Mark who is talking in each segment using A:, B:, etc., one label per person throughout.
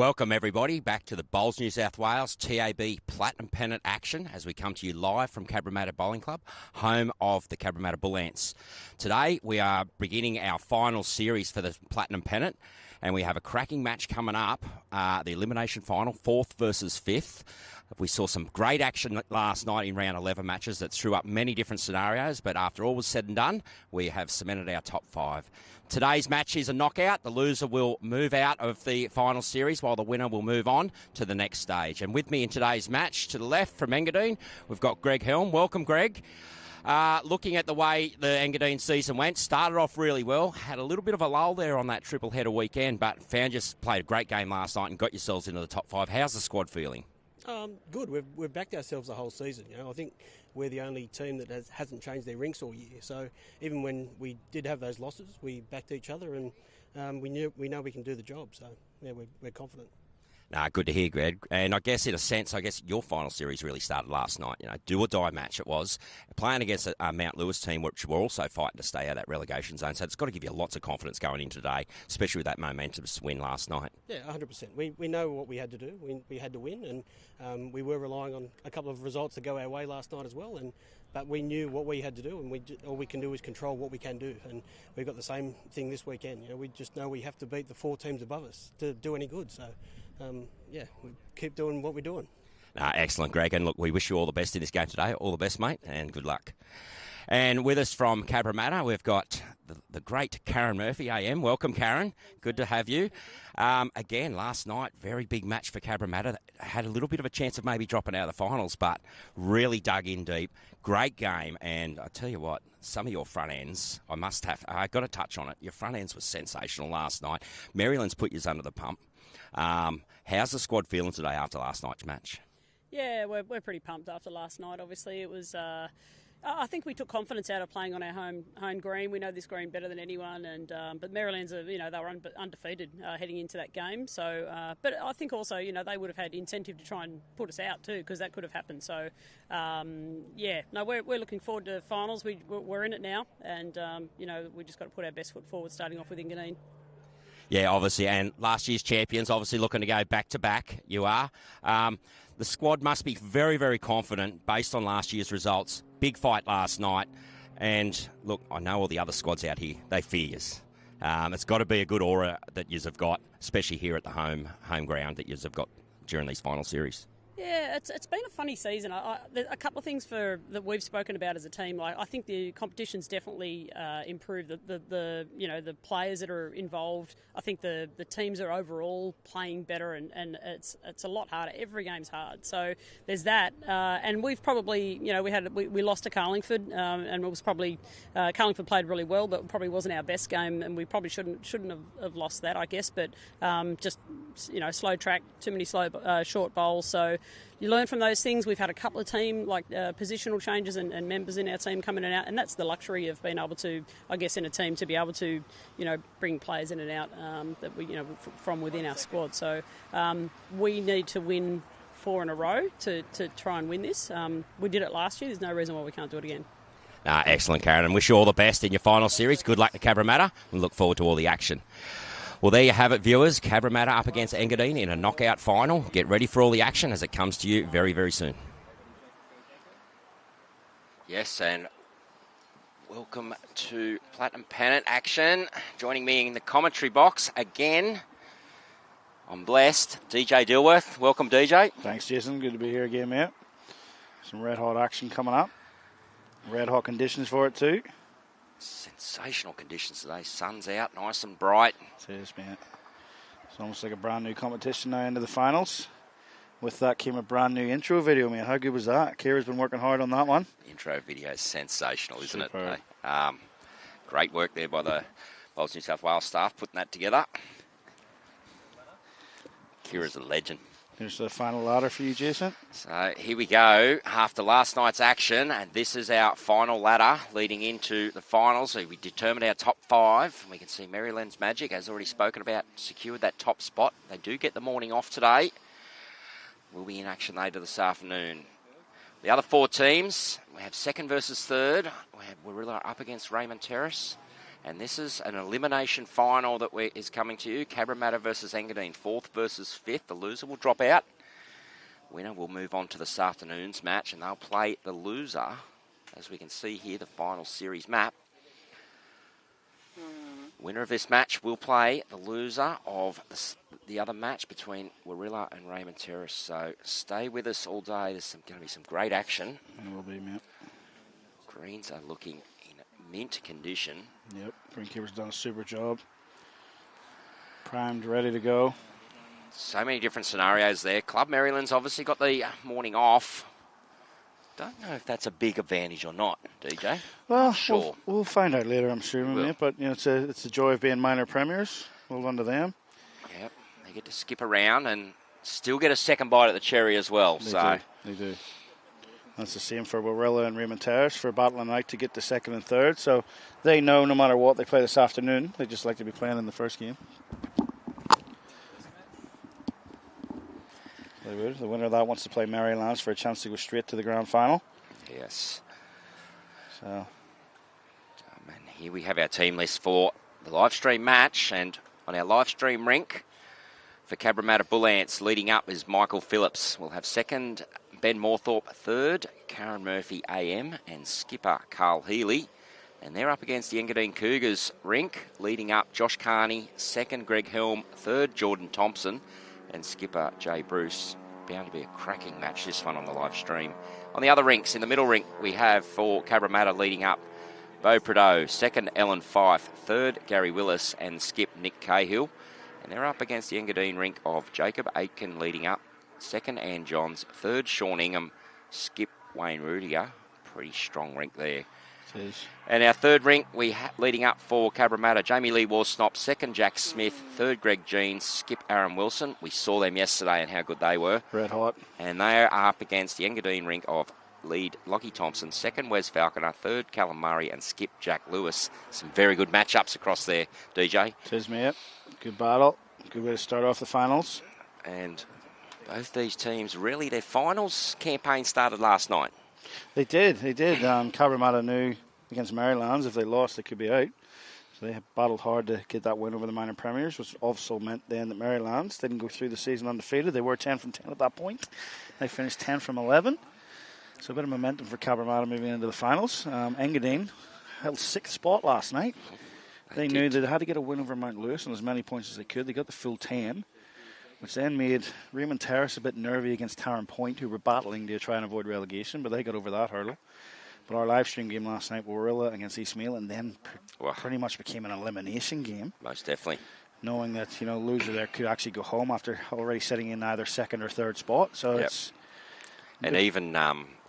A: Welcome everybody back to the Bowls New South Wales TAB Platinum Pennant action as we come to you live from Cabramatta Bowling Club, home of the Cabramatta Bullants. Today we are beginning our final series for the Platinum Pennant, and we have a cracking match coming up, the Elimination Final, 4th versus 5th. We saw some great action last night in round 11 matches that threw up many different scenarios, but after all was said and done, we have cemented our top 5. Today's match is a knockout. The loser will move out of the final series while the winner will move on to the next stage. And with me in today's match, to the left from Engadine, we've got Greg Helm. Welcome, Greg. Looking at the way the Engadine season went, started off really well, had a little bit of a lull there on that triple header weekend, but found you played a great game last night and got yourselves into the top 5. How's the squad feeling?
B: Good. We've backed ourselves the whole season. I think we're the only team that hasn't changed their rinks all year. So even when we did have those losses, we backed each other, and we know we can do the job. So yeah, we're confident.
A: Good to hear, Greg. And I guess in a sense, your final series really started last night. Do or die match it was. Playing against a Mount Lewis team, which were also fighting to stay out of that relegation zone. So it's got to give you lots of confidence going into today, especially with that momentum win last night. Yeah,
B: 100%. We know what we had to do. We had to win, and we were relying on a couple of results to go our way last night as well. But we knew what we had to do, and all we can do is control what we can do. And we've got the same thing this weekend. We just know we have to beat the 4 teams above us to do any good. So. We keep doing what we're doing.
A: Excellent, Greg. And look, we wish you all the best in this game today. All the best, mate, and good luck. And with us from Cabramatta, we've got the great Karen Murphy, AM. Welcome, Karen. Good to have you. Again, last night, very big match for Cabramatta. Had a little bit of a chance of maybe dropping out of the finals, but really dug in deep. Great game. And I tell you what, some of your front ends, I got to touch on it. Your front ends were sensational last night. Maryland's put you under the pump. How's the squad feeling today after last night's match?
C: Yeah, we're pretty pumped after last night. Obviously, it was. I think we took confidence out of playing on our home green. We know this green better than anyone, and but Maryland's they were undefeated heading into that game. So, but I think also they would have had incentive to try and put us out too, because that could have happened. So, we're looking forward to finals. We're in it now, and we just got to put our best foot forward, starting off with Engadine.
A: Yeah, obviously, and last year's champions, obviously looking to go back-to-back, you are. The squad must be very, very confident based on last year's results. Big fight last night. And, look, I know all the other squads out here, they fear us. It's got to be a good aura that yous have got, especially here at the home ground that yous have got during these final series.
C: Yeah, it's been a funny season. A couple of things that we've spoken about as a team. Like, I think the competition's definitely improved. The players that are involved. I think the teams are overall playing better, and it's a lot harder. Every game's hard. So there's that. And we've probably we lost to 𝗟𝗟𝗡𝗡, and it was probably 𝗟𝗟𝗡𝗡 played really well, but probably wasn't our best game, and we probably shouldn't have lost that, I guess. But just slow track, too many short bowls. So you learn from those things. We've had a couple of positional changes and members in our team coming in and out, and that's the luxury of being able to, I guess, in a team to be able to, bring players in and out that we, from within our squad. So we need to win 4 in a row to try and win this. We did it last year. There's no reason why we can't do it again.
A: Excellent, Karen, and wish you all the best in your final series. Good luck to Cabramatta. We look forward to all the action. Well, there you have it, viewers. Cabramatta up against Engadine in a knockout final. Get ready for all the action as it comes to you very, very soon. Yes, and welcome to Platinum Pennant action. Joining me in the commentary box again, I'm blessed, DJ Dilworth. Welcome, DJ.
D: Thanks, Jason. Good to be here again, mate. Some red-hot action coming up. Red-hot conditions for it, too.
A: Sensational conditions today. Sun's out, nice and bright.
D: It is, mate. It's almost like a brand new competition now into the finals. With that came a brand new intro video, mate. How good was that? Kira's been working hard on that one.
A: The intro video is sensational, isn't
D: Superb.
A: it? Great work there by the Bowls New South Wales staff putting that together. Kira's a legend.
D: Here's the final ladder for you, Jason.
A: So here we go after last night's action, and this is our final ladder leading into the finals. So we determined our top 5. We can see Maryland's Magic, as already spoken about, secured that top spot. They do get the morning off today. We'll be in action later this afternoon. The other 4 teams, we have 2nd versus 3rd. We have Warilla up against Raymond Terrace. And this is an elimination final that is coming to you. Cabramatta versus Engadine, 4th versus 5th. The loser will drop out. Winner will move on to this afternoon's match, and they'll play the loser, as we can see here, the final series map. Winner of this match will play the loser of the other match between Warilla and Raymond Terrace. So stay with us all day. There's going to be some great action.
D: It will be, mate.
A: Greens are looking in mint condition.
D: Yep, greenkeeper's done a super job. Primed, ready to go.
A: So many different scenarios there. Club Maryland's obviously got the morning off. Don't know if that's a big advantage or not, DJ.
D: Well,
A: sure.
D: We'll find out later, I'm sure, mate. But you know, it's the joy of being minor premiers. Well done to them.
A: Yep, they get to skip around and still get a second bite at the cherry as well.
D: They do. That's the same for Warilla and Raymond Terrace for battling out to get the second and third. So they know no matter what they play this afternoon, they just like to be playing in the first game. They would. The winner of that wants to play Marylands for a chance to go straight to the grand final.
A: Yes.
D: So,
A: and here we have our team list for the live stream match, and on our live stream rink for Cabramatta Bullants, leading up is Michael Phillips. We'll have second Ben Moorthorpe, third Karen Murphy AM, and skipper Carl Healy. And they're up against the Engadine Cougars rink, leading up Josh Carney, second Greg Helm, third Jordan Thompson, and skipper Jay Bruce. Bound to be a cracking match, this one on the live stream. On the other rinks, in the middle rink, we have for Cabramatta leading up Beau Prideaux, second Ellen Fife, third Gary Willis, and skip Nick Cahill. And they're up against the Engadine rink of Jacob Aitken leading up, second Ann Johns, third Sean Ingham, skip Wayne Rudiger. Pretty strong rink there.
D: it is.
A: And our third rink, leading up for Cabramatta, Jamie Lee Warsnop, second Jack Smith, third Greg Jeans, skip Aaron Wilson. We saw them yesterday and how good they were.
D: Red hot.
A: And they are up against the Engadine rink of lead Lockie Thompson, second Wes Falconer, third Callum Murray, and skip Jack Lewis. Some very good matchups across there, DJ.
D: It is, mate. Good battle. Good way to start off the finals.
A: And both these teams, really, their finals campaign started last night.
D: They did. Cabramatta knew against Marylands if they lost, they could be out. So they battled hard to get that win over the minor premiers, which also meant then that Marylands didn't go through the season undefeated. They were 10 from 10 at that point. They finished 10 from 11. So a bit of momentum for Cabramatta moving into the finals. Engadine held 6th spot last night. They knew that they had to get a win over Mount Lewis on as many points as they could. They got the full 10, which then made Raymond Terrace a bit nervy against Tarrant Point, who were battling to try and avoid relegation, but they got over that hurdle. But our live stream game last night, Warilla against Eastmeal, and then pretty much became an elimination game.
A: Most definitely.
D: Knowing that, loser there could actually go home after already sitting in either second or third spot. So it's...
A: And even...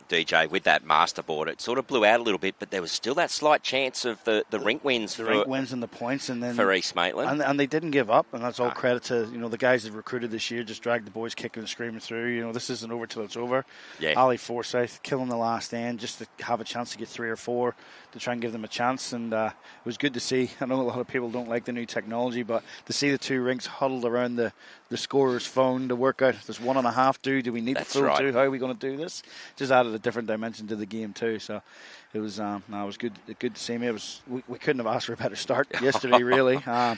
A: DJ, with that master board, it sort of blew out a little bit, but there was still that slight chance of the rink wins.
D: The rink wins and the points, and then
A: for East Maitland.
D: And they didn't give up, and that's all credit to the guys that recruited this year. Just dragged the boys kicking and screaming through. This isn't over till it's over.
A: Yeah.
D: Ali Forsyth killing the last end just to have a chance to get 3 or 4 to try and give them a chance, and it was good to see. I know a lot of people don't like the new technology, but to see the 2 rinks huddled around the scorer's phone to work out, there's 1.5 do we need the full 2? How are we going to do this? Just added a different dimension to the game too. So it was good to see me. We couldn't have asked for a better start yesterday, really.
A: Yeah,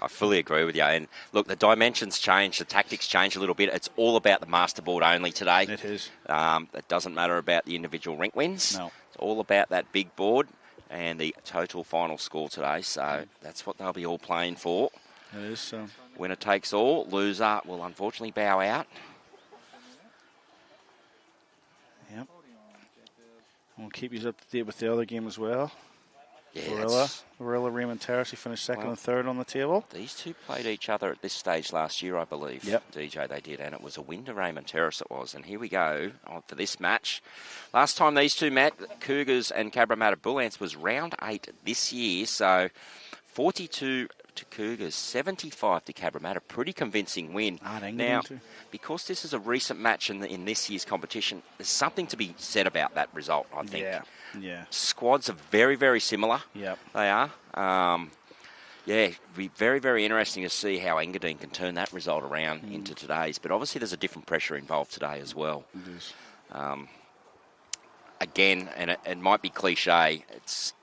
A: I fully agree with you. And look, the dimensions change, the tactics change a little bit. It's all about the masterboard only today.
D: It is.
A: It doesn't matter about the individual rink wins.
D: No.
A: It's all about that big board and the total final score today. So that's what they'll be all playing for.
D: It is. So.
A: Winner takes all. Loser will unfortunately bow out.
D: Yep. We'll keep you up to date with the other game as well.
A: Yeah,
D: Warilla Raymond Terrace, he finished second and third on the table.
A: These two played each other at this stage last year, I believe.
D: Yep.
A: DJ, they did, and it was a win to Raymond Terrace it was. And here we go on for this match. Last time these two met, Cougars and Cabramatta Bullants, was round 8 this year. So 42 to Cougars, 75 to Cabramatta. Pretty convincing win. Now, because this is a recent match in this year's competition, there's something to be said about that result, I think.
D: Yeah.
A: Squads are very, very similar.
D: Yep.
A: They are. It'd be very, very interesting to see how Engadine can turn that result around into today's. But obviously there's a different pressure involved today as well.
D: It is.
A: Again, and it might be cliche, it's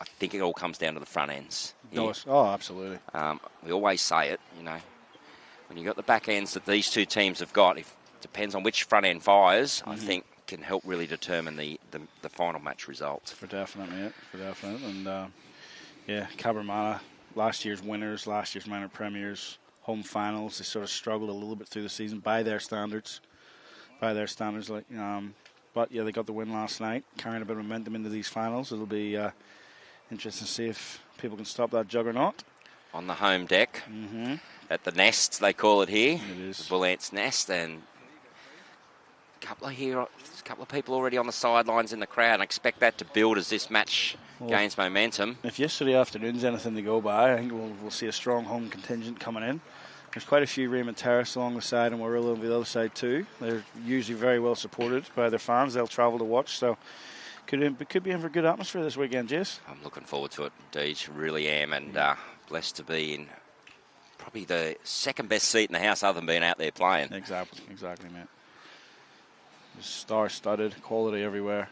A: I think it all comes down to the front ends.
D: Oh, absolutely.
A: We always say it, you know, when you've got the back ends that these two teams have got, if it depends on which front end fires, I think can help really determine the final match result.
D: For definite, mate. For definite. And, yeah, Cabramatta, last year's winners, last year's minor premiers, home finals, they sort of struggled a little bit through the season by their standards. Like, but, yeah, they got the win last night, carrying a bit of momentum into these finals. It'll be interesting to see if people can stop that juggernaut.
A: On the home deck, at the nest, they call it here.
D: It is.
A: The Bullants nest, and a couple of people already on the sidelines in the crowd, and I expect that to build as this match gains momentum.
D: If yesterday afternoon's anything to go by, I think we'll see a strong home contingent coming in. There's quite a few Raymond Terrace along the side, and Warilla on the other side too. They're usually very well supported by their fans. They'll travel to watch, so could be in for a good atmosphere this weekend, Jace.
A: I'm looking forward to it, indeed. Really am, and blessed to be in probably the second best seat in the house other than being out there playing.
D: Exactly, mate. Star-studded, quality everywhere.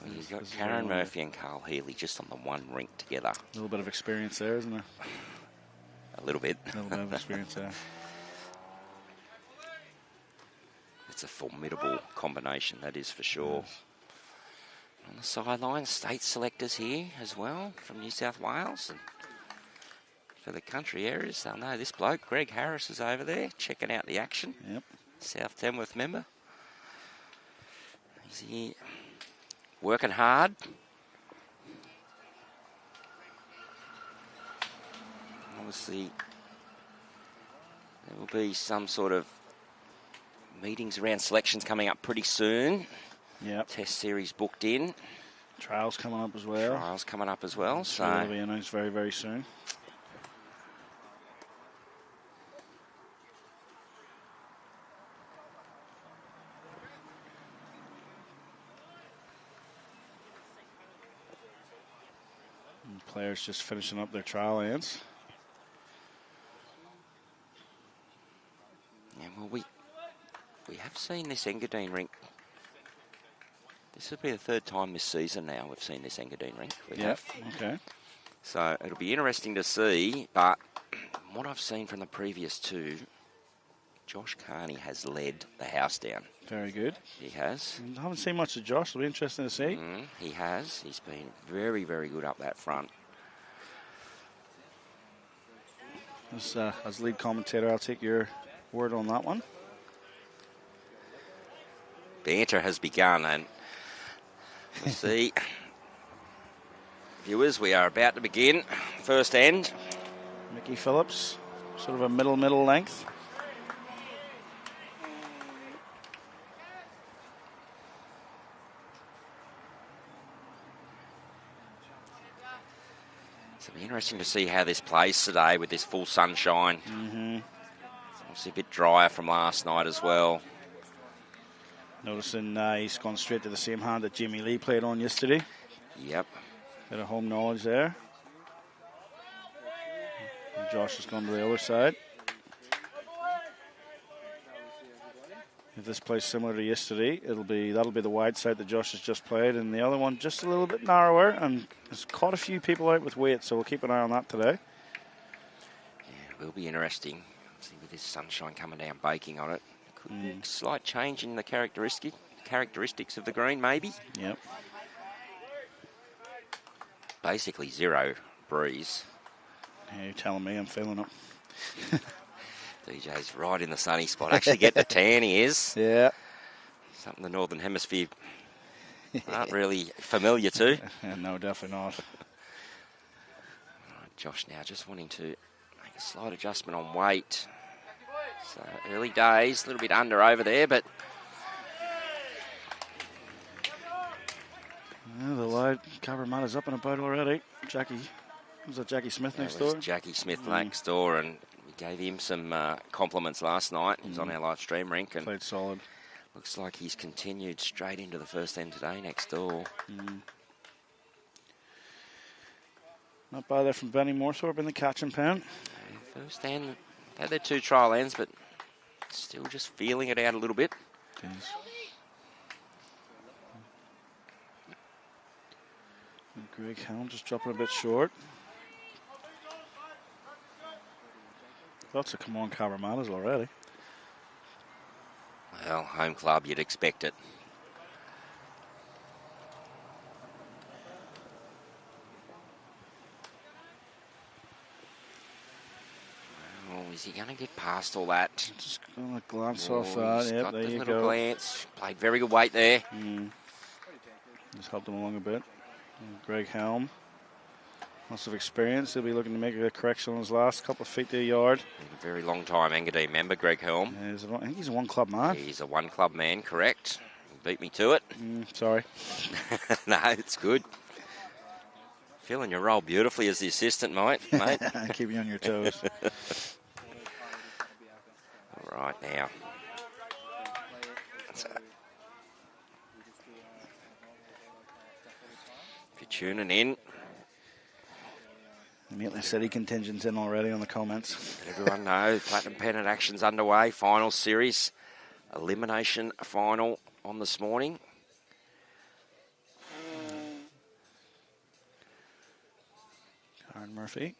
A: Well, you've got Karen Murphy and Carl Healy just on the one rink together.
D: A little bit of experience there, isn't there?
A: A little bit.
D: A little bit of experience there.
A: It's a formidable combination, that is for sure. Yes. On the sidelines, state selectors here as well from New South Wales. And for the country areas, they'll know this bloke. Greg Harris is over there checking out the action.
D: Yep.
A: South Tamworth member. He's here working hard. Obviously, there will be some sort of meetings around selections coming up pretty soon.
D: Yep.
A: Test series booked in.
D: Trials coming up as well.
A: So
D: it'll be announced very, very soon. And players just finishing up their trial ends.
A: Yeah, well, we have seen this Engadine rink. This will be the third time this season now we've seen this Engadine rink.
D: Okay.
A: So it'll be interesting to see, but what I've seen from the previous two, Josh Carney has led the house down.
D: Very good.
A: He has.
D: I haven't seen much of Josh. It'll be interesting to see.
A: He has. He's been very, very good up that front.
D: As lead commentator, I'll take your word on that one.
A: Banter has begun, and we'll see. Viewers, we are about to begin. First end.
D: Mickey Phillips, sort of a middle length.
A: It'll be interesting to see how this plays today with this full sunshine. Obviously a bit drier from last night as well.
D: Noticing he's gone straight to the same hand that Jimmy Lee played on yesterday.
A: Yep.
D: Bit of home knowledge there. And Josh has gone to the other side. If this plays similar to yesterday, that'll be the wide side that Josh has just played, and the other one just a little bit narrower, and has caught a few people out with weight, so we'll keep an eye on that today.
A: Yeah, it will be interesting. See, with this sunshine coming down, baking on it, could be a slight change in the characteristics of the green, maybe.
D: Yep.
A: Basically zero breeze.
D: Yeah, you're telling me I'm feeling it.
A: DJ's right in the sunny spot. Actually getting a tan, he is.
D: Yeah.
A: Something the Northern Hemisphere aren't really familiar to.
D: No, definitely not.
A: Right, Josh now just wanting to make a slight adjustment on weight. So early days, a little bit under over there, but...
D: Yeah, the light Cabramatta's up and about already. Was that Jackie Smith next door?
A: Jackie Smith next door, and we gave him some compliments last night. He was on our live stream rink and
D: played solid.
A: Looks like he's continued straight into the first end today next door.
D: Not bad there from Benny Morthorpe in the catch and pen.
A: First end, had their two trial ends, but still just feeling it out a little bit.
D: Greg Helm just dropping a bit short. Lots of come on Cabramattas already.
A: Well, home club, you'd expect it. Well, is he going to get past all that?
D: Just going to glance off that.
A: He's
D: Yep,
A: got
D: there
A: the
D: you
A: little
D: go.
A: glance. Played very good weight there.
D: Just helped him along a bit. And Greg Helm. Lots of experience. He'll be looking to make a correction on his last couple of feet to a yard.
A: A very long time Engadine member, Greg Helm.
D: Yeah, I think he's a one-club man.
A: He's a one-club man, correct. Beat me to it.
D: Sorry.
A: No, it's good. Filling your role beautifully as the assistant, mate.
D: Keep you on your toes.
A: All right, now. So, if you're tuning in,
D: Immediately City contingent's in already on the comments.
A: let everyone know Platinum Pennant action's underway. Final series, elimination final on this morning.
D: Karen Murphy.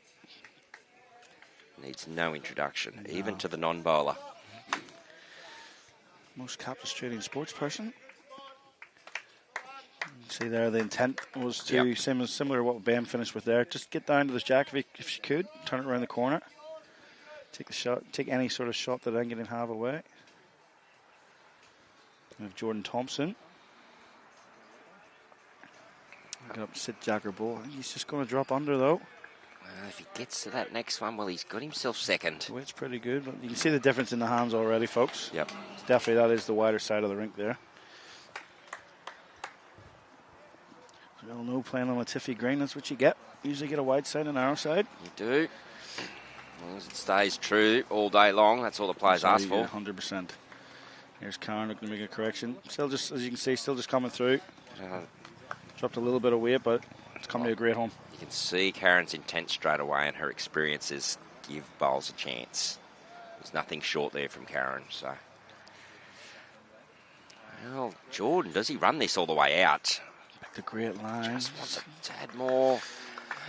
A: Needs no introduction, even to the non-bowler.
D: Most capital-trading sports person. See there, the intent was to, similar to what Ben finished with there, just get down to this jack if she could, turn it around the corner, take the shot, take any sort of shot that Engadine have away. We have Jordan Thompson. Get up, sit jack or ball. I think he's just going to drop under though.
A: Well, if he gets to that next one, well, he's got himself second.
D: The weight's pretty good, but you can see the difference in the hands already, folks.
A: Yep.
D: It's definitely, that is the wider side of the rink there. We all know playing on a Tiffy green, that's what you get. Usually get a wide side and narrow side.
A: You do. As long as it stays true all day long, that's all the players ask for.
D: 100%. Here's Karen looking to make a correction. Still just, as you can see, still just coming through. Dropped a little bit of weight, but it's come to a great home.
A: You can see Karen's intent straight away, and her experiences give bowls a chance. There's nothing short there from Karen, so. Well, Jordan, does he run this all the way out?
D: Back to great line.
A: Just wants a tad more.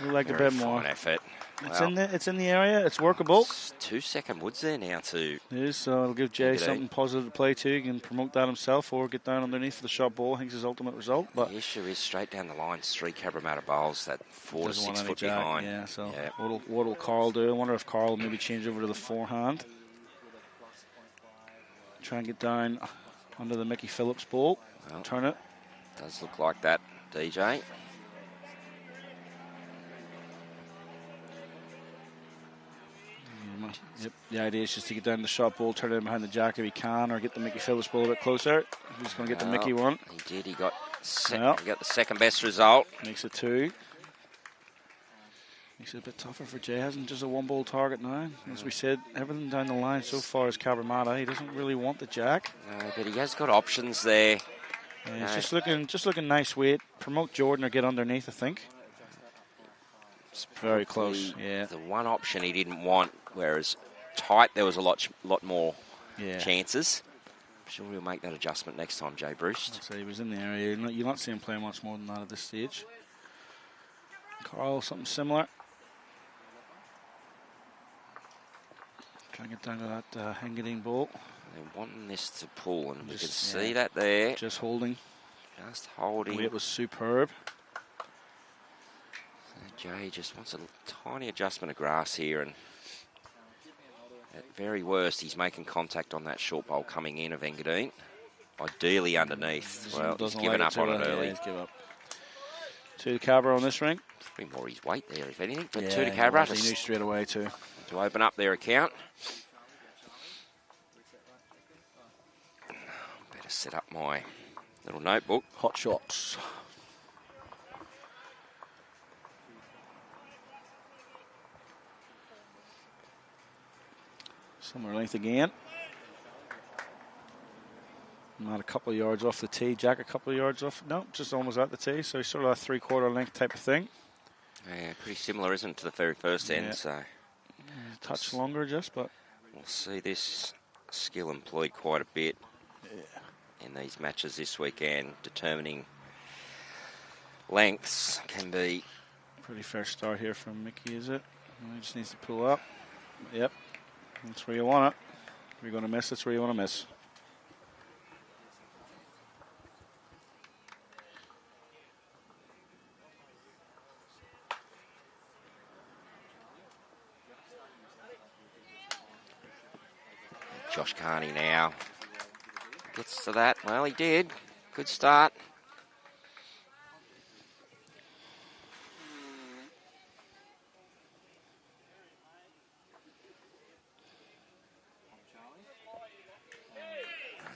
D: We like a
A: Very
D: bit more.
A: fine effort.
D: It's in the area. It's workable.
A: It's 2 second woods there now to.
D: It is, so it'll give Jay something positive to play to. He can promote that himself or get down underneath for the shot ball. I think it's his ultimate result. But
A: The issue is straight down the line, 3 Cabramatta bowls that 4 to
D: doesn't
A: 6
D: want any
A: foot
D: jack.
A: behind.
D: Yeah, so
A: Yeah.
D: what'll Carl do? I wonder if Carl will maybe change over to the forehand. Try and get down under the Mickey Phillips ball.
A: Well,
D: Turn it.
A: does look like that, DJ.
D: Yep. The idea is just to get down the shot ball, turn it in behind the jack if he can, or get the Mickey Phillips ball a bit closer. He's going to get the Mickey one.
A: He did. He got he
D: Well.
A: got the second best result.
D: Makes it 2. Makes it a bit tougher for Jay. Hasn't just a one ball target now. As we said, everything down the line so far is Cabramatta. He doesn't really want the jack.
A: No, but he has got options there.
D: Yeah, he's just looking nice weight. Promote Jordan or get underneath, I think.
A: It's
D: Very close.
A: probably
D: Yeah.
A: The one option he didn't want, whereas tight there was a lot more
D: Yeah.
A: chances. I'm sure we'll make that adjustment next time, Jay Bruce.
D: So he was in the area. You're not seeing him play much more than that at this stage. Carl, something similar. Trying to get down to that Engadine ball.
A: They're wanting this to pull, and we can
D: Just,
A: see that there.
D: Just holding.
A: Just holding.
D: Weight was superb.
A: Jay just wants a tiny adjustment of grass here, and at very worst, he's making contact on that short bowl coming in of Engadine. Ideally underneath. Well, he's given up on it early.
D: Yeah, he's given up. 2 to Cabra on this ring.
A: Probably more his weight there, if anything. But
D: Yeah,
A: 2 to Cabra
D: he knew straight away too.
A: to open up their account. Better set up my little notebook.
D: Hot shots. Similar length again. Not a couple of yards off the tee. Jack a couple of yards off. No, just almost at the tee. So sort of a 3/4 length type of thing.
A: Yeah, pretty similar, isn't it, to the very first end? So
D: Touch longer just, but
A: we'll see this skill employed quite a bit in these matches this weekend, determining lengths can be...
D: Pretty fair start here from Mickey, is it? He just needs to pull up. Yep. That's where you want it. If you're going to miss, that's where you want to miss.
A: Josh Carney now gets to that. Well, he did. Good start.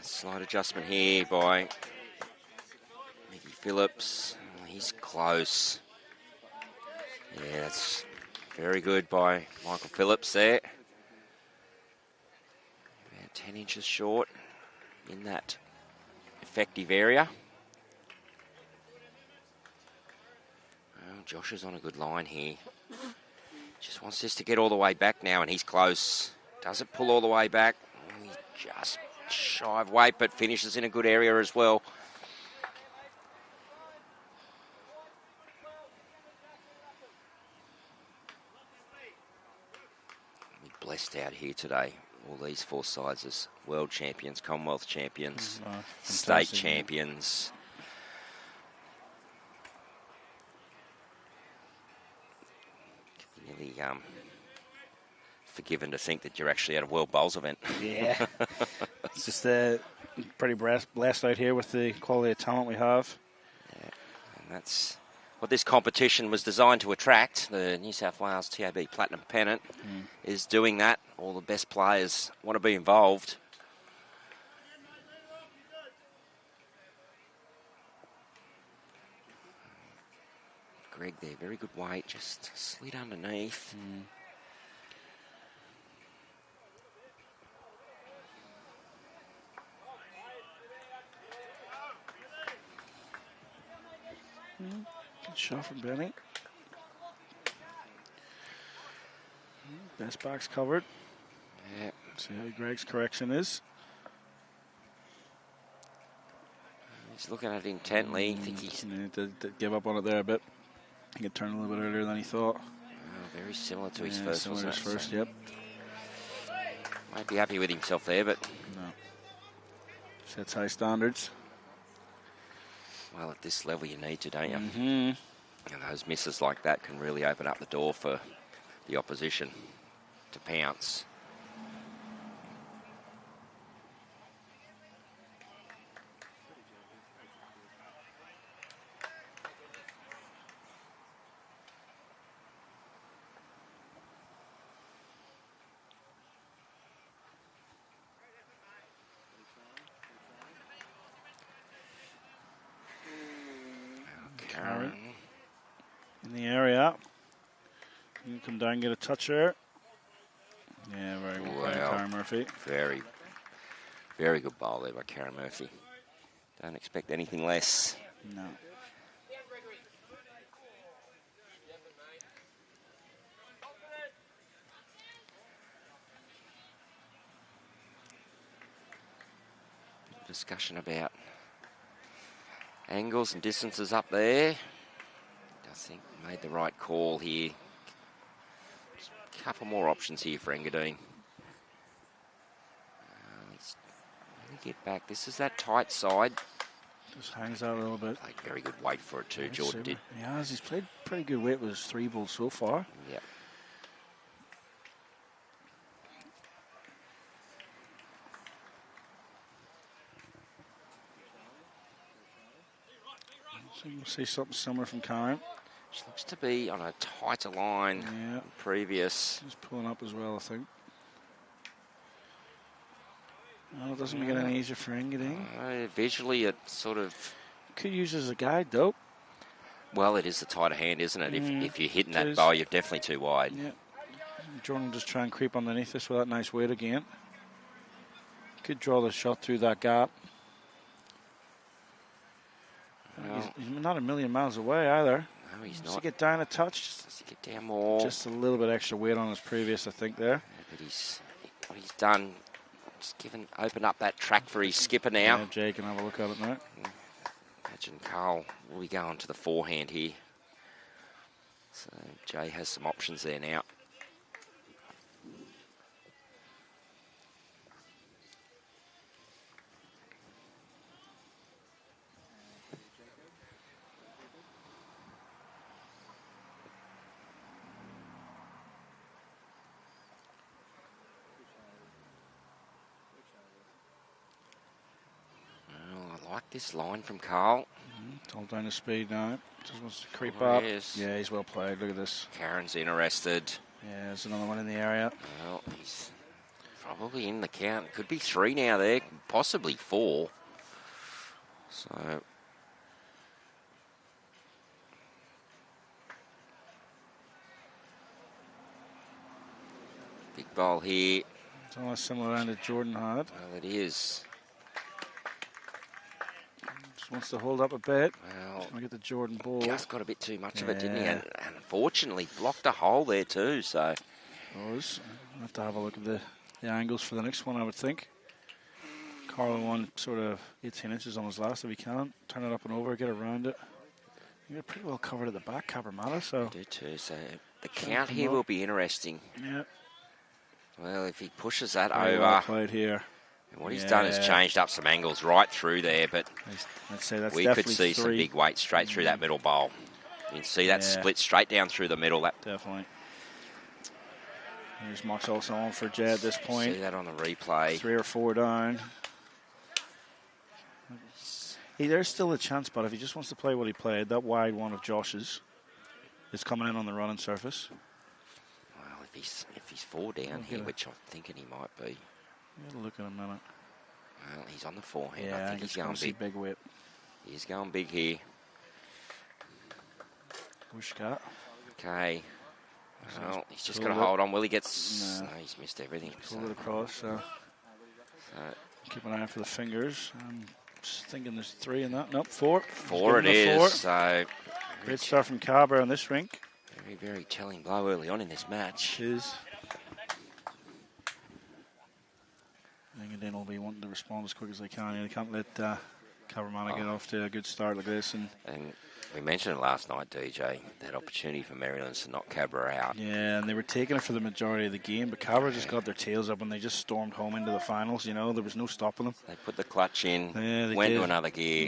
A: Slight adjustment here by Mickey Phillips. He's close. Yeah, that's very good by Michael Phillips there. About 10 inches short in that effective area. Well, Josh is on a good line here. Just wants this to get all the way back now, and he's close. Doesn't pull all the way back. He just shy of weight, but finishes in a good area as well. We're blessed out here today. All these four sides as world champions, Commonwealth champions, state champions. Really forgiven to think that you're actually at a World Bowls event.
D: Yeah. It's just pretty blessed out here with the quality of talent we have.
A: Yeah, and that's what this competition was designed to attract. The New South Wales TAB Platinum Pennant is doing that. All the best players want to be involved. Greg there, very good weight, just slid underneath.
D: Good shot from Benny. Best box covered.
A: Yeah.
D: See how Greg's correction is.
A: He's looking at it intently. I think he's...
D: Did give up on it there a bit. He could turn a little bit earlier than he thought.
A: Oh, very similar to his first,
D: similar to his first,
A: so
D: yep.
A: Won't be happy with himself there, but...
D: No. Sets high standards.
A: Well, at this level you need to, don't you?
D: And
A: those misses like that can really open up the door for the opposition to pounce.
D: In the area. You can come down and get a touch there. Yeah, very well played, Karen Murphy.
A: Very, very good bowl there by Karen Murphy. Don't expect anything less.
D: No.
A: Discussion about angles and distances up there. I think made the right call here. Just a couple more options here for Engadine. Let's get back. This is that tight side.
D: Just hangs out a little bit.
A: Played very good weight for it too, Jordan did.
D: Yeah, he's played pretty good weight with his 3 balls so far.
A: Yep.
D: So you'll see something similar from Karen.
A: She looks to be on a tighter line than previous.
D: He's pulling up as well, I think. Well, it doesn't make it any easier for Engadine.
A: Visually, it sort of...
D: Could use as a guide, though.
A: Well, it is the tighter hand, isn't it? If you're hitting that bow, you're definitely too wide.
D: Yeah. Jordan will just try and creep underneath this with that nice weight again. Could draw the shot through that gap. Well, he's not a million miles away either.
A: No, he's
D: not.
A: Just
D: to get down a touch.
A: Just to get down more.
D: Just a little bit extra weight on his previous, I think, there.
A: Yeah, but what he's done, just open up that track for his skipper now.
D: Yeah, Jay can have a look at it now.
A: imagine Carl will be going to the forehand here. So Jay has some options there now. I like this line from Carl.
D: Hold down the speed now. Just wants to creep
A: Oh,
D: up.
A: yes.
D: Yeah, he's well played. Look at this.
A: Karen's interested.
D: Yeah, there's another one in the area.
A: Well, he's probably in the count. Could be 3 now there, possibly 4. So big ball here.
D: It's almost similar round that Jordan had.
A: Well, it is.
D: Just wants to hold up a bit.
A: Well,
D: Just want to get the Jordan ball.
A: just got a bit too much of it, didn't he?
D: Yeah.
A: And unfortunately, blocked a hole there too. So
D: I'll have to have a look at the angles for the next one, I would think. Carl won sort of 18 inches on his last if he can. Turn it up and over, get around it. You're pretty well covered at the back, Cabramatta, so.
A: do too. So the count here will be interesting.
D: Yeah.
A: Well, if he pushes that
D: Very
A: over,
D: well played here.
A: and what he's done is changed up some angles right through there, but
D: I'd say that's
A: we could
D: definitely
A: see some
D: 3.
A: big weight straight through that middle bowl. You can see that split straight down through the middle. That
D: Definitely. Here's Mox also on for Jay at this point.
A: see that on the replay.
D: 3 or 4 down. There's still a chance, but if he just wants to play what he played, that wide one of Josh's is coming in on the running surface.
A: Well, if he's 4 down here, which I'm thinking he might be.
D: We'll look in a minute.
A: Well, he's on the forehand.
D: Yeah,
A: I think he's going big.
D: big whip.
A: He's going big here.
D: Wishka.
A: Okay. Well, he's just
D: Pull
A: got to
D: it.
A: hold on. Will he gets?
D: No.
A: No, he's missed everything.
D: Pull it across, so
A: so
D: keep an eye out for the fingers. I'm just thinking there's 3 in that. Nope, 4.
A: 4 it
D: Give him a 4.
A: is. So
D: Great start from Cabra on this rink.
A: very, very telling blow early on in this match.
D: Is. Engadine will be wanting to respond as quick as they can. They can't let Cabramatta get off to a good start like this. And
A: we mentioned it last night, DJ, that opportunity for Maryland to knock Cabra out.
D: yeah, and they were taking it for the majority of the game, but Cabra just got their tails up and they just stormed home into the finals. You know, there was no stopping them.
A: They put the clutch in,
D: Yeah, they
A: went
D: did.
A: to another gear,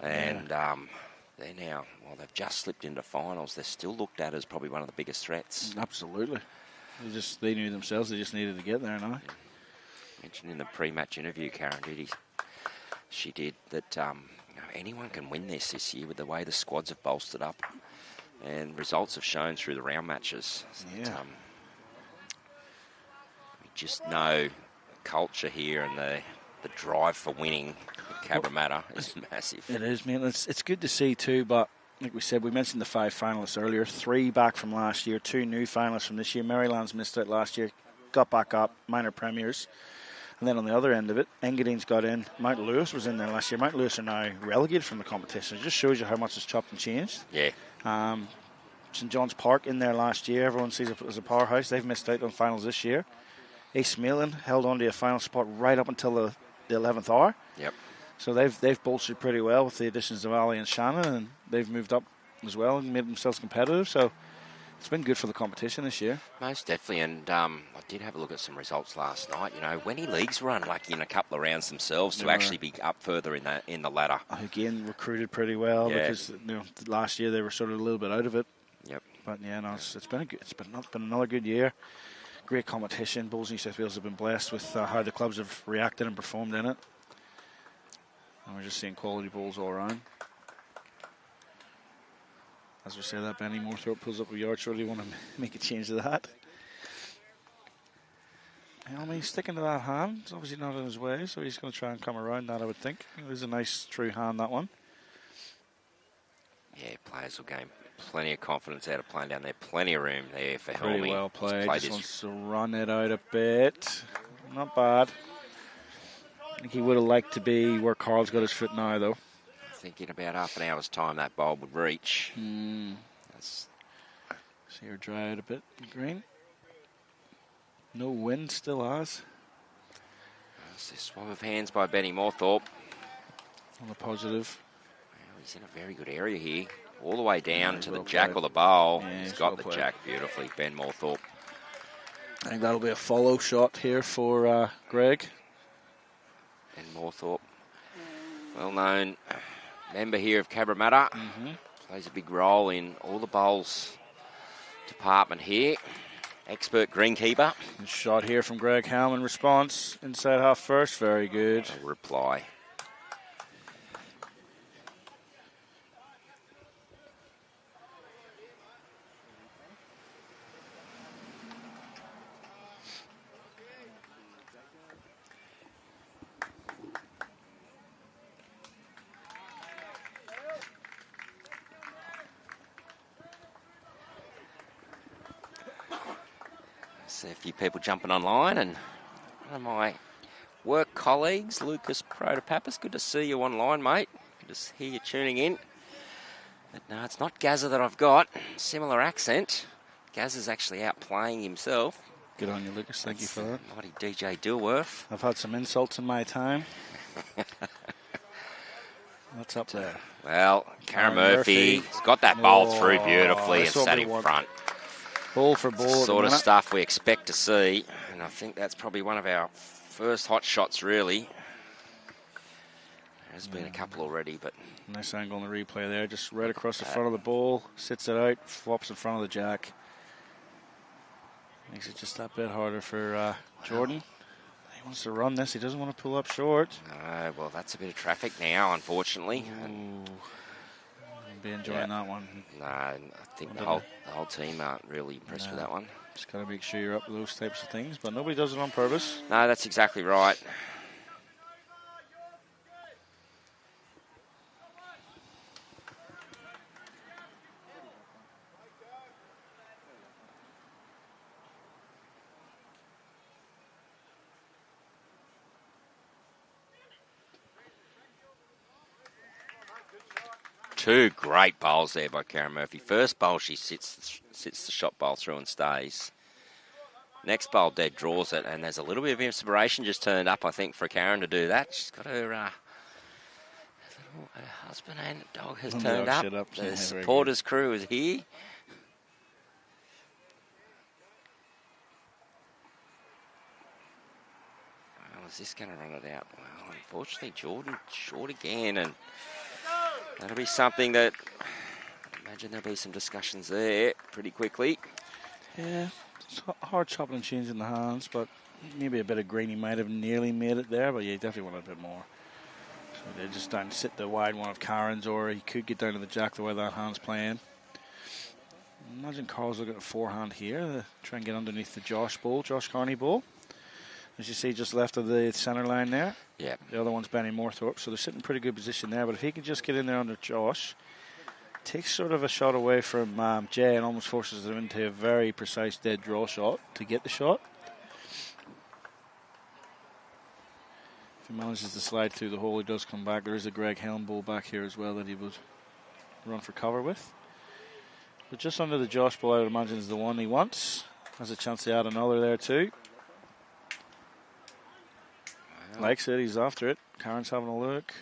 A: and they're now, well, they've just slipped into finals. They're still looked at as probably one of the biggest threats.
D: Absolutely. They knew themselves. They just needed to get there now.
A: Mentioned in the pre-match interview, Karen she did that anyone can win this year with the way the squads have bolstered up, and results have shown through the round matches.
D: Yeah.
A: That, we just know culture here and the drive for winning at Cabramatta is massive.
D: It is, man. It's good to see too, but like we said, we mentioned the 5 finalists earlier. 3 back from last year, 2 new finalists from this year. Maryland's missed out last year, got back up, minor premiers. And then on the other end of it, Engadine's got in. Mount Lewis was in there last year. Mount Lewis are now relegated from the competition. It just shows you how much has chopped and changed.
A: Yeah.
D: St John's Park in there last year. Everyone sees it as a powerhouse. They've missed out on finals this year. 𝗟𝗟𝗡𝗓 held on to a final spot right up until the 11th hour.
A: Yep.
D: So they've bolstered pretty well with the additions of Ali and Shannon, and they've moved up as well and made themselves competitive. So it's been good for the competition this year.
A: Most definitely, and I did have a look at some results last night. You know, Wenny Leagues were unlucky in a couple of rounds themselves to actually be up further in the ladder.
D: Again, recruited pretty well because last year they were sort of a little bit out of it.
A: Yep.
D: But yeah, no, it's been another good year. Great competition. Bulls New South Wales have been blessed with how the clubs have reacted and performed in it. And we're just seeing quality bowls all around. As we say that, Benny Moorthorpe pulls up a yard. Sure, do you want to make a change to that? I mean, he's sticking to that hand. It's obviously not in his way, so he's going to try and come around that, I would think. It was a nice, true hand, that one.
A: Yeah, players will gain plenty of confidence out of playing down there. Plenty of room there for Helmy.
D: Pretty well played.
A: Just
D: Just wants to run it out a bit. Not bad. I think he would have liked to be where Carl's got his foot now, though.
A: I think in about half an hour's time that bowl would reach.
D: See her dry out a bit. Green. No wind still has.
A: That's a swab of hands by Benny Moorthorpe.
D: On the positive.
A: he's in a very good area here. All the way down to the
D: well
A: jack
D: played.
A: or the bowl.
D: Yeah,
A: He's
D: he's
A: got
D: well
A: the
D: played.
A: jack beautifully, Ben Moorthorpe.
D: I think that'll be a follow shot here for Greg.
A: Ben Moorthorpe, well-known member here of Cabramatta. Plays a big role in all the bowls department here. Expert greenkeeper.
D: Good shot here from Greg Helm in response. Inside half first, very good.
A: A reply. See a few people jumping online, and one of my work colleagues, Lucas Protopapas, good to see you online, mate. Good to hear you tuning in. But no, it's not Gazza that I've got. Similar accent. Gazza's actually out playing himself.
D: Good on you, Lucas. Thank you for that.
A: Mighty DJ 𝗟𝗓𝗓𝗡.
D: I've had some insults in my time. What's up there?
A: Well,
D: Karen
A: 𝗟𝗜𝗓𝗡𝗓𝗡's got that bowl through beautifully and
D: that's what
A: sat
D: we
A: in
D: want.
A: front.
D: Ball for ball.
A: The sort of stuff we expect to see, and I think that's probably one of our first hot shots, really. There's been a couple already, but
D: Nice angle on the replay there. Just right across the front of the ball. Sits it out. Flops in front of the jack. Makes it just that bit harder for Jordan. He wants to run this. He doesn't want to pull up short.
A: no, well, that's a bit of traffic now, unfortunately. And
D: I'll be enjoying that one.
A: no, I think the whole team aren't really impressed with that one.
D: Just got to make sure you're up with those types of things. But nobody does it on purpose.
A: No, that's exactly right. Two great bowls there by Karen Murphy. First bowl, she sits the shot bowl through and stays. Next bowl, dead draws it, and there's a little bit of inspiration just turned up, I think, for Karen to do that. She's got her husband and dog has turned up.
D: Yeah,
A: The
D: very
A: supporters crew is here. Well, is this going to run it out? Well, unfortunately, Jordan short again, and that'll be something that I imagine there'll be some discussions there pretty quickly.
D: Yeah, it's hard chopping and changing the hands, but maybe a bit of green. He might have nearly made it there, but yeah, he definitely wanted a bit more. So they're just starting to sit the wide one of Karen's, or he could get down to the jack the way that hand's playing. Imagine Carl's looking at a forehand here to try and get underneath the Josh Carney ball. As you see, just left of the centre line there.
A: Yeah.
D: The other one's Benny Moorthorpe, so they're sitting in pretty good position there. But if he can just get in there under Josh, takes sort of a shot away from Jay and almost forces him into a very precise dead draw shot to get the shot. If he manages to slide through the hole, he does come back. There is a Greg Helm ball back here as well that he would run for cover with. But just under the Josh ball, I would imagine, is the one he wants. Has a chance to add another there too. Likes it, he's after it. Karen's having a look.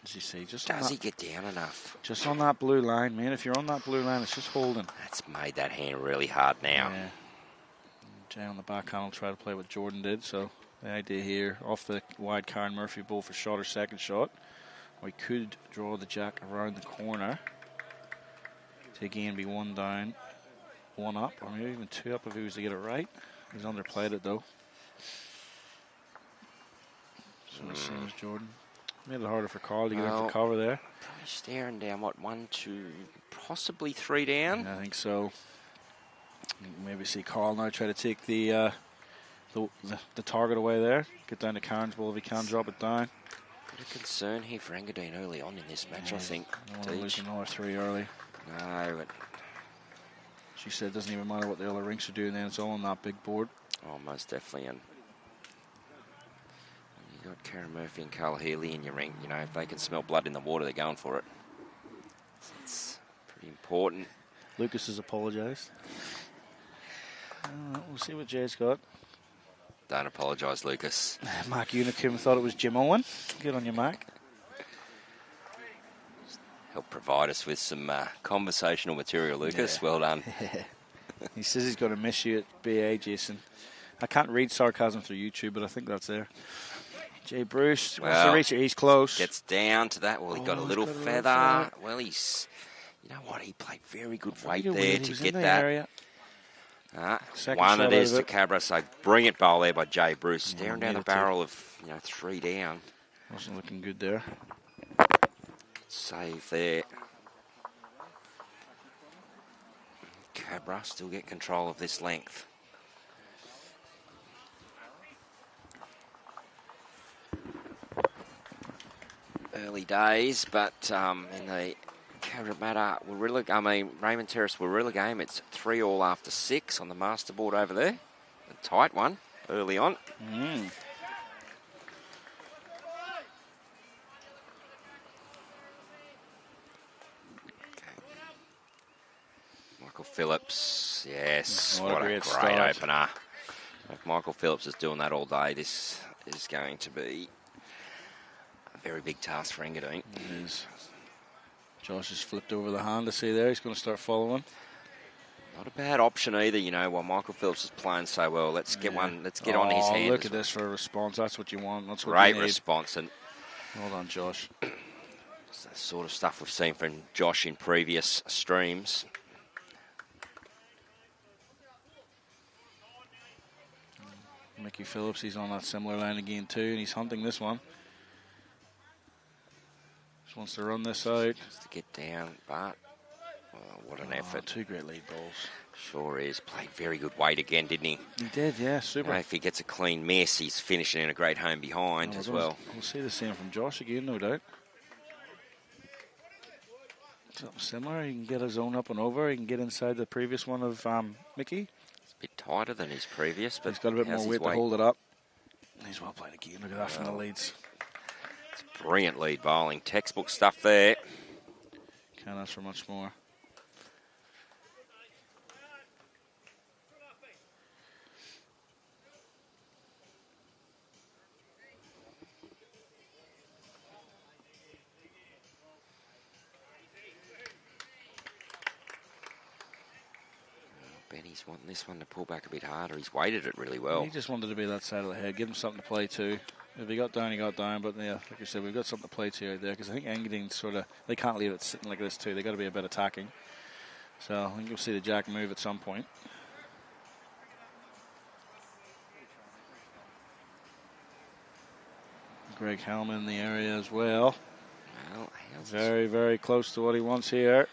D: As you see, just
A: Does he get down enough?
D: Just on that blue line, man. If you're on that blue line, it's just holding.
A: That's made that hand really hard now.
D: Yeah. Jay on the backhand will try to play what Jordan did. So the idea here, off the wide Karen Murphy ball for shot or second shot. We could draw the jack around the corner to again be one down, one up, or maybe even two up if he was to get it right. He's underplayed it though. Sort of same as Jordan. Made it harder for Carl to get in for cover there.
A: Probably staring down, what, 1, 2, possibly 3 down?
D: I think so. Maybe see Carl now try to take the target away there. Get down to Karen's ball if he can, drop it down.
A: Bit of concern here for Engadine early on in this match, I think.
D: Don't want to lose another 3 early.
A: No, but
D: she said it doesn't even matter what the other rinks are doing, then it's all on that big board.
A: oh, most definitely. And you got Karen Murphy and Carl Healy in your ring. You know, if they can smell blood in the water, they're going for it. So it's pretty important.
D: Lucas has apologised. We'll see what Jay's got.
A: Don't apologise, Lucas.
D: Mark Unicum thought it was Jim Owen. Good on you, Mark.
A: Help provide us with some conversational material, Lucas. Well done.
D: He says he's going to miss you at BA, Jason. I can't read sarcasm through YouTube, but I think that's there. Jay Bruce wants to reach it. He's close.
A: Gets down to that. Well, he got a little feather. Well, he's... You know what? He played very good weight there to get that. One it is to Cabra. So brilliant bowl there by Jay Bruce. Staring down the barrel of 3 down.
D: Wasn't looking good there.
A: Save there. Cabra still get control of this length. Early days, but in the Cabramatta Raymond Terrace Warilla game, it's 3-all after 6 on the master board over there. A tight one early on.
D: Mm.
A: Michael Phillips, yes,
D: what a great
A: opener. If Michael Phillips is doing that all day, this is going to be a very big task for Engadine.
D: It is. Josh has flipped over the hand to see there. He's going to start following.
A: Not a bad option either, while Michael Phillips is playing so well. Let's get on his hand.
D: Look at this for a response. That's what you want. That's what
A: great
D: you need.
A: Response. And
D: well done, Josh.
A: It's the sort of stuff we've seen from Josh in previous streams.
D: Mickey Phillips, he's on that similar line again too, and he's hunting this one. Just wants to run this out.
A: Just to get down, but what an effort.
D: 2 great lead balls.
A: Sure is. Played very good weight again, didn't he?
D: He did, yeah, super.
A: If he gets a clean miss, he's finishing in a great home behind as well.
D: We'll see the same from Josh again, no doubt. Something similar. He can get his own up and over. He can get inside the previous one of Mickey.
A: A bit tighter than his previous, but
D: he's got a bit more weight to hold it up. He's well played again. Look at that from the leads.
A: It's brilliant lead bowling. Textbook stuff there.
D: Can't ask for much more.
A: Benny's wanting this one to pull back a bit harder. He's weighted it really well.
D: He just wanted to be that side of the head. Give him something to play to. If he got down, he got down. But yeah, like you said, we've got something to play to out there. Because I think Engadine they can't leave it sitting like this too. They've got to be a bit attacking. So I think you'll see the jack move at some point. Greg Helm in the area as well. Very, very close to what he wants here.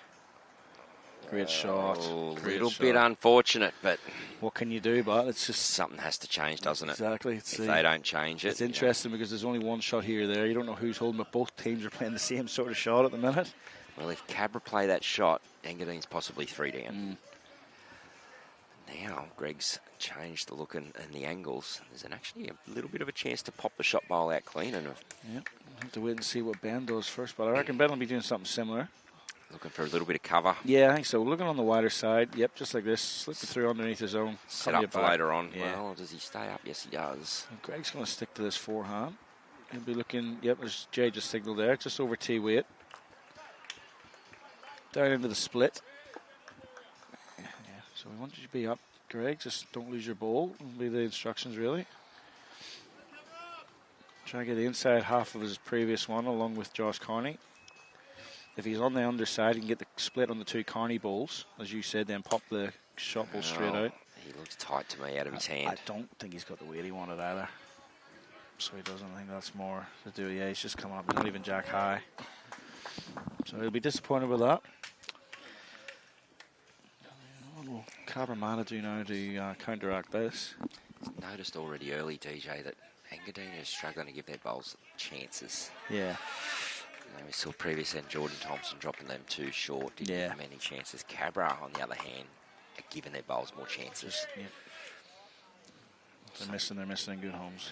D: Great shot.
A: A little bit unfortunate, but
D: what can you do? But it's just
A: something has to change, doesn't it?
D: Exactly.
A: If they don't change it,
D: it's interesting because there's only one shot here or there. You don't know who's holding, but both teams are playing the same sort of shot at the minute.
A: Well, if Cabra play that shot, Engadine's possibly 3 down. Now Greg's changed the look and the angles. There's actually a little bit of a chance to pop the shot bowl out clean. And
D: yep, we'll have to wait and see what Ben does first. But I reckon Ben will be doing something similar.
A: Looking for a little bit of cover.
D: Yeah, I think so. Looking on the wider side. Yep, just like this. Slip it through underneath his own.
A: Set up for later on. Yeah. Well, does he stay up? Yes, he does.
D: And Greg's going to stick to this forehand. He'll be looking. Yep, there's Jay just signaled there. Just over T weight. Down into the split. Yeah, so we want you to be up, Greg. Just don't lose your ball. Will be the instructions, really. Try to get the inside half of his previous one along with Josh Carney. If he's on the underside, he can get the split on the 2 Carney balls, as you said, then pop the shot ball straight out.
A: He looks tight to me out of his hand.
D: I don't think he's got the weight he wanted either. So he doesn't. I think that's more to do. Yeah, he's just coming up. Not even jack high. So he'll be disappointed with that. What will Cabramatta do now to counteract this?
A: Noticed already early, DJ, that Engadine is struggling to give their bowls chances.
D: Yeah.
A: We saw previously Jordan Thompson dropping them too short. Didn't give them any chances. Cabra, on the other hand, are giving their bowls more chances.
D: Yep. They're missing in good homes.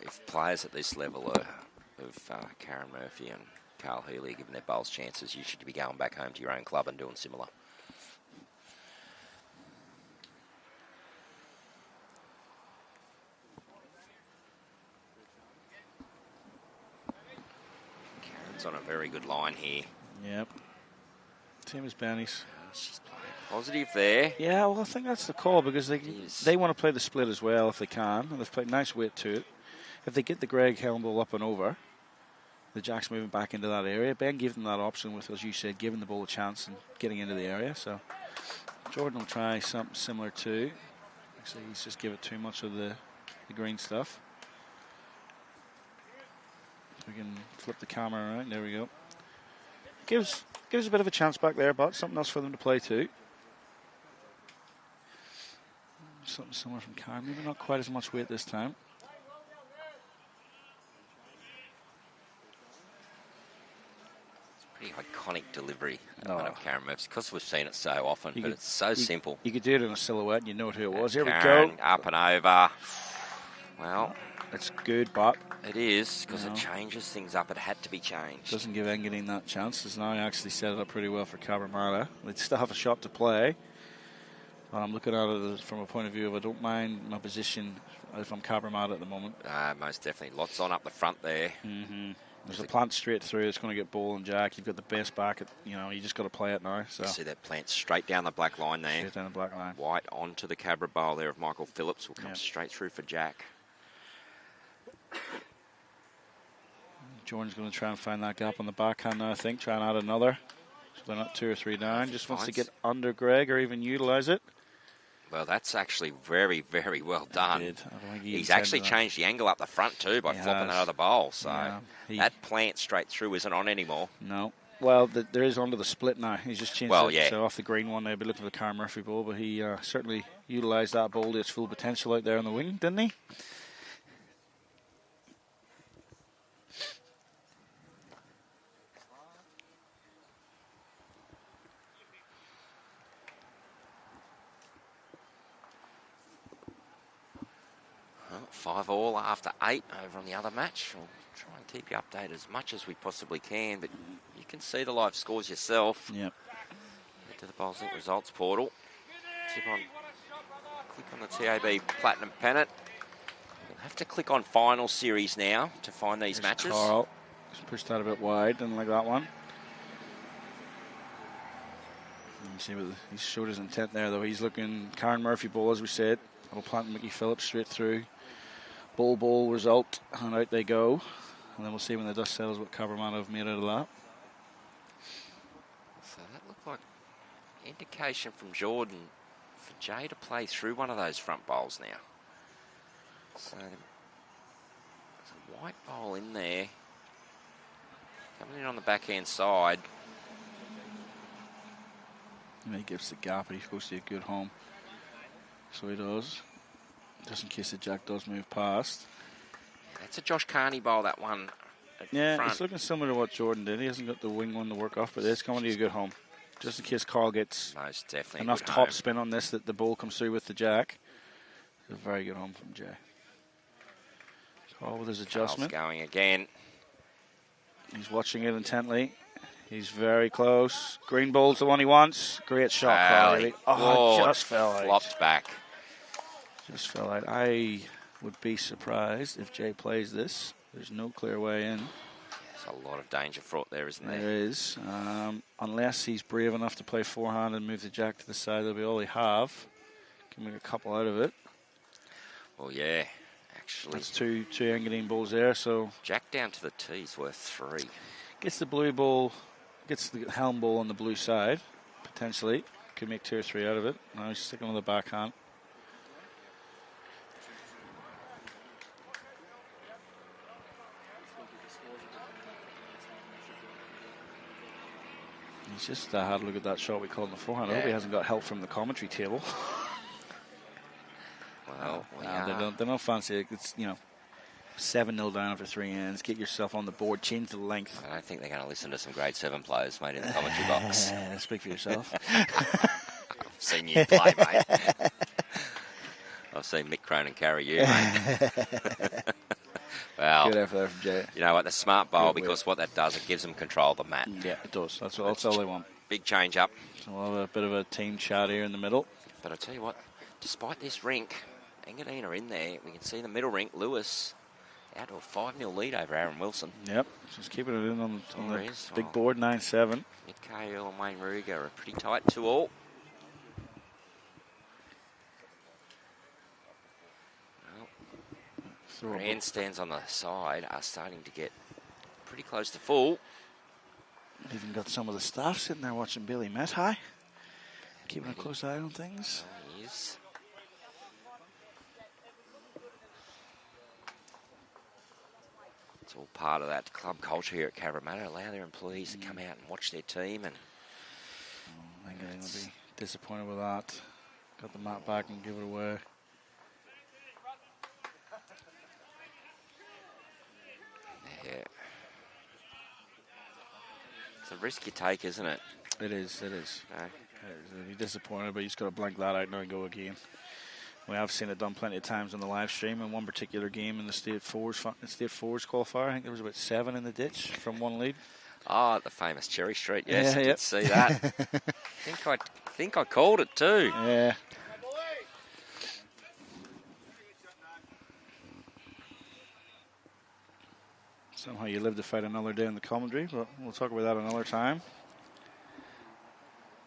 A: If players at this level of Karen Murphy and Carl Healy are giving their bowls chances, you should be going back home to your own club and doing similar. On a very good line here.
D: Yep. Same as Benny's.
A: She's playing positive there.
D: Yeah, well, I think that's the call because they want to play the split as well if they can. And they've played nice weight to it. If they get the Greg helm ball up and over, the Jack's moving back into that area. Ben gave them that option with, as you said, giving the ball a chance and getting into the area. So Jordan will try something similar too. Actually, he's just give it too much of the green stuff. We can flip the camera around. There we go. Gives a bit of a chance back there, but something else for them to play too. Something similar from Karen. Maybe not quite as much weight this time.
A: Pretty iconic delivery of Karen Murphy's because we've seen it so often, but it's so simple.
D: You could do it in a silhouette and you know who it was. Here
A: Karen,
D: we go.
A: Up and over. Well,
D: it's good, but
A: it is because it changes things up. It had to be changed.
D: Doesn't give Engadine that chance. As now actually set it up pretty well for Cabramatta. They still have a shot to play. But I'm looking at it from a point of view of I don't mind my position if I'm Cabramatta at the moment.
A: Most definitely. Lots on up the front there.
D: There's a plant straight through. It's going to get ball and Jack. You've got the best back. You just got to play it now. So
A: you see that plant straight down the black line there.
D: Straight down the black line.
A: White onto the Cabra bowl there of Michael Phillips will come straight through for Jack.
D: Jordan's going to try and find that gap on the backhand now, I think. Try and add another. So they're not 2 or 3 down. Just wants to get under Greg or even utilise it.
A: Well, that's actually very, very well done.
D: I don't think
A: He's actually changed the angle up the front too by flopping it out of the bowl. So that plant straight through isn't on anymore.
D: No. Well, there is onto the split now. He's just changed it. So off the green one, they'd be looking for the Karen Murphy ball, but he certainly utilised that ball to its full potential out there on the wing, didn't he?
A: Well, 5-all after 8 over on the other match. We'll try and keep you updated as much as we possibly can, but you can see the live scores yourself.
D: Yep.
A: Head to the Bullants results portal. Click on the TAB Platinum Pennant. You'll have to click on Final Series now to find these matches.
D: Carl. Just pushed that a bit wide, didn't like that one. You see what he showed his intent there, though. He's looking Karen Murphy ball, as we said. I'll plant Mickey Phillips straight through. Ball result, and out they go. And then we'll see when the dust settles what Cabramatta have made out of that.
A: So that looked like indication from Jordan for Jay to play through one of those front bowls now. So there's a white bowl in there. Coming in on the backhand side.
D: And he gives the gap, but he's supposed to be a good home. So he does. Just in case the Jack does move past.
A: That's a Josh Carney bowl, that one. Front.
D: It's looking similar to what Jordan did. He hasn't got the wing one to work off, but it's coming to a good home. Just in case Carl gets
A: most definitely
D: enough top spin on this that the ball comes through with the Jack. It's a very good home from Jay. Carl with his adjustment.
A: Carl's going again.
D: He's watching it intently. He's very close. Green ball's the one he wants. Great shot, Carl. Really. Oh, just fell out.
A: Flopped back.
D: Just fell out. I would be surprised if Jay plays this. There's no clear way in.
A: There's a lot of danger fraught there, isn't there?
D: There is. Unless he's brave enough to play forehand and move the Jack to the side, that'll be all he have. Can make a couple out of it.
A: Well, yeah, actually.
D: That's two Engadine balls there. So
A: Jack down to the tee's worth 3.
D: Gets the blue ball, gets the helm ball on the blue side, potentially. Could make 2 or 3 out of it. Now he's sticking on the backhand. He's just had a look at that shot we called in the forehand. I hope he hasn't got help from the commentary table.
A: Well,
D: they don't fancy it. It's 7-0 down after 3 ends. Get yourself on the board. Change the length.
A: I don't think they're going to listen to some grade 7 players, mate, in the commentary box.
D: Speak for yourself.
A: I've seen you play, mate. I've seen Mick Cronin carry you, mate. Well,
D: good effort there from Jay.
A: You know what? The smart bowl, because what that does, it gives them control of the mat.
D: Yeah, it does. That's all they want.
A: Big change up.
D: So we'll have a bit of a team chat here in the middle.
A: But I tell you what, despite this rink, Engadine are in there. We can see the middle rink, Lewis out to a 5-0 lead over Aaron Wilson.
D: Yep, just keeping it in on the big
A: Oh.
D: board, 9-7.
A: 𝗘𝗟𝗜𝗡𝗡𝗔𝗟 and Wayne Ruger are pretty tight 2-all. Grandstands on the side are starting to get pretty close to full.
D: Even got some of the staff sitting there watching Billy Met keeping a close eye on things.
A: He is. It's all part of that club culture here at Cabramatta. Allow their employees to come out and watch their team. And
D: I think they'll be disappointed with that. Got the mat back and give it away.
A: yeah, it's a risk you take, isn't it?
D: It is.
A: No.
D: You're disappointed, but you just got to blank that out now and go again. We have seen it done plenty of times on the live stream. In one particular game in the State Fours qualifier, I think there was about 7 in the ditch from one lead.
A: Oh, the famous Cherry Street. Yes,
D: Yeah,
A: I did see that. I think I called it too.
D: Yeah. Somehow you live to fight another day in the commentary, but we'll talk about that another time.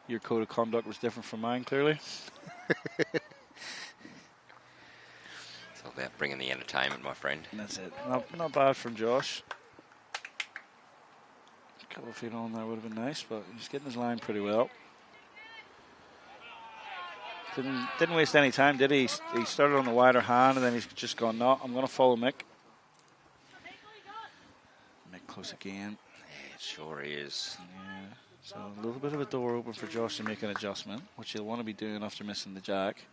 D: Your code of conduct was different from mine, clearly.
A: It's all about bringing the entertainment, my friend.
D: And that's it. Not bad from Josh. A couple of feet on there would have been nice, but he's getting his line pretty well. Didn't waste any time, did he? He started on the wider hand, and then he's just gone, no, I'm going to follow Mick. Mick close again.
A: Yeah, it sure is.
D: Yeah. So a little bit of a door open for Josh to make an adjustment, which he'll want to be doing after missing the jack.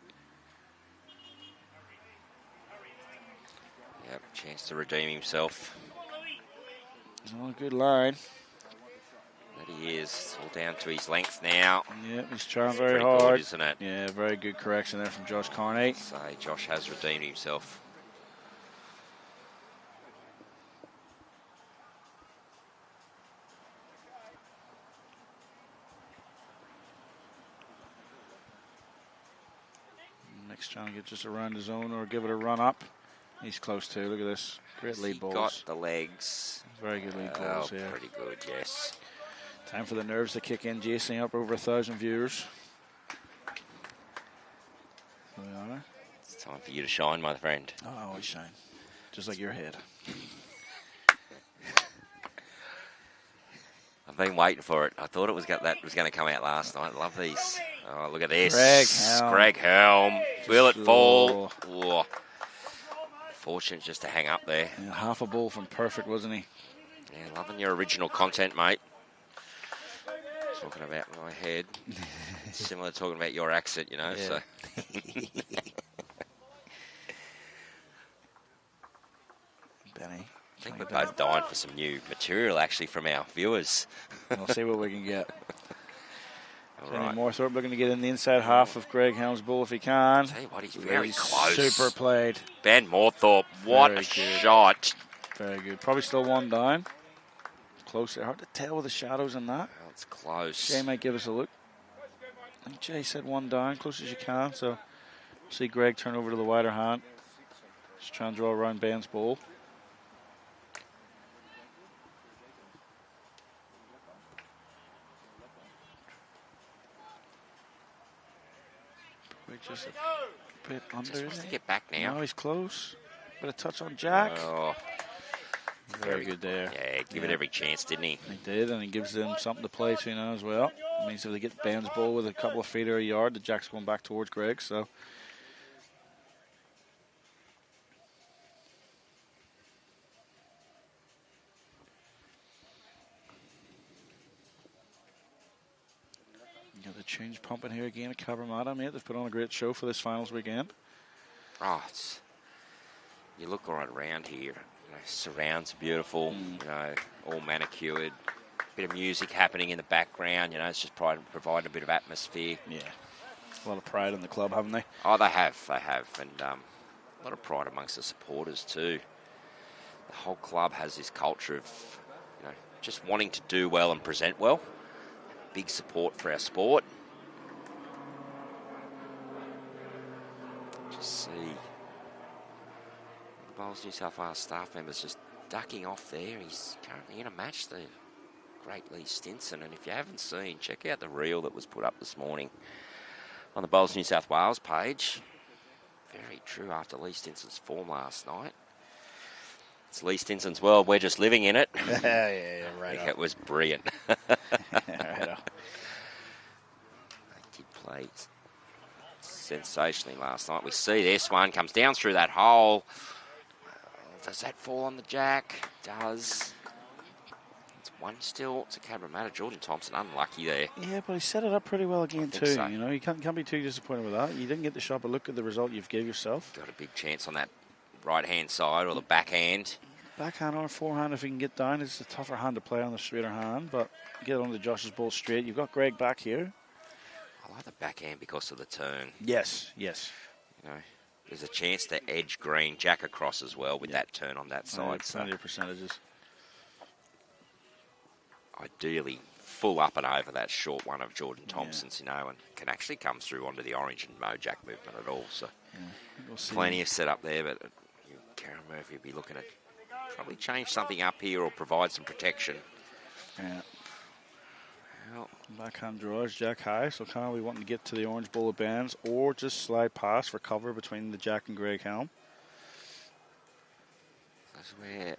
A: Yep, chance to redeem himself.
D: He's on a good line.
A: But he is. All down to his length now.
D: Yeah, he's trying very
A: Pretty
D: hard.
A: good, isn't it?
D: Yeah, very good correction there from Josh Carney.
A: So Josh has redeemed himself.
D: Mick's trying to get just around his own or give it a run up. He's close too. Look at this. Great lead balls.
A: Got the legs.
D: Very good lead balls, yeah.
A: Pretty good, yes.
D: Time for the nerves to kick in. Jason up over 1,000 viewers. There we are.
A: It's time for you to shine, my friend.
D: Oh, I always shine. Just like your head.
A: I've been waiting for it. I thought it was going to come out last night. Love these. Oh, look at this. Greg Helm. Will it fall? Oh. Fortunate just to hang up there.
D: Yeah, half a ball from perfect, wasn't he?
A: Yeah, loving your original content, mate. Talking about my head. Similar to talking about your accent, you know.
D: Yeah.
A: So.
D: Benny.
A: I think we're both dying for some new material, actually, from our viewers.
D: We'll see what we can get.
A: All
D: Jenny
A: right.
D: Morthorpe looking to get in the inside half of Greg Helm's ball if he can.
A: Tell you what, he's very close.
D: Super played.
A: Ben Morthorpe, what
D: Very
A: a
D: good.
A: shot.
D: Very good. Probably still one down. Close there. Hard to tell with the shadows in that.
A: Well, it's close.
D: Jay might give us a look. I think Jay said one down, close as you can. So see Greg turn over to the wider hand. Just trying to draw around Ben's ball. Probably just a bit under,
A: Just wants
D: isn't
A: to
D: he?
A: get back now.
D: Now he's close. Bit of touch on Jack.
A: Oh,
D: Very good there.
A: yeah, give it every chance, didn't he?
D: He did, and he gives them something to play to now as well. It means if they get Ben's ball with a couple of feet or a yard, the Jack's going back towards Greg. So you got the change pumping here again at Cabramatta, mate. They've put on a great show for this finals weekend.
A: Oh, you look right around here. You know, surrounds beautiful. You know, all manicured. Bit of music happening in the background. You know, it's just providing a bit of atmosphere.
D: Yeah, a lot of pride in the club, haven't they?
A: Oh, they have, and a lot of pride amongst the supporters too. The whole club has this culture of, you know, just wanting to do well and present well. Big support for our sport. Just see Bowls New South Wales staff members just ducking off there. He's currently going to match the great Lee Stinson. And if you haven't seen, check out the reel that was put up this morning on the Bowls New South Wales page. Very true after Lee Stinson's form last night. It's Lee Stinson's world. We're just living in it.
D: Yeah, right.
A: I think it was brilliant.
D: Right.
A: He played sensationally last night. We see this one comes down through that hole. Does that fall on the jack? Does. It's one still to Cabramatta. Jordan Thompson unlucky there.
D: Yeah, but he set it up pretty well again too.
A: So.
D: You know, you can't be too disappointed with that. You didn't get the shot, but look at the result you've gave yourself.
A: Got a big chance on that right-hand side or the backhand.
D: Backhand or forehand, if he can get down, it's a tougher hand to play on the straighter hand, but get onto Josh's ball straight. You've got Greg back here.
A: I like the backhand because of the turn.
D: Yes.
A: You know, there's a chance to edge green, jack across as well with that turn on that side.
D: Plenty of percentages.
A: Ideally, full up and over that short one of Jordan Thompson's, you know, and can actually come through onto the orange and no jack movement at all. So
D: We'll see.
A: plenty of setup there, but Karen Murphy will be looking at probably change something up here or provide some protection.
D: Yeah.
A: Well,
D: Backhand draws, jack high, so kind of we want to get to the orange bowl of bands or just slide past for cover between the jack and Greg helm.
A: that's where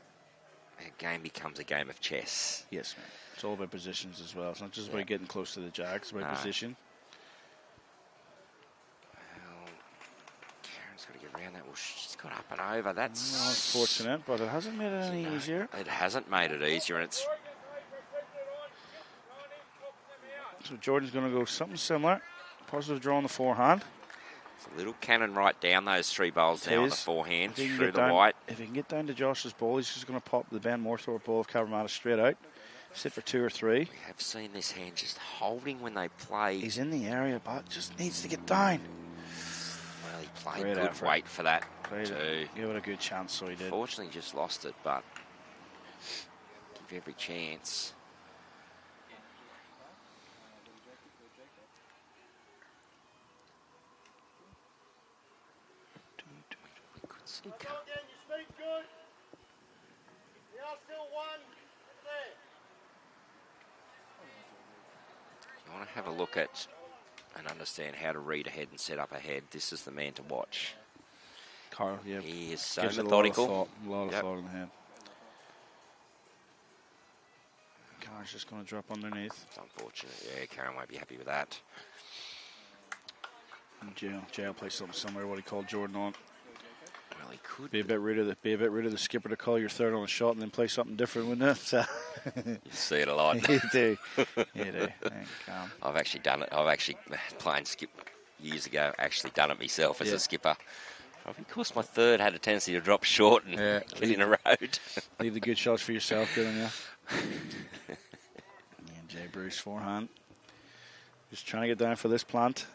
A: a game becomes a game of chess.
D: Yes, man. It's all about positions as well. It's not just about getting close to the jack, it's about
A: No.
D: position.
A: Well, Karen's got to get around that. Well, she's got up and over. That's
D: Well, unfortunate, but it hasn't made it any easier.
A: It hasn't made it easier, and it's
D: So Jordan's going to go something similar. Positive draw on the forehand.
A: a little cannon right down those three bowls
D: It
A: now on the
D: is.
A: forehand
D: If he can
A: through
D: get
A: the
D: down-
A: white.
D: If he can get down to Josh's ball, he's just going to pop the Ben Morthorpe ball of Cabramatta straight out. Sit for 2 or 3.
A: We have seen this hand just holding when they play.
D: He's in the area, but just needs to get down.
A: Well, he played
D: Great
A: good
D: effort.
A: weight for that
D: Played
A: too.
D: it. Give it a good chance, so he did.
A: Fortunately, just lost it, but give every chance. We could see you want to have a look at and understand how to read ahead and set up ahead. This is the man to watch.
D: Carl, yeah.
A: He is so
D: Gives it
A: methodical.
D: A lot of
A: Yep.
D: thought in the hand. Car's just going to drop underneath.
A: It's unfortunate. Yeah, Karen won't be happy with that.
D: And Jay will play something similar to what he called Jordan on.
A: Well, he could.
D: Be a bit rid of the skipper to call your third on a shot and then play something different, wouldn't it? So
A: You see it a lot.
D: you do. You do. Calm.
A: I've actually done it. I've actually playing skip years ago. Actually done it myself as a skipper. Probably because my third had a tendency to drop short and get in a road.
D: Leave the good shots for yourself, good on you. And Jay Bruce forehand. Just trying to get down for this plant.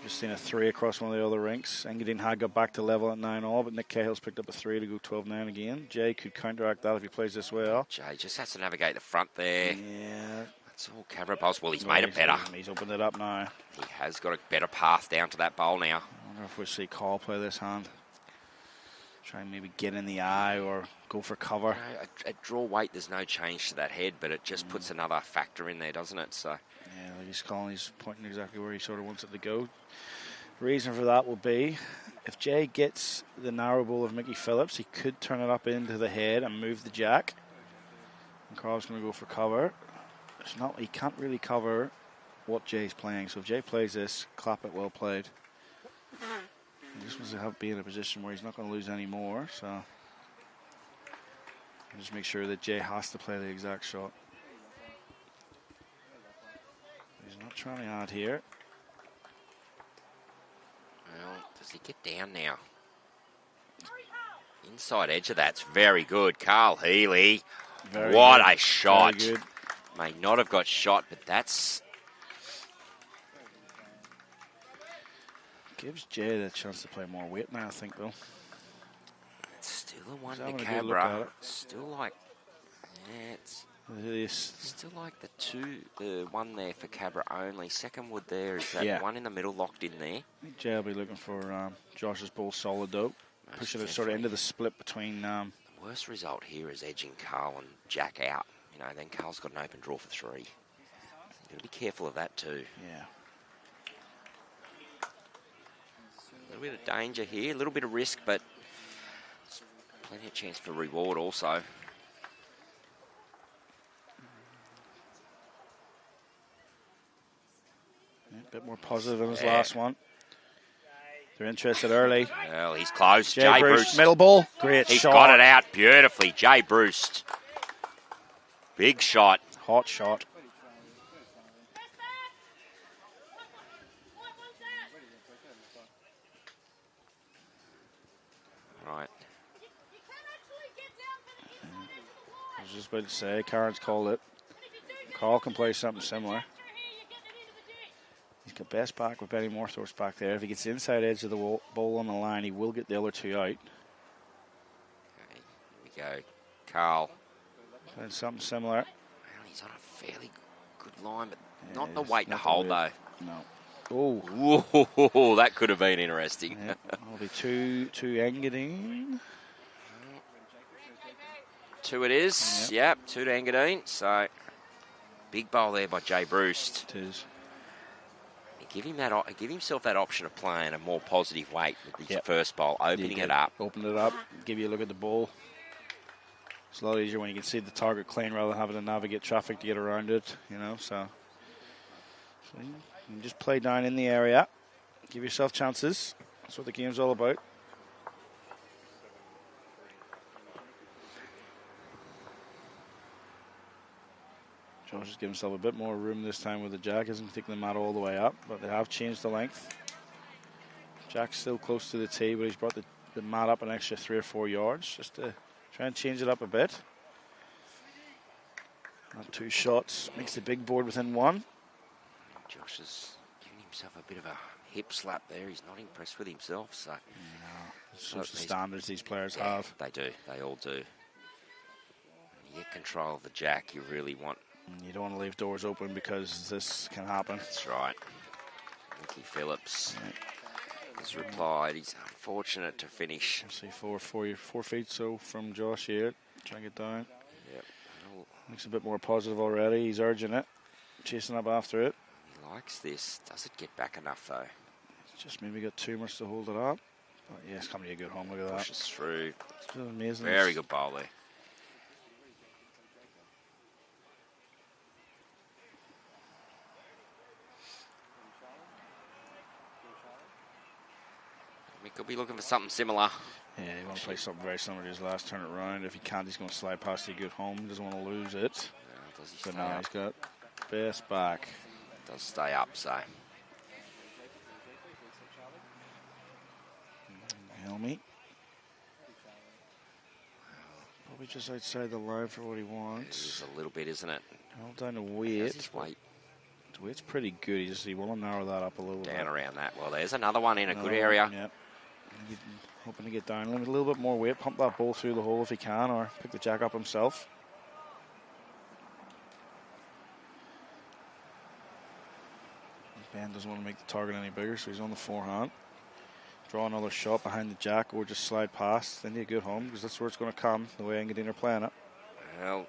D: Just seen a 3 across one of the other rinks. Engadine had got back to level at 9-all, but Nick Cahill's picked up a 3 to go 12-9 again. Jay could counteract that if he plays this well.
A: Jay just has to navigate the front there.
D: Yeah.
A: That's all Cabramatta bowls. Well, he's made it better.
D: He's opened it up now.
A: He has got a better path down to that bowl now.
D: I wonder if we'll see Call play this hand. Try and maybe get in the eye or go for cover.
A: You know, at draw weight, there's no change to that head, but it just puts another factor in there, doesn't it? So
D: Yeah, like he's calling, he's pointing exactly where he sort of wants it to go. Reason for that will be if Jay gets the narrow bowl of Mickey Phillips, he could turn it up into the head and move the jack. And Carl's going to go for cover. It's not, he can't really cover what Jay's playing. So if Jay plays this, clap it, well played. He just wants to be in a position where he's not going to lose any more. So just make sure that Jay has to play the exact shot. He's not trying to add here.
A: well, does he get down now? Inside edge of that's very good. Carl Healy.
D: Very
A: what
D: good.
A: a shot.
D: Very good.
A: May not have got shot, but that's
D: Gives Jay the chance to play more weight now, I think, though.
A: still a one
D: He's
A: to
D: having a good look at
A: Cabra.
D: it.
A: Still like, yeah, it's
D: This,
A: still like the one there for Cabra only. Second wood there is that
D: Yeah.
A: one in the middle locked in there.
D: Jay will be looking for Josh's ball solid, though. pushing it sort of into the split between...
A: The worst result here is edging 𝗟𝗓𝗓 and Jack out. You know, then Carl's got an open draw for 3. You've got to be careful of that too.
D: Yeah.
A: A little bit of danger here, a little bit of risk, but plenty of chance for reward also.
D: Yeah, a bit more positive in his last one. They're interested early.
A: Well, he's close.
D: 𝗟𝗜𝗓𝗡𝗡𝗅. Middle ball. Great
A: He's
D: shot.
A: got it out beautifully. 𝗟𝗜𝗓𝗡𝗡𝗅. Big shot.
D: Hot shot.
A: Right.
D: I was just about to say, Karen's called it. Carl can play something similar. He's got best back with Benny Morthorpe's back there. If he gets the inside edge of the bowl on the line, he will get the other 2 out.
A: Okay, here we go. Carl.
D: And something similar.
A: Well, he's on a fairly good line, but not the weight to hold, though.
D: No. Oh.
A: Whoa, that could have been interesting.
D: Yep. That'll be two Engadine.
A: 2 it is. Yep, 2 to Engadine. So, big bowl there by 𝗟𝗓𝗓𝗡𝗅.
D: It is.
A: Give himself that option of playing a more positive weight with his first bowl, opening it up.
D: Open it up, give you a look at the bowl. It's a lot easier when you can see the target clean rather than having to navigate traffic to get around it, you know, so you can just play down in the area, give yourself chances. That's what the game's all about. Josh has given himself a bit more room this time with the jack. Isn't taking the mat all the way up, but they have changed the length. Jack's still close to the tee, but he's brought the mat up an extra 3 or 4 yards just to try and change it up a bit. Not 2 shots. Makes the big board within 1.
A: Josh is giving himself a bit of a hip slap there. He's not impressed with himself. So,
D: Such the standards these players have.
A: They do. They all do. When you get control of the jack, you really want...
D: You don't want to leave doors open because this can happen.
A: That's right. Nicky Phillips has replied. He's unfortunate to finish.
D: See 4 feet so from Josh here. Trying to get down.
A: Yep.
D: Looks a bit more positive already. He's urging it. Chasing up after it.
A: He likes this. Does it get back enough though?
D: Just maybe got too much to hold it up. But yeah, it's coming to a good home. Look at that.
A: Pushes through.
D: It's amazing.
A: Very good bowl there. We could be looking for something similar.
D: Yeah, he wants to play something very similar to his last turn around. If he can't, he's going to slide past a good home. He doesn't want to lose it.
A: Yeah, does he
D: But
A: stay
D: now
A: up?
D: he's got best back.
A: Does stay up, so.
D: Helmy. Probably just outside the line for what he wants.
A: It's a little bit, isn't it?
D: All down to
A: How's
D: weight.
A: his weight?
D: His weight's pretty good. He will narrow that up a little bit.
A: Down around that. Well, there's another one in a good area.
D: Yep. Hoping to get down a little bit more weight. Pump that ball through the hole if he can, or pick the jack up himself. Ben doesn't want to make the target any bigger, so he's on the forehand. Draw another shot behind the jack, or just slide past. Then you get home, because that's where it's going to come, the way Engadine are playing it.
A: Well,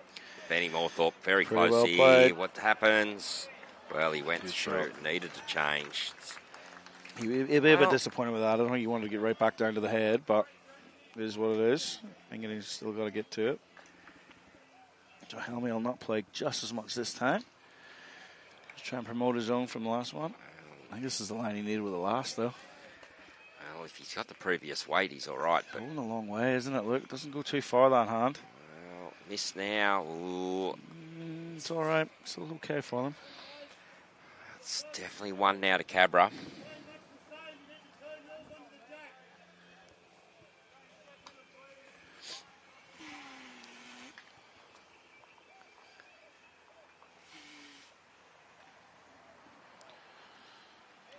A: Benny Morthorpe very
D: Pretty
A: close
D: well
A: here.
D: played.
A: What happens? Well, he went
D: Good
A: through.
D: shot.
A: Needed to change.
D: He'll be a bit disappointed with that. I don't think he wanted to get right back down to the head, but it is what it is. Engadine's still got to get to it. Joe Helmy will not play just as much this time. Just try and promote his own from the last one. I think this is the line he needed with the last, though.
A: Well, if he's got the previous weight, he's all right. But
D: Going a long way, isn't it? Look, it doesn't go too far, that hand.
A: well, miss now. Ooh,
D: It's all right. Still okay for them.
A: it's definitely one now to Cabra.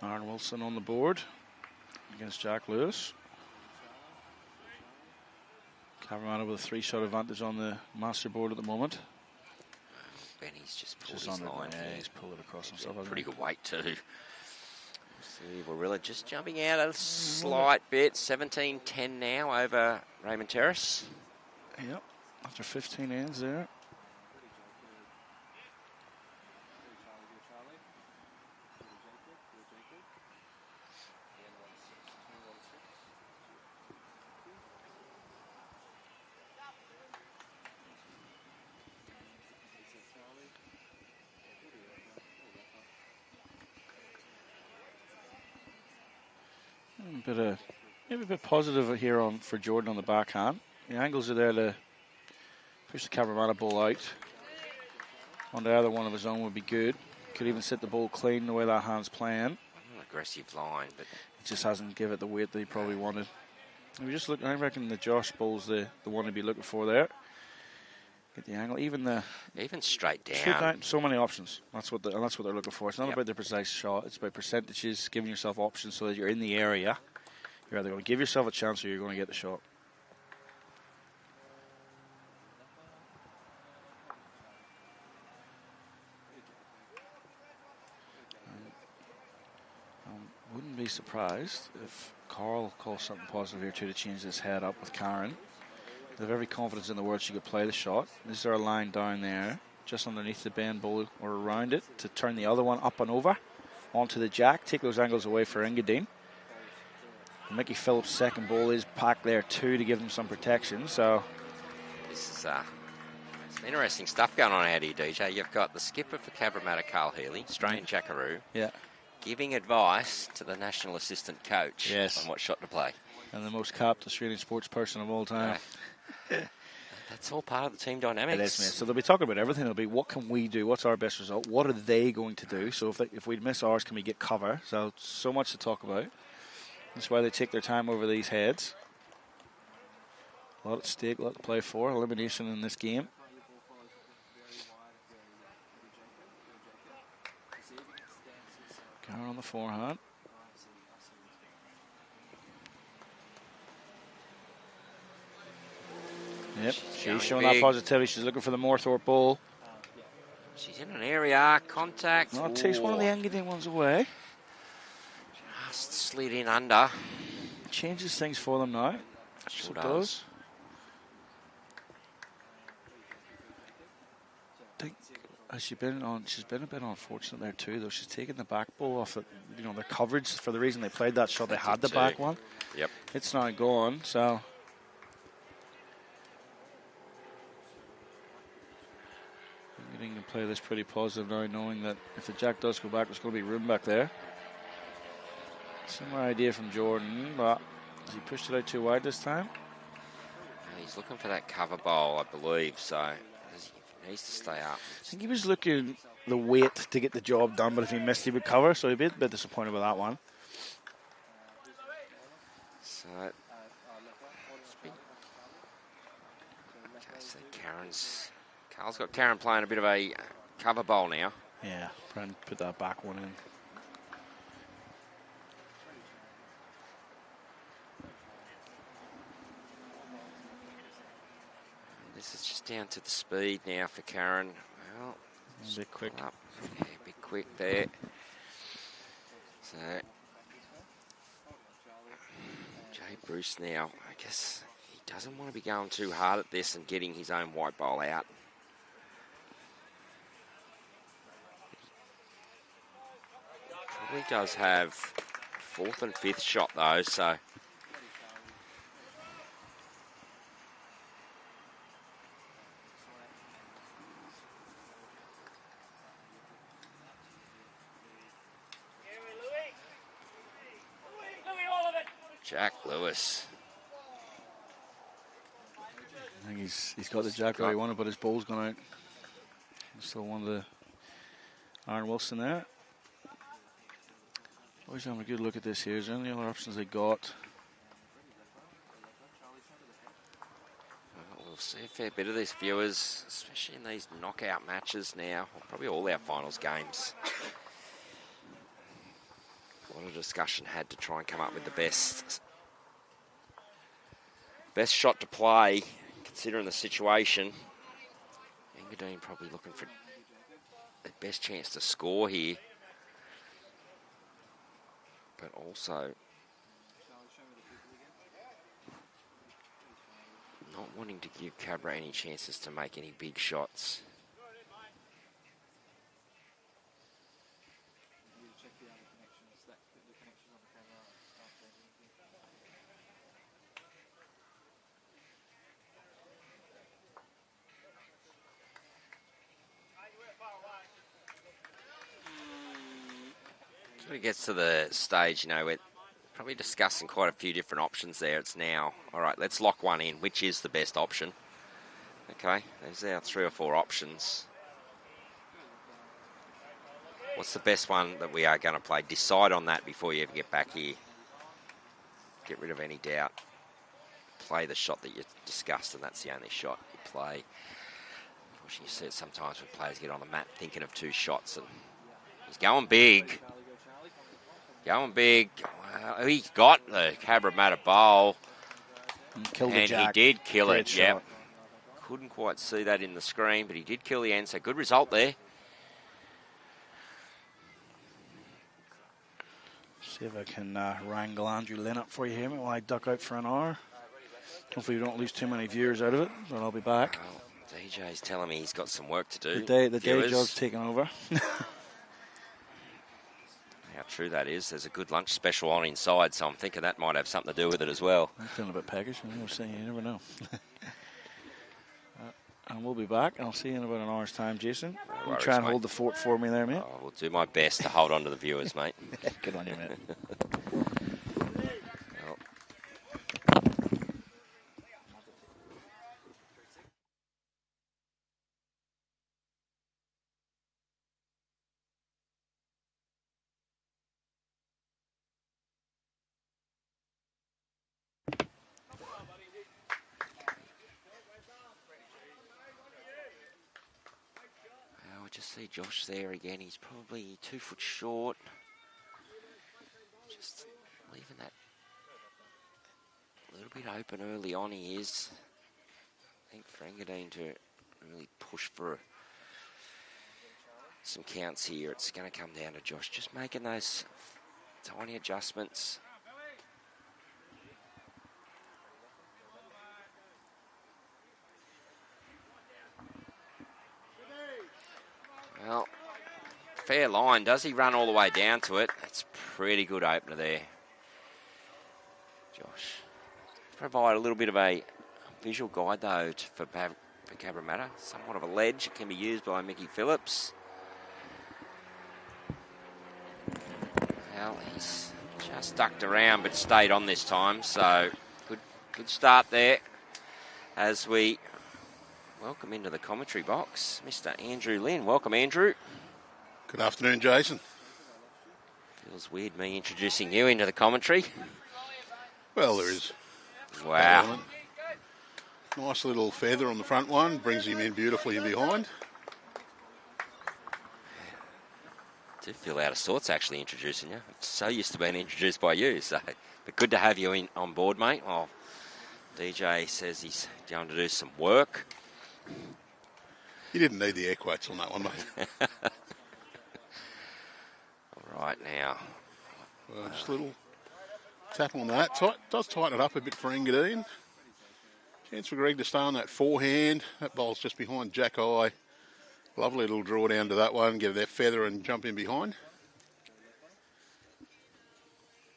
D: Aaron Wilson on the board against Jack Lewis. Cabramatta with a 3-shot advantage on the master board at the moment.
A: Benny's just pulled
D: Just
A: his
D: on the
A: line
D: yeah,
A: here.
D: he's pulled it across himself.
A: Pretty good weight too. See, Warilla just jumping out a slight bit. 17-10 now over Raymond Terrace.
D: Yep, after 15 ends there. Maybe a bit positive here for Jordan on the backhand. The angles are there to push the Cabramatta ball out. On the other one of his own would be good. Could even set the ball clean the way that hand's playing.
A: An aggressive line, but
D: it just hasn't given it the weight that he probably wanted. And we just look. I reckon the Josh ball's the one to be looking for there. Get the angle, even
A: straight down.
D: Straight down. So many options. That's what they're looking for. It's not about the precise shot. It's about percentages, giving yourself options so that you're in the area. You're either going to give yourself a chance or you're going to get the shot. I wouldn't be surprised if Carl calls something positive here too to change this head up with Karen. They have every confidence in the world she could play the shot. Is there a line down there just underneath the bend ball or around it to turn the other one up and over onto the jack, take those angles away for Engadine. Mickey Phillips' second ball is packed there too to give them some protection. So
A: this is some interesting stuff going on out here, DJ. You've got the skipper for Cabramatta, 𝗟𝗜𝗡𝗡𝗡𝗅𝗡, Australian Jackaroo, giving advice to the national assistant coach on what shot to play.
D: And the most capped Australian sports person of all time.
A: That's all part of the team dynamics.
D: It is, man. So they'll be talking about everything. It'll be what can we do? What's our best result? What are they going to do? So if we miss ours, can we get cover? So much to talk about. That's why they take their time over these heads. A lot at stake, a lot to play for. Elimination in this game. Karen on the forehand. Yep, she's showing that positivity. She's looking for the Moorthorpe ball.
A: She's in an area, contact.
D: No, it takes one of the Engadine ones away.
A: Just slid in under.
D: Changes things for them now.
A: Sure does.
D: She's been a bit unfortunate there too, though. She's taken the back ball off it. You know, the coverage for the reason they played that shot. They had the back one.
A: Yep.
D: It's now gone. So. Engadine can play this pretty positive now, knowing that if the jack does go back, there's going to be room back there. Similar idea from Jordan, but has he pushed it out too wide this time?
A: He's looking for that cover bowl, I believe, so he needs to stay up.
D: I think he was looking the weight to get the job done, but if he missed, he would cover, so he'd be a bit disappointed with that one.
A: So, Carl's got Karen playing a bit of a cover bowl now.
D: Yeah, trying to put that back one in.
A: This is just down to the speed now for Karen. Well,
D: a bit quick.
A: Up. Yeah, a bit quick there. So, Jay Bruce now, I guess he doesn't want to be going too hard at this and getting his own white ball out. Probably does have fourth and fifth shot though, so. Jack Lewis.
D: I think he's got the jack where he wanted, but his ball's gone out. Still one of the Aaron Wilson there. Always having a good look at this here. Is there any other options they got?
A: Well, we'll see a fair bit of these viewers, especially in these knockout matches now, or probably all our finals games. A lot of discussion had to try and come up with the best shot to play, considering the situation. Engadine probably looking for the best chance to score here. but also not wanting to give Cabra any chances to make any big shots. When it gets to the stage, you know, we're probably discussing quite a few different options there. It's now, all right, let's lock one in. Which is the best option? Okay, there's our 3 or 4 options. What's the best one that we are going to play? Decide on that before you ever get back here. Get rid of any doubt. Play the shot that you discussed, and that's the only shot you play. Unfortunately, you see it sometimes when players get on the mat thinking of 2 shots, and he's going big. Going big. Well, he got the Cabramatta bowl. And he did kill it. Yep. Couldn't quite see that in the screen, but he did kill the end. So good result there.
D: See if I can wrangle Andrew Lynn up for you here while I duck out for an hour. Hopefully we don't lose too many viewers out of it, but I'll be back.
A: Well, DJ's telling me he's got some work to do.
D: The day job's taking over.
A: How true that is. There's a good lunch special on inside, so I'm thinking that might have something to do with it as well.
D: I'm feeling a bit peckish. You never know. And we'll be back. I'll see you in about an hour's time, Jason.
A: No worries,
D: try and
A: mate.
D: hold the fort for me there, mate.
A: I will do my best to hold on to the viewers, mate.
D: Good on you, mate.
A: Just see Josh there again. He's probably 2 foot short. Just leaving that a little bit open early on. He is. I think for Engadine to really push for some counts here, it's going to come down to Josh just making those tiny adjustments. Well, fair line. Does he run all the way down to it? It's pretty good opener there. Josh. Provide a little bit of a visual guide, though, for Cabramatta. Somewhat of a ledge. It can be used by Mickey Phillips. Well, he's just ducked around but stayed on this time. So, good start there as we welcome into the commentary box, Mr. Andrew Lynn. Welcome, Andrew.
E: Good afternoon, Jason.
A: Feels weird me introducing you into the commentary.
E: Well, there is.
A: Wow.
E: Nice little feather on the front one. Brings him in beautifully in behind.
A: I do feel out of sorts actually introducing you. I'm so used to being introduced by you. So, but good to have you on board, mate. Well, DJ says he's going to do some work.
E: You didn't need the air quotes on that one, mate.
A: All right, now.
E: Well, just a little tap on that. Does tighten it up a bit for Engadine. Chance for Greg to stay on that forehand. That bowl's just behind Jack Eye. Lovely little draw down to that one. Get that feather and jump in behind.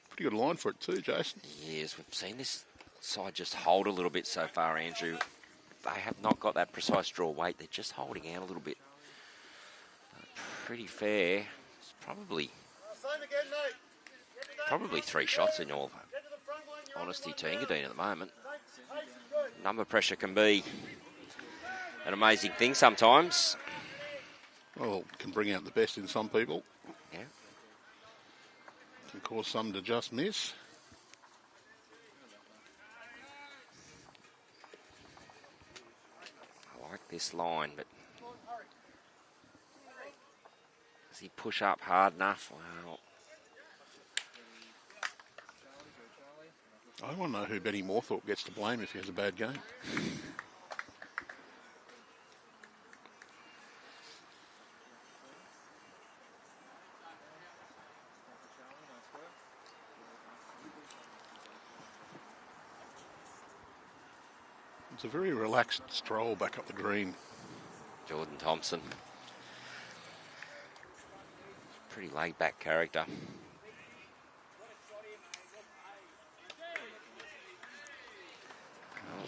E: Pretty good line for it too, Jason.
A: Yes, we've seen this side just hold a little bit so far, Andrew. They have not got that precise draw weight. They're just holding out a little bit. Pretty fair. It's probably 3 shots in all honesty to Engadine at the moment. Number pressure can be an amazing thing sometimes.
E: Well, it can bring out the best in some people.
A: Yeah.
E: Can cause some to just miss.
A: I like this line, but does he push up hard enough? Well,
E: I want to know who Benny Moorthorpe gets to blame if he has a bad game. It's a very relaxed stroll back up the green.
A: Jordan Thompson. Pretty laid-back character. Well,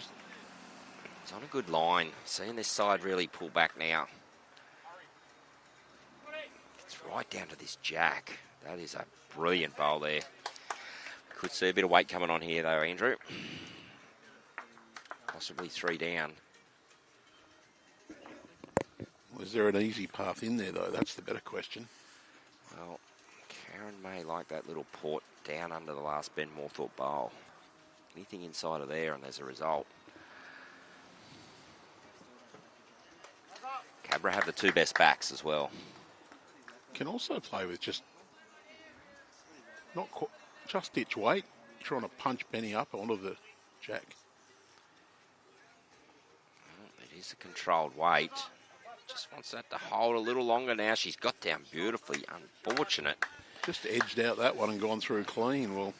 A: it's on a good line. Seeing this side really pull back now. It's right down to this jack. That is a brilliant bowl there. Could see a bit of weight coming on here though, Andrew. Possibly 3 down.
E: Was there an easy path in there though? That's the better question.
A: Well, Karen may like that little port down under the last Ben Moorthorpe bowl. Anything inside of there and there's a result. Cabra have the 2 best backs as well.
E: Can also play with just ditch weight, trying to punch Benny up onto the jack.
A: Well, it is a controlled weight. Just wants that to hold a little longer now. She's got down beautifully. Unfortunate.
E: Just edged out that one and gone through clean. Well,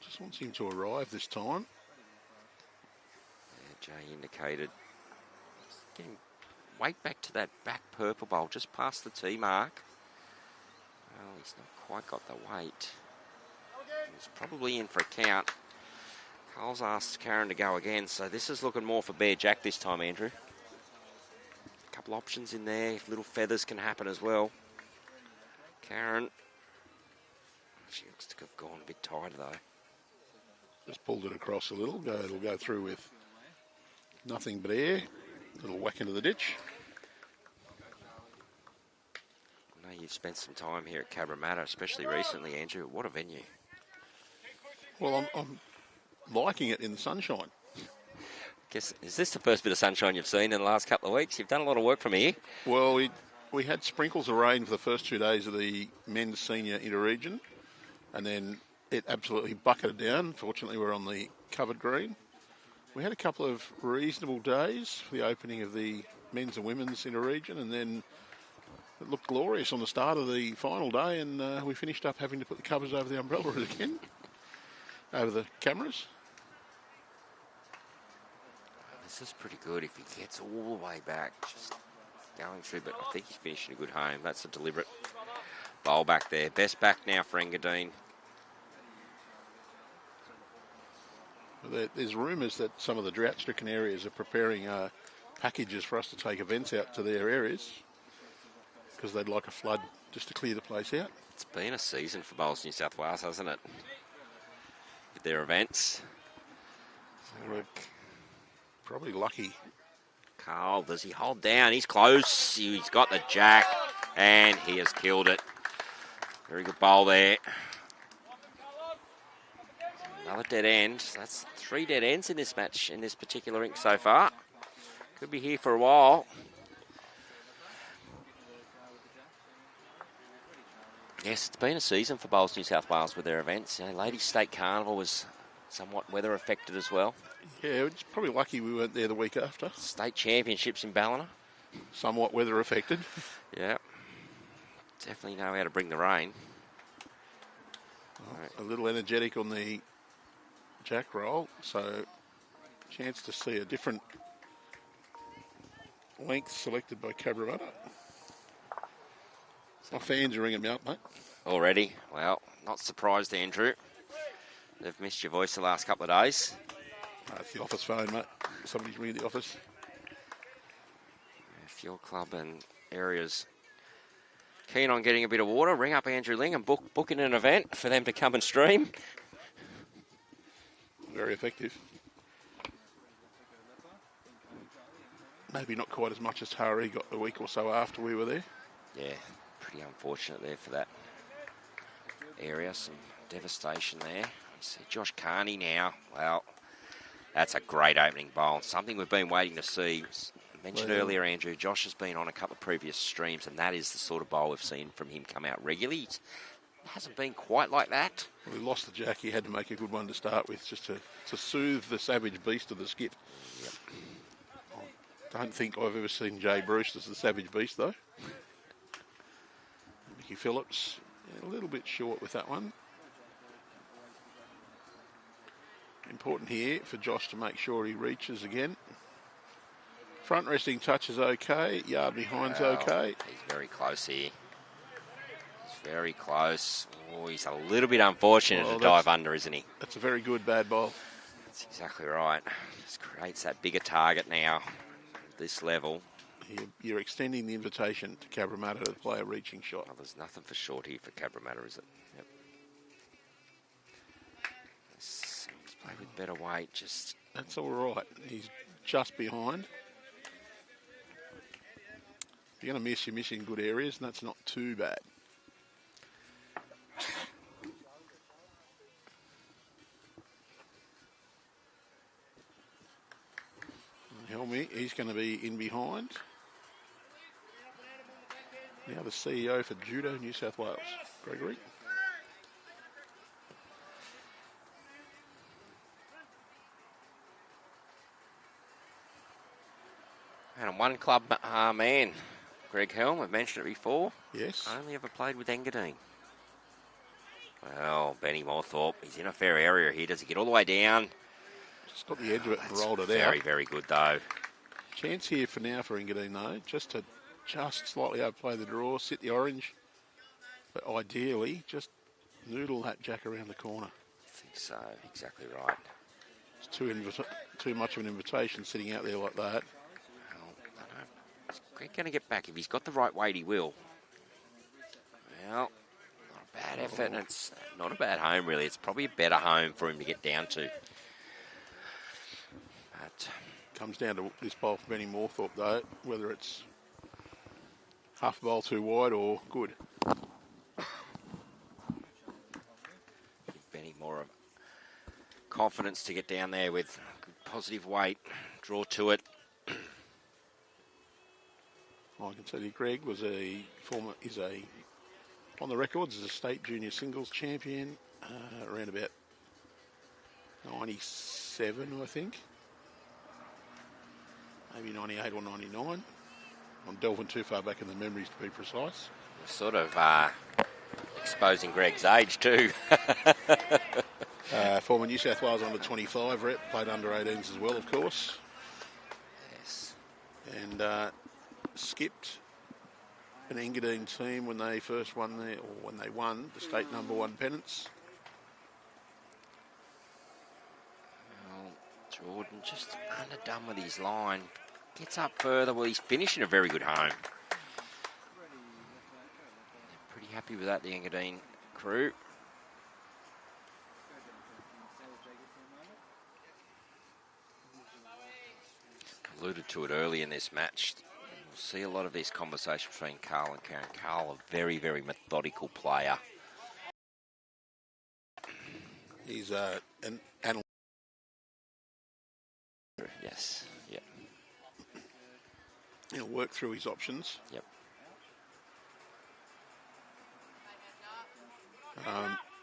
E: just wants him to arrive this time.
A: Yeah, Jay indicated he's getting weight back to that back purple bowl, just past the tee mark. Well, he's not quite got the weight. He's probably in for a count. Cole's asked Karen to go again, so this is looking more for Bear Jack this time, Andrew. A couple options in there, if little feathers can happen as well. Karen, she looks to have gone a bit tighter though.
E: Just pulled it across a little. It'll go through with nothing but air. Little whack into the ditch.
A: I know you've spent some time here at Cabramatta, especially recently, Andrew. What a venue.
E: Well, I'm liking it in the sunshine.
A: Guess, is this the first bit of sunshine you've seen in the last couple of weeks? You've done a lot of work from here.
E: Well, we had sprinkles of rain for the first 2 days of the men's senior interregion, and then it absolutely bucketed down. Fortunately, we're on the covered green. We had a couple of reasonable days for the opening of the men's and women's interregion, and then it looked glorious on the start of the final day, and we finished up having to put the covers over the umbrella again, over the cameras.
A: This is pretty good if he gets all the way back, just going through, but I think he's finishing a good home. That's a deliberate bowl back there. Best back now for Engadine.
E: There's rumours that some of the drought-stricken areas are preparing packages for us to take events out to their areas because they'd like a flood just to clear the place out.
A: It's been a season for Bowls New South Wales, hasn't it? With their events.
E: So we're probably lucky.
A: Carl, does he hold down? He's close. He's got the jack, and he has killed it. Very good bowl there. Another dead end. That's 3 dead ends in this match, in this particular rink so far. Could be here for a while. Yes, it's been a season for Bowls New South Wales with their events. You know, Ladies State Carnival was somewhat weather affected as well.
E: Yeah, it's probably lucky we weren't there the week after.
A: State Championships in Ballina.
E: Somewhat weather affected.
A: Yeah. Definitely know how to bring the rain.
E: A little energetic on the jack roll, so chance to see a different length selected by Cabramatta. My fans are ringing me up, mate.
A: Already? Well, not surprised, Andrew. They've missed your voice the last couple of days.
E: It's the office phone, mate. Somebody's ringing the office.
A: If your club and areas keen on getting a bit of water, ring up Andrew Ling and book in an event for them to come and stream.
E: Very effective. Maybe not quite as much as Tari got a week or so after we were there.
A: Yeah, pretty unfortunate there for that area. Some devastation there. You see Josh Carney now. Well, that's a great opening bowl. Something we've been waiting to see. Mentioned earlier, Andrew, Josh has been on a couple of previous streams, and that is the sort of bowl we've seen from him come out regularly. It hasn't been quite like that.
E: Well, he lost the jack. He had to make a good one to start with, just to soothe the savage beast of the skip.
A: Yep.
E: I don't think I've ever seen Jay Bruce as the savage beast, though. Ricky Phillips, a little bit short with that one. Important here for Josh to make sure he reaches again. Front resting touch is okay. Yard behind's okay.
A: He's very close here. He's very close. Oh, he's a little bit unfortunate to dive under, isn't he?
E: That's a very good bad ball.
A: That's exactly right. Just creates that bigger target now at this level.
E: You're extending the invitation to Cabramatta to play a reaching shot.
A: Well, there's nothing for short here for Cabramatta, is it? Yep. He's played with better weight.
E: That's all right. He's just behind. If you're going to miss, you're missing good areas, and that's not too bad. Helmy, he's going to be in behind. Now the CEO for Judo New South Wales, Gregory.
A: And one club man, Greg Helm, I've mentioned it before.
E: Yes.
A: Only ever played with Engadine. Well, Benny Moorthorpe, he's in a fair area here. Does he get all the way down?
E: Just got the edge of it and rolled it out.
A: Very, very good, though.
E: Chance here for now for Engadine, though, just to slightly overplay the draw, sit the orange. But ideally, just noodle that jack around the corner.
A: I think so, exactly right.
E: It's too much of an invitation sitting out there like that.
A: Well, I don't know. Is Greg going to get back? If he's got the right weight, he will. Well, not a bad effort, and it's not a bad home, really. It's probably a better home for him to get down to. But
E: comes down to this bowl for Benny Moorthorpe, though, whether it's half a bowl too wide or good.
A: Give Benny more of confidence to get down there with good positive weight, draw to it.
E: I can tell you, Greg is on the records as a state junior singles champion around about 97, I think. Maybe 98 or 99. I'm delving too far back in the memories to be precise.
A: Sort of exposing Greg's age too.
E: Former New South Wales under 25 rep, played under 18s as well, of course.
A: Yes.
E: And skipped an Engadine team when they first won when they won the state #1 pennants.
A: Well, Jordan just underdone with his line. Gets up further. Well, he's finishing a very good home. They're pretty happy with that, the Engadine crew. Alluded to it early in this match. We'll see a lot of this conversation between Carl and Karen. Carl, a very, very methodical player.
E: He's an analyst.
A: Yes, yep.
E: He'll work through his options.
A: Yep.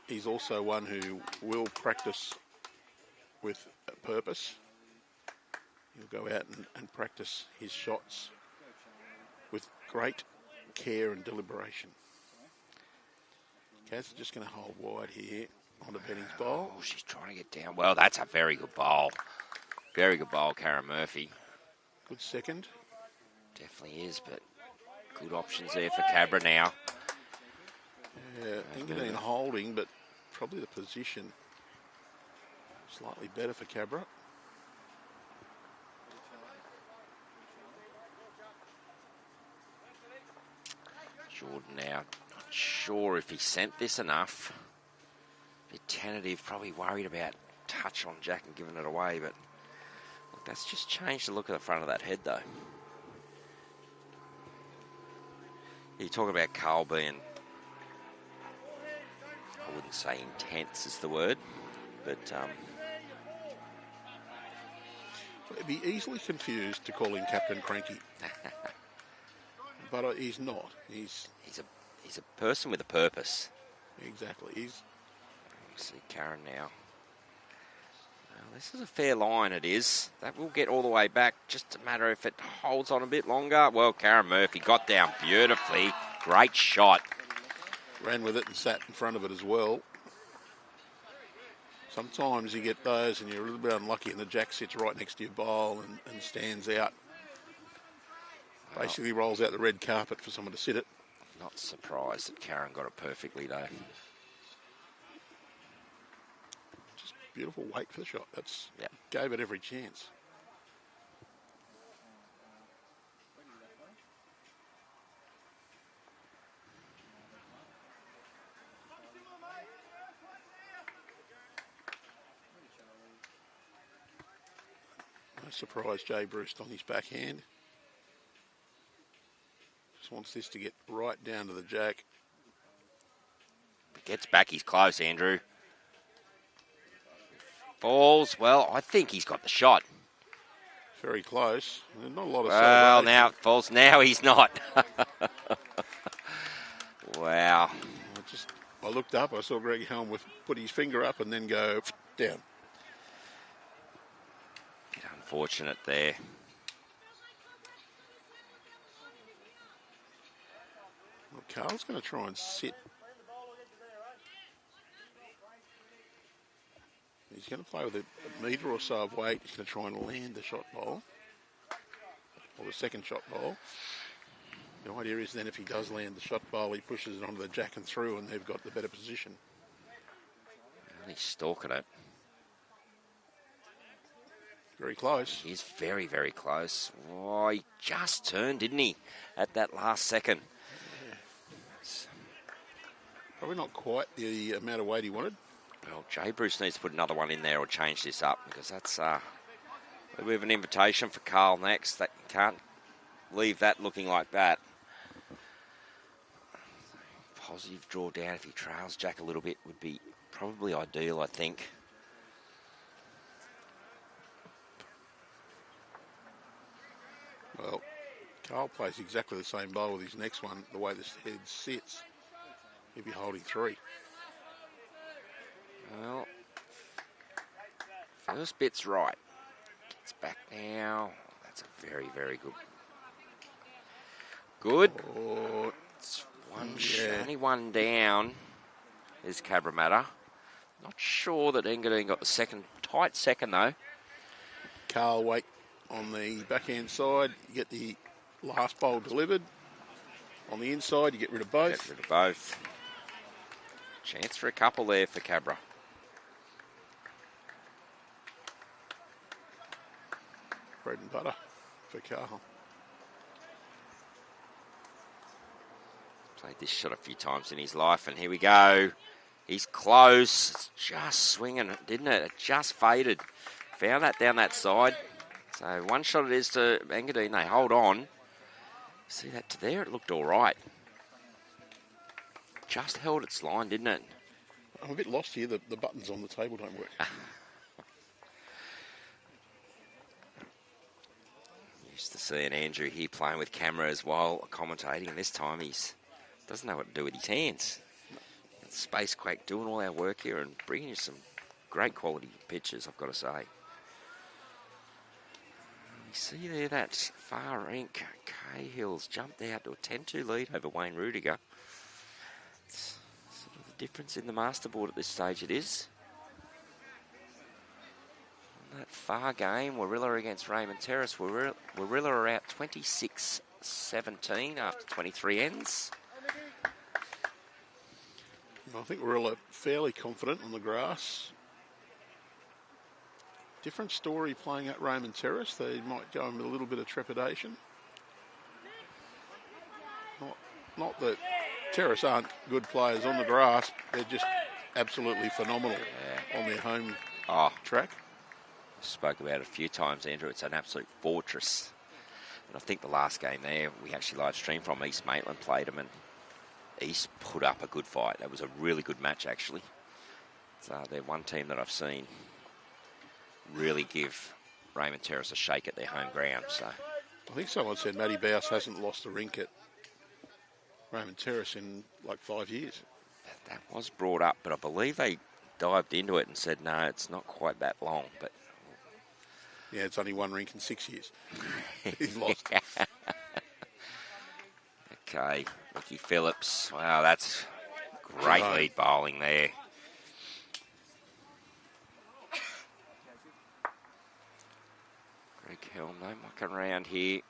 E: He's also one who will practice with a purpose. He'll go out and practice his shots with great care and deliberation. Kaz is just going to hold wide here on the Benny's bowl.
A: Oh, she's trying to get down. Well, that's a very good bowl. Very good bowl, Karen Murphy.
E: Good second.
A: Definitely is, but good options there for Cabra now.
E: Yeah, Engadine holding, but probably the position slightly better for Cabra.
A: Jordan now, not sure if he sent this enough. A bit tentative, probably worried about touch on Jack and giving it away, but look, that's just changed the look of the front of that head, though. You're talking about Carl being, I wouldn't say intense is the word, but
E: It'd be easily confused to call him Captain Cranky. But he's not. He's
A: a person with a purpose.
E: Exactly.
A: See Karen now. Well, this is a fair line, it is. That will get all the way back. Just a matter if it holds on a bit longer. Well, Karen Murphy got down beautifully. Great shot.
E: ran with it and sat in front of it as well. Sometimes you get those and you're a little bit unlucky and the jack sits right next to your bowl and stands out. Basically rolls out the red carpet for someone to sit it.
A: Not surprised that Karen got it perfectly, though.
E: Just beautiful weight for the shot. That's
A: Yep.
E: Gave it every chance. No surprise, 𝗟𝗡𝗩𝗘 on his backhand. Just wants this to get right down to the jack.
A: Gets back, he's close, Andrew. Falls, well, I think he's got the shot.
E: Very close. There's not a lot of
A: Well,
E: celebration.
A: now it falls, now he's not. Wow.
E: I looked up, I saw Greg Helmworth put his finger up and then go down.
A: Bit unfortunate there.
E: Well, Carl's going to try and sit. He's going to play with a metre or so of weight. He's going to try and land the shot bowl. Or the second shot bowl. The idea is then if he does land the shot bowl, he pushes it onto the jack and through and they've got the better position.
A: He's stalking it.
E: Very close.
A: He's very, very close. Oh, he just turned, didn't he, at that last second.
E: Yeah. Probably not quite the amount of weight he wanted.
A: Well, 𝗟𝗡𝗩𝗘 needs to put another one in there or change this up because that's a bit of an invitation for Carl next. That can't leave that looking like that. Positive draw down if he trails Jack a little bit would be probably ideal, I think.
E: Well, Carl plays exactly the same bowl with his next one, the way this head sits. He'll be holding 3.
A: Well, first bit's right. It's back now. That's a very, very good. Good.
E: Oh,
A: It's only one down is Cabramatta. Not sure that Engadine got the second. Tight second, though.
E: Carl weight on the backhand side. You get the last bowl delivered. On the inside, you get rid of both.
A: Get rid of both. Chance for a couple there for Cabra.
E: Bread and butter for Carl.
A: Played this shot a few times in his life, and here we go. He's close. It's just swinging, didn't it? It just faded. Found that down that side. So one shot it is to Engadine. They hold on. See that to there? It looked all right. Just held its line, didn't it?
E: I'm a bit lost here. The buttons on the table don't work.
A: Used to seeing Andrew here playing with cameras while commentating, and this time he's doesn't know what to do with his hands. Space Quake doing all our work here and bringing you some great quality pictures, I've got to say. You see there that far rank Cahill's jumped out to a 10-2 lead over Wayne Rudiger. It's sort of the difference in the masterboard at this stage it is. On that far game, Warilla against Raymond Terrace. Warilla are out 26-17 after 23 ends.
E: I think we're all fairly confident on the grass. Different story playing at Raymond Terrace. They might go in with a little bit of trepidation. Not that Terrace aren't good players on the grass. They're just absolutely phenomenal on their home track.
A: Spoke about it a few times, Andrew. It's an absolute fortress. And I think the last game there, we actually live streamed from East Maitland, played them, and East put up a good fight. That was a really good match, actually. So they're one team that I've seen really give Raymond Terrace a shake at their home ground. So
E: I think someone said Matty Bouse hasn't lost a rink at Raymond Terrace in like 5 years.
A: That was brought up, but I believe they dived into it and said, no, it's not quite that long. But
E: yeah, it's only one rink in 6 years. He's lost.
A: Okay, Ricky Phillips. Wow, that's Great lead bowling there. Greg Helm, no mucking around here.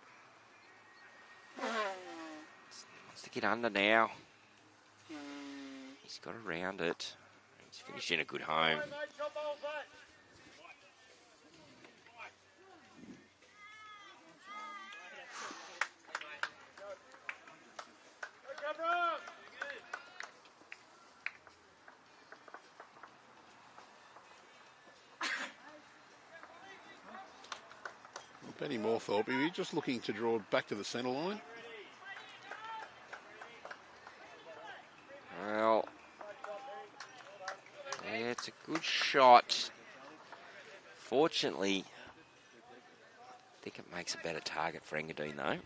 A: Wants to get under now. He's got around it. He's finishing a good home.
E: Benny Moorthorpe, are you just looking to draw back to the centre line?
A: Well, yeah, it's a good shot. Fortunately, I think it makes a better target for Engadine, though.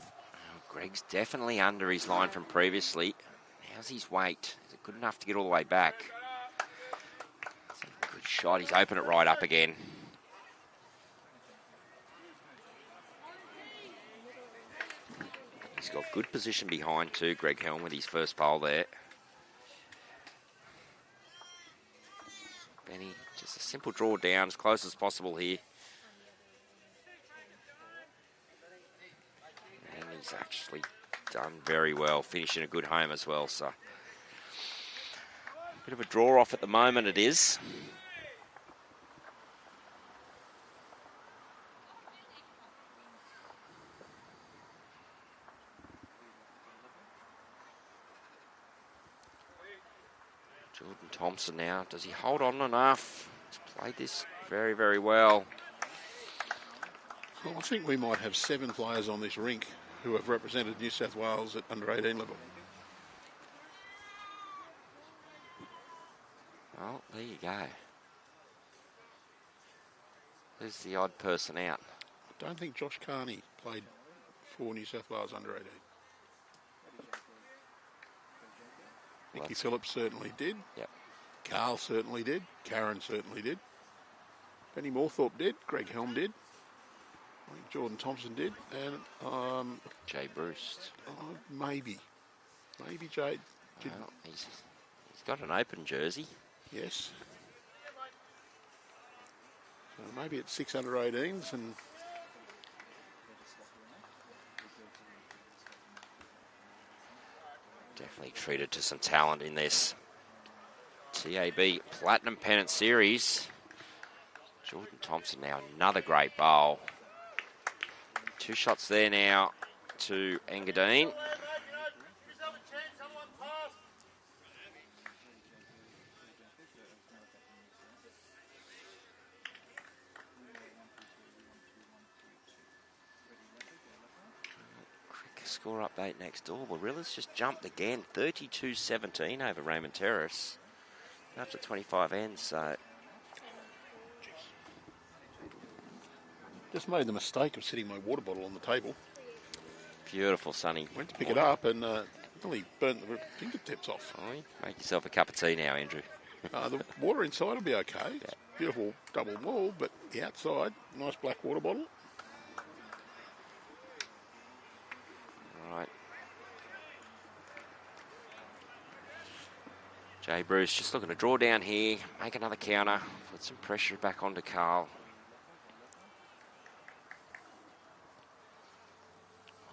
A: Oh, Greg's definitely under his line from previously. How's his weight? Is it good enough to get all the way back? Good shot. He's opened it right up again. He's got good position behind too, Greg Helm, with his first bowl there. Benny, just a simple draw down as close as possible here. And he's actually done very well, finishing a good home as well. So, bit of a draw off at the moment it is. Jordan Thompson now, does he hold on enough? He's played this very, very well.
E: Well, I think we might have 7 players on this rink who have represented New South Wales at under 18 level.
A: Well, there you go. There's the odd person out.
E: I don't think Josh Carney played for New South Wales under 18. Nicky Phillips certainly did.
A: Yep.
E: Carl certainly did. Karen certainly did. Benny Moorthorpe did. Greg Helm did. I think Jordan Thompson did. And
A: Jay Bruce.
E: Maybe Jay did.
A: Well, he's got an open jersey.
E: Yes. So maybe it's 6 under 18s and
A: Definitely treated to some talent in this TAB Platinum Pennant Series. Jordan Thompson now another great bowl. 2 shots there now to Engadine. Score update next door. Warilla's just jumped again. 32-17 over Raymond Terrace. Up to 25 ends, so...
E: just made the mistake of setting my water bottle on the table.
A: Beautiful, Sonny.
E: Went to pick it up and nearly burnt the fingertips off.
A: Oh, make yourself a cup of tea now, Andrew.
E: The water inside will be okay. Yeah. Beautiful double wall, but the outside, nice black water bottle.
A: Right. Jay Bruce just looking to draw down here, make another counter, put some pressure back onto Carl.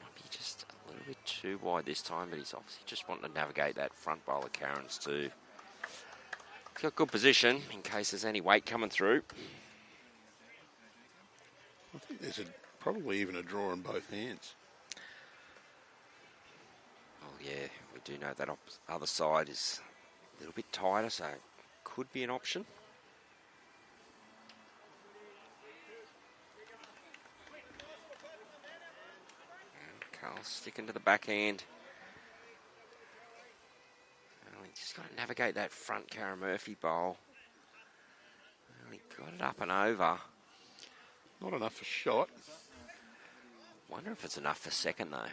A: Might be just a little bit too wide this time, but he's obviously just wanting to navigate that front bowl of Karen's too. He's got good position in case there's any weight coming through.
E: I think there's probably even a draw on both hands.
A: Oh yeah, we do know that other side is a little bit tighter, so it could be an option. And Carl's sticking to the backhand. Well, he's just got to navigate that front 𝗟𝗓𝗏 bowl. Well, he got it up and over.
E: Not enough for shot.
A: Wonder if it's enough for second though.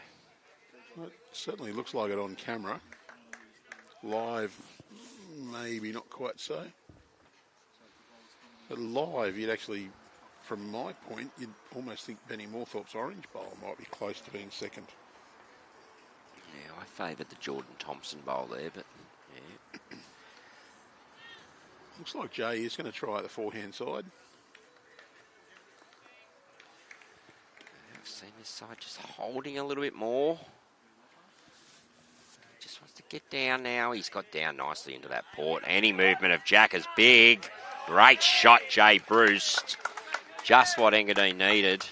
E: Well, it certainly looks like it on camera. Live, maybe not quite so. But live, you'd actually, from my point, you'd almost think Benny Moorthorpe's orange bowl might be close to being second.
A: favoured the Jordan Thompson bowl there, but yeah.
E: Looks like Jay is going to try the forehand side.
A: I've seen this side just holding a little bit more. Just wants to get down now. He's got down nicely into that port. Any movement of Jack is big. Great shot, Jay Bruce. Just what Engadine needed.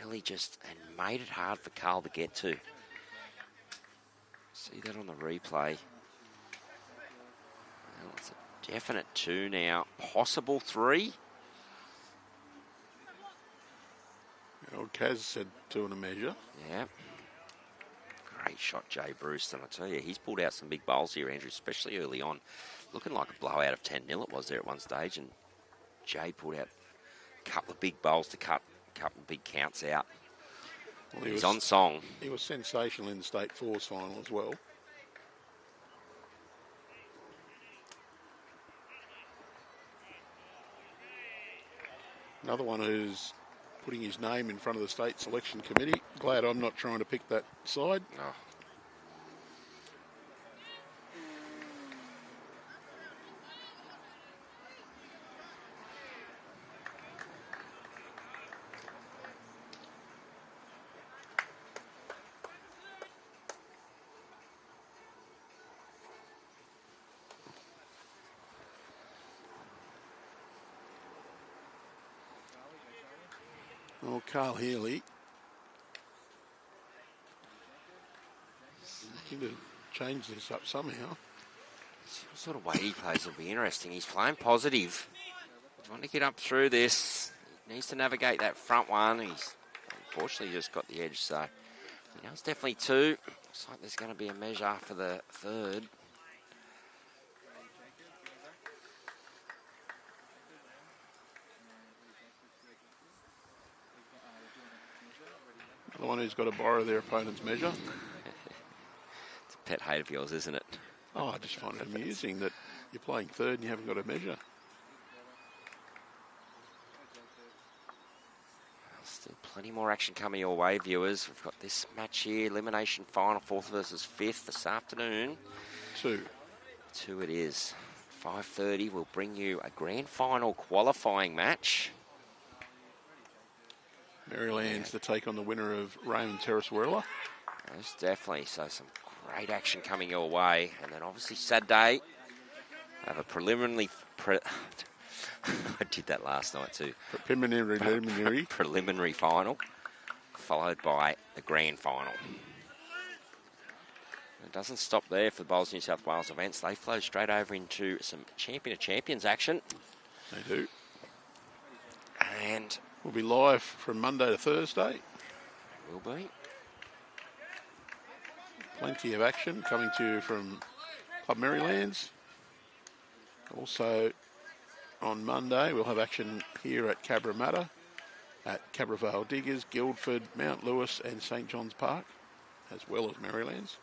A: Really just, and made it hard for Carl to get to. See that on the replay. Well, it's a definite 2 now. Possible 3.
E: Old Kaz said 2 and a measure.
A: Yeah. Great shot, Jay Bruce. And I tell you, he's pulled out some big bowls here, Andrew, especially early on. Looking like a blowout of 10-0 it was there at one stage. And Jay pulled out a couple of big bowls to cut a couple of big counts out. Well, he's on song.
E: He was sensational in the State Fours final as well. Another one who's putting his name in front of the state selection committee. Glad I'm not trying to pick that side.
A: Oh.
E: Well, Carl Healy looking to change this up somehow.
A: What sort of way he plays will be interesting. He's playing positive. He's trying to get up through this. He needs to navigate that front one. He's unfortunately just got the edge, so you know, it's definitely 2. Looks like there's going to be a measure for the 3rd.
E: The one who's got to borrow their opponent's measure.
A: It's a pet hate of yours, isn't it?
E: Oh, I just find it amusing that you're playing 3rd and you haven't got a measure.
A: Still plenty more action coming your way, viewers. We've got this match here, elimination final, 4th versus 5th this afternoon.
E: 2
A: it is. 5:30 will bring you a grand final qualifying match.
E: Maryland's to take on the winner of Raymond Terrace-Werla.
A: Most definitely. So some great action coming your way. And then obviously Saturday, I have a preliminary... I did that last night too. Preliminary final, followed by the grand final. It doesn't stop there for the Bowls New South Wales events. They flow straight over into some Champion of Champions action.
E: They do.
A: And
E: we'll be live from Monday to Thursday.
A: Will be.
E: Plenty of action coming to you from Club Marylands. Also, on Monday, we'll have action here at Cabramatta, at Cabravale Diggers, Guildford, Mount Lewis and St John's Park, as well as Marylands.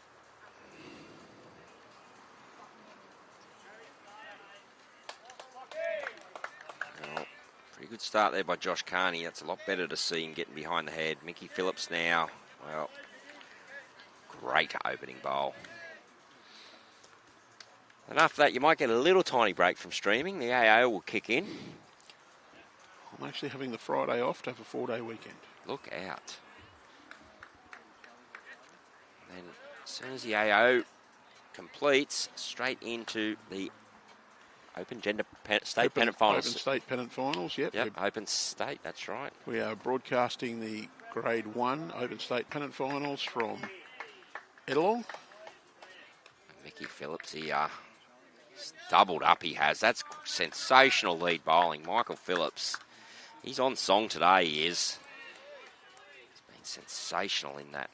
A: Well, pretty good start there by Josh Carney. That's a lot better to see him getting behind the head. Mickey Phillips now, well, great opening bowl. And after that, you might get a little tiny break from streaming. The AO will kick in.
E: I'm actually having the Friday off to have a 4-day weekend.
A: Look out. And as soon as the AO completes, straight into the Open Gender State Pennant Finals.
E: Open State Pennant Finals, yep.
A: Open State, that's right.
E: We are broadcasting the Grade 1 Open State Pennant Finals from Ettalong.
A: Mickey Phillips here. Doubled up he has. That's sensational lead bowling. Michael Phillips. He's on song today, he is. He's been sensational in that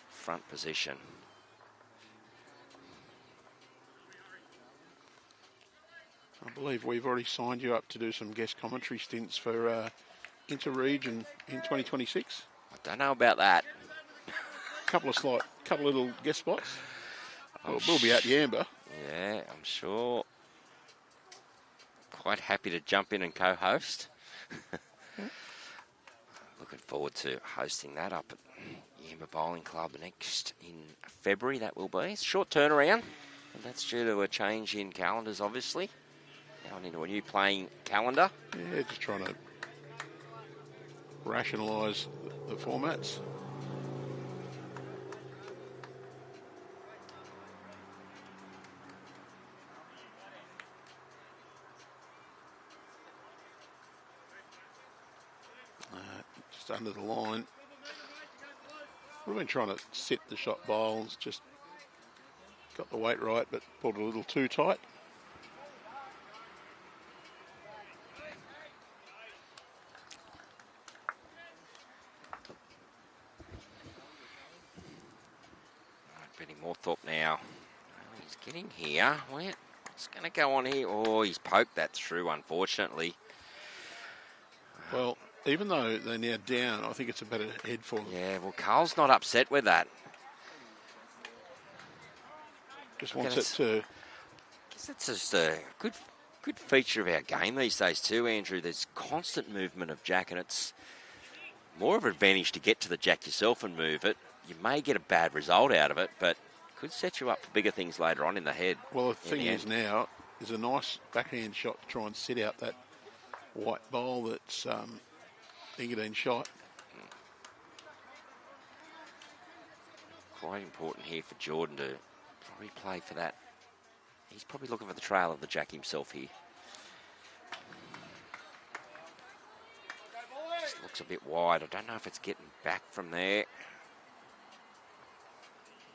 A: front position.
E: I believe we've already signed you up to do some guest commentary stints for Inter-Region in 2026.
A: I don't know about that.
E: Couple little guest spots. We'll be at Yamba.
A: Yeah, I'm sure. Quite happy to jump in and co-host. Looking forward to hosting that up at Yamba Bowling Club next in February, that will be. It's a short turnaround, and that's due to a change in calendars, obviously. Now into a new playing calendar.
E: Yeah, just trying to rationalise the formats. Just under the line. We've been trying to set the shot bowls, just got the weight right, but pulled a little too tight.
A: Benny Moorthorpe now. Oh, he's getting here. What's going to go on here? Oh, he's poked that through, unfortunately.
E: Well, even though they're now down, I think it's a better head for them.
A: Yeah, well, Carl's not upset with that.
E: Just wants it to...
A: I guess that's just a good feature of our game these days too, Andrew. There's constant movement of jack, and it's more of an advantage to get to the jack yourself and move it. You may get a bad result out of it, but could set you up for bigger things later on in the head.
E: Well, the thing is now, is a nice backhand shot to try and sit out that white bowl that's Engadine shot.
A: Quite important here for Jordan to probably play for that. He's probably looking for the trail of the jack himself here. Just looks a bit wide. I don't know if it's getting back from there.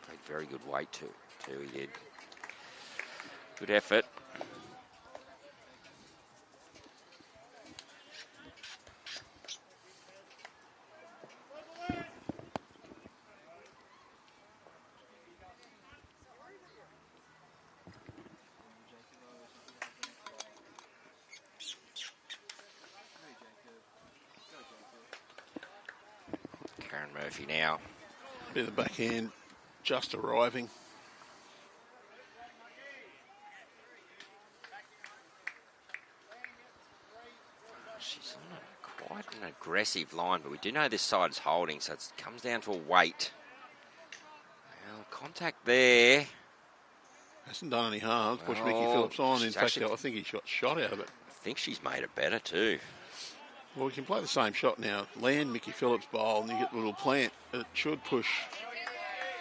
A: Played very good weight too, he did. Good effort. Karen Murphy now.
E: Bit of the backhand just arriving.
A: She's on quite an aggressive line, but we do know this side is holding, so it comes down to a weight. Well, contact there.
E: Hasn't done any harm. Pushed Mickey Phillips on. In fact, I think he got shot out of it.
A: I think she's made it better too.
E: Well, we can play the same shot now. Land Mickey Phillips' bowl, and you get the little plant. It should push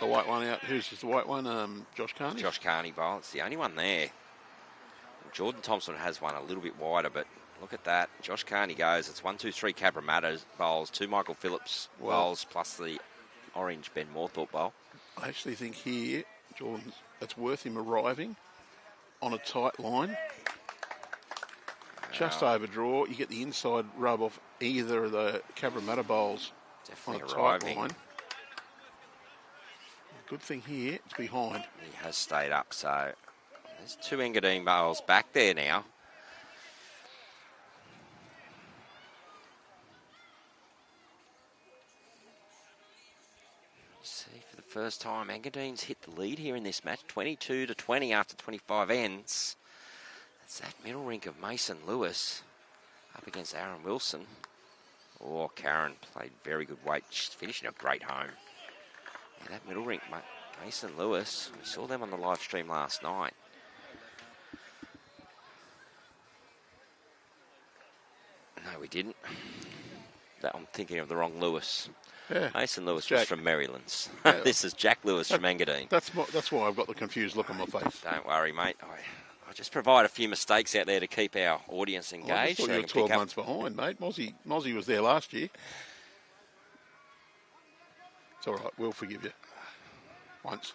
E: the white one out. Who's the white one? Josh Carney?
A: Josh Carney bowl. It's the only one there. Jordan Thompson has one a little bit wider, but look at that. Josh Carney goes. It's 1, 2, 3 Cabramatta bowls, 2 Michael Phillips bowls, plus the orange Ben Moorthorpe bowl.
E: I actually think here, Jordan, it's worth him arriving on a tight line. Just overdraw. You get the inside rub off either of the Cabramatta bowls.
A: Definitely
E: on a
A: arriving.
E: tight line. Good thing here, it's behind.
A: He has stayed up, so there's 2 Engadine bowls back there now. See, for the first time, Engadine's hit the lead here in this match, 22-20 after 25 ends. That's that middle rink of Mason Lewis up against Aaron Wilson. Oh, Karen played very good weight. She's finishing a great home. Yeah, that middle rink, Mason Lewis, we saw them on the live stream last night. No, we didn't. I'm thinking of the wrong Lewis.
E: Yeah.
A: Mason Lewis was from Marylands.
E: Yeah.
A: This is Jack Lewis from Engadine.
E: That's why I've got the confused look on my face.
A: Don't worry, mate. I just provide a few mistakes out there to keep our audience engaged.
E: I just thought you were 12 months behind, mate. Mozzie was there last year. It's all right. We'll forgive you. Once.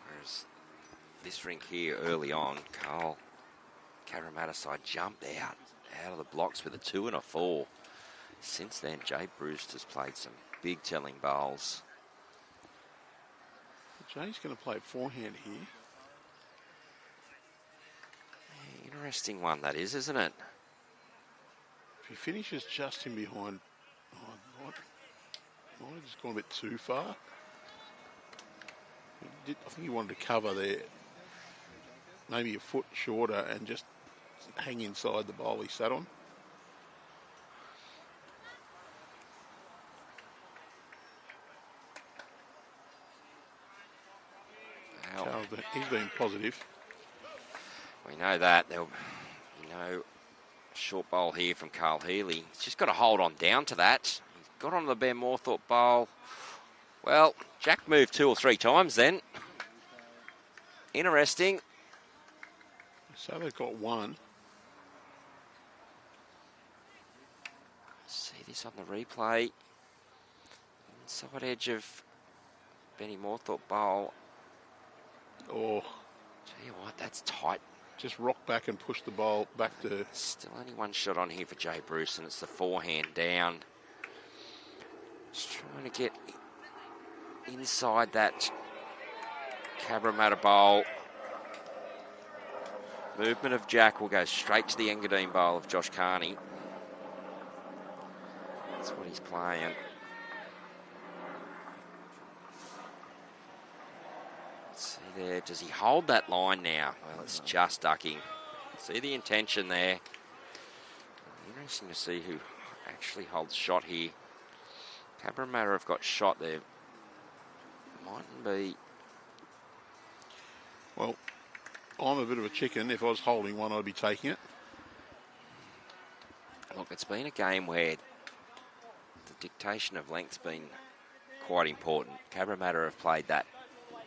A: Whereas this rink here early on, Carl Cabramatta side jumped out of the blocks with a 2 and a 4. Since then, Jay Brewster's played some big telling bowls.
E: Jay's going to play forehand here.
A: Yeah, interesting one that is, isn't it?
E: If he finishes just in behind, might have just gone a bit too far. I think he wanted to cover there, maybe a foot shorter, and just hang inside the bowl he sat on.
A: Well,
E: he's been positive.
A: We know that. There'll be no short bowl here from 𝗟𝗓𝗓𝗧. He's just got to hold on down to that. He's got on the 𝗣𝗟𝗡𝗡𝗧 bowl. Well, Jack moved 2 or 3 times then. Interesting.
E: So they've got one.
A: See this on the replay. Inside edge of 𝗣𝗟𝗡𝗡𝗧 bowl.
E: Oh,
A: tell you what, that's tight.
E: Just rock back and push the bowl back to...
A: Still only one shot on here for Jay Bruce, and it's the forehand down. Just trying to get inside that Cabramatta bowl. Movement of Jack will go straight to the Engadine bowl of Josh Carney. That's what he's playing. Let's see there. Does he hold that line now? Well, it's just ducking. See the intention there. Interesting to see who actually holds shot here. Cabramatta have got shot there. Mightn't be.
E: Well, I'm a bit of a chicken. If I was holding one, I'd be taking it.
A: Look, it's been a game where the dictation of length's been quite important. Cabramatta have played that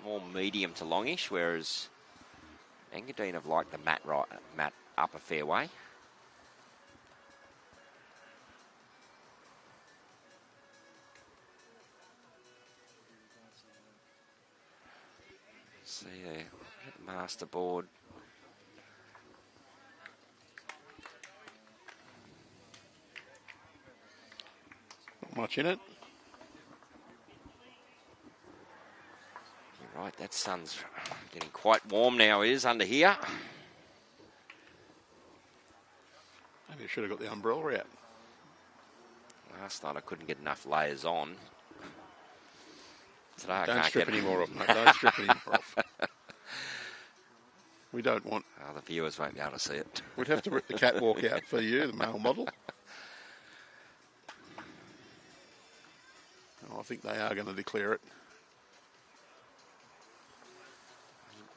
A: more medium to longish, whereas Engadine have liked the mat upper fairway. See there, the master board.
E: Not much in it.
A: You're right, that sun's getting quite warm now, it is under here.
E: Maybe I should have got the umbrella out.
A: Last night I couldn't get enough layers on. Today I
E: Don't
A: can't
E: strip
A: get
E: any more off, mate. Don't strip any more off. We don't want...
A: Oh, the viewers won't be able to see it.
E: We'd have to rip the catwalk out for you, the male model. Oh, I think they are going to declare it.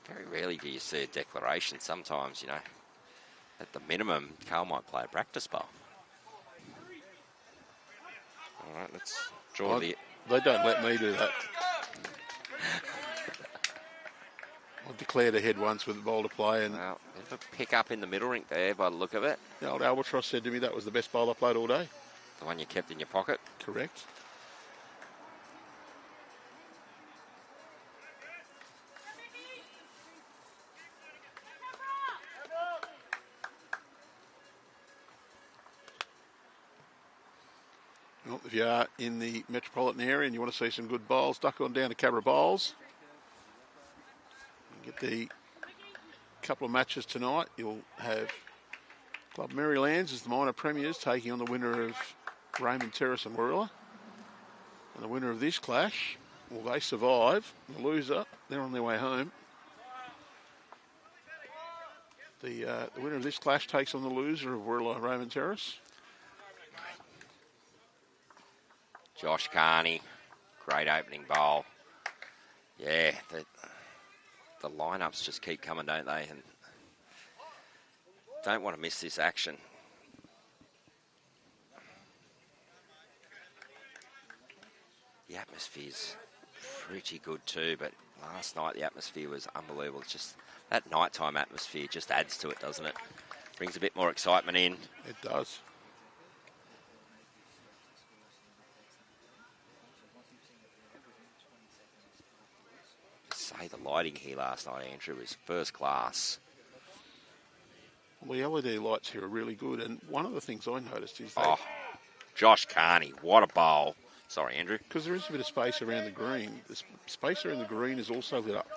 A: Very rarely do you see a declaration. Sometimes, you know, at the minimum, Carl might play a practice bowl. All right, let's draw the...
E: They don't let me do that. I declared ahead once with the bowl to play, and
A: Well, bit of a pick up in the middle rink there by the look of it.
E: the old Albatross said to me that was the best bowl I played all day.
A: The one you kept in your pocket.
E: Correct. Well, if you are in the metropolitan area and you want to see some good bowls, duck on down to Cabra Bowls. You get the couple of matches tonight. You'll have Club Marylands as the minor premiers taking on the winner of Raymond Terrace and Warilla. And the winner of this clash, will they survive? The loser, they're on their way home. The winner of this clash takes on the loser of Warilla Raymond Terrace.
A: Josh Carney, great opening bowl. Yeah, the lineups just keep coming, don't they? And don't want to miss this action. The atmosphere's pretty good too, but last night the atmosphere was unbelievable. It's just that nighttime atmosphere just adds to it, doesn't it? Brings a bit more excitement in.
E: It does.
A: Say the lighting here last night, Andrew, was first class.
E: Well, the LED lights here are really good, and one of the things I noticed is
A: Oh, Josh Carney, what a bowl. Sorry, Andrew.
E: because there is a bit of space around the green, the space around the green is also lit up,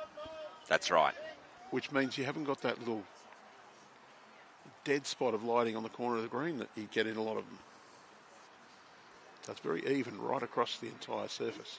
A: That's right.
E: which means you haven't got that little dead spot of lighting on the corner of the green that you get in a lot of them. So it's very even right across the entire surface.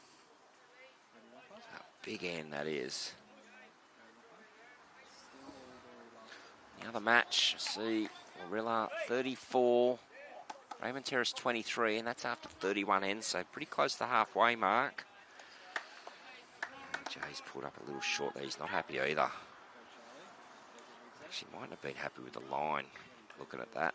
A: Big end, that is. The other match, see, Warilla 34, Raymond Terrace 23, and that's after 31 ends, so pretty close to the halfway mark. Jay's pulled up a little short there. He's not happy either. Actually, mightn't have been happy with the line, looking at that.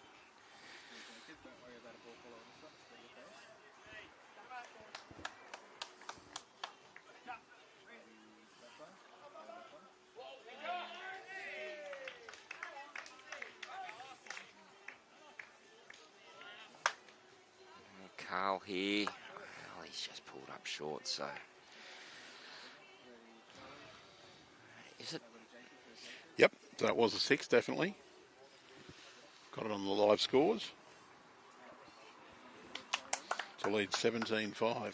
A: Carl here. Well, he's just pulled up short, so... Is it?
E: Yep, that was a 6, definitely. Got it on the live scores. To lead 17-5.
A: Oh,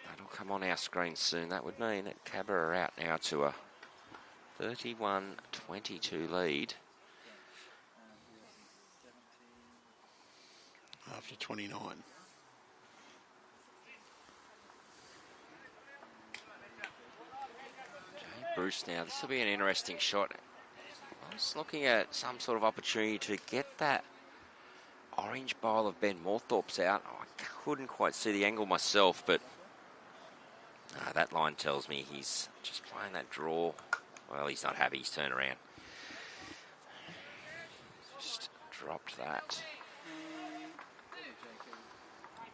A: that'll come on our screen soon. That would mean that Cabra are out now to a 31-22 lead.
E: After 29.
A: Bruce now, this will be an interesting shot. I was looking at some sort of opportunity to get that orange bowl of Ben Morthorpe's out. I couldn't quite see the angle myself, but that line tells me he's just playing that draw. Well, he's not happy, he's turned around. Just dropped that.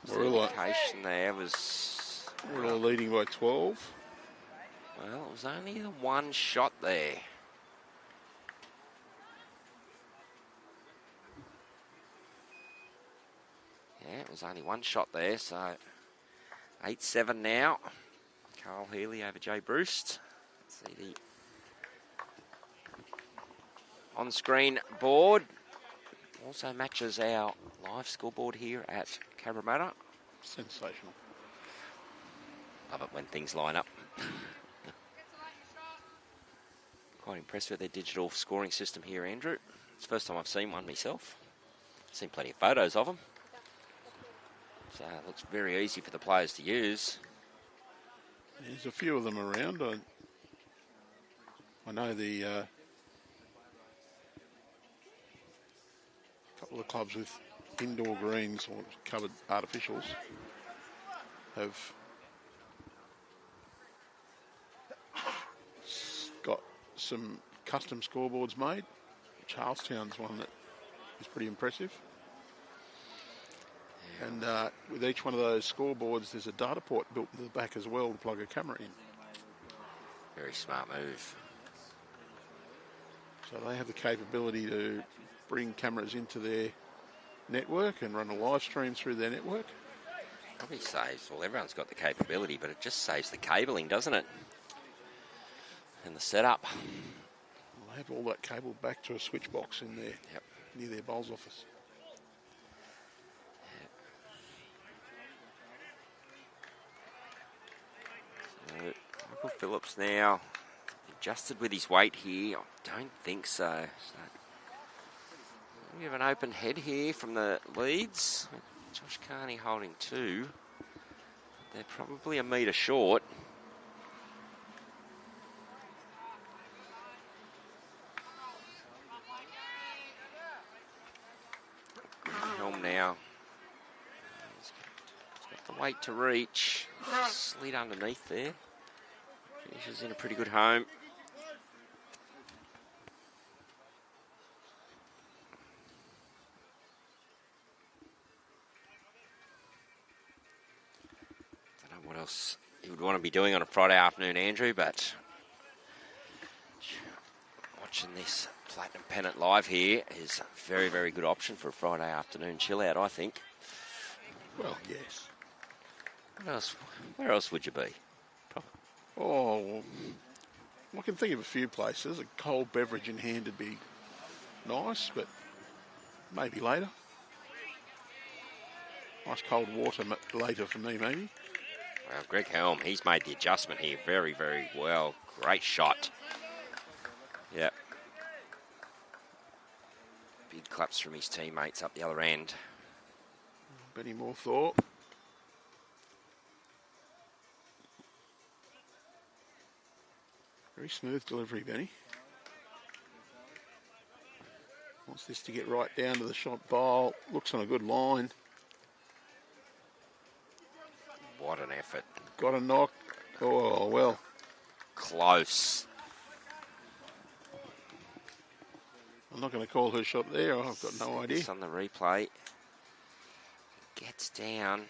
A: The indication there was...
E: We're all leading by 12.
A: Well, it was only the one shot there. Yeah, it was only one shot there, so 8-7 now. Carl Healy over Jay Bruce. Let's see the on-screen board. Also matches our live scoreboard here at Cabramatta.
E: Sensational.
A: Love it when things line up. Quite impressed with their digital scoring system here, Andrew. It's the first time I've seen one myself. Seen plenty of photos of them. So it looks very easy for the players to use.
E: There's a few of them around. I know the couple of clubs with indoor greens or covered artificials have got some custom scoreboards made. Charlestown's one that is pretty impressive. Yeah. And with each one of those scoreboards, there's a data port built in the back as well to plug a camera in.
A: Very smart move.
E: So they have the capability to bring cameras into their network and run a live stream through their network.
A: Probably saves, well, everyone's got the capability, but it just saves the cabling, doesn't it? And the setup.
E: Well, they have all that cable back to a switch box in there, near their bowls office.
A: So, Michael Phillips now adjusted with his weight here. I don't think so. We have an open head here from the leads. Josh Carney holding 2. They're probably a metre short. Helm now. He's got the weight to reach. Slid underneath there. Finishes in a pretty good home. Don't know what else you would want to be doing on a Friday afternoon, Andrew, but watching this Platinum Pennant live here is a very, very good option for a Friday afternoon chill out, I think.
E: Well, yes.
A: Where else would you be?
E: Oh, well, I can think of a few places. A cold beverage in hand would be nice, but maybe later. Nice cold water later for me, maybe.
A: Well, Greg Helm, he's made the adjustment here very, very well. Great shot. Yep. Big claps from his teammates up the other end.
E: Benny Morthorpe. Very smooth delivery, Benny. Wants this to get right down to the shot bowl. Looks on a good line.
A: What an effort.
E: Got a knock. Oh, well.
A: Close.
E: I'm not going to call her shot there. I've got no idea.
A: It's on the replay. Gets down.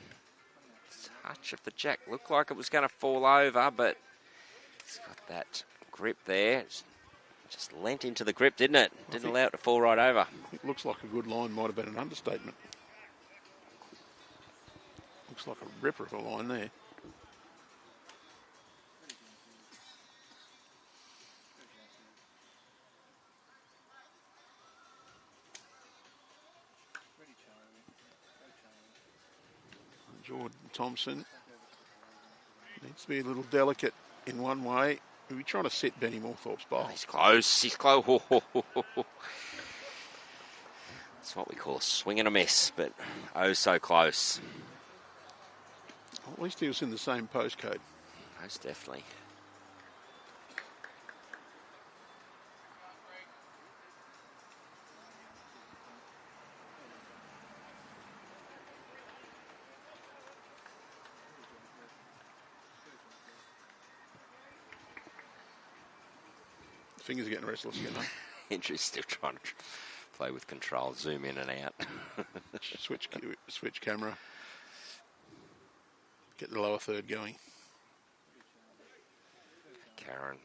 A: Touch of the jack. Looked like it was going to fall over, but it's got that grip there. Just leant into the grip, didn't it? Didn't allow it to fall right over.
E: It looks like a good line. Might have been an understatement. Looks like a ripper of a line there. Jordan Thompson needs to be a little delicate in one way. We're trying to set Benny Moorthorpe's bowl.
A: He's close. He's close. That's what we call a swing and a miss, but oh so close.
E: At least he was in the same postcode.
A: Most definitely.
E: Fingers are getting restless again, huh?
A: Andrew's still trying to play with control, zoom in and out.
E: Switch camera. Get the lower third going.
A: Karen.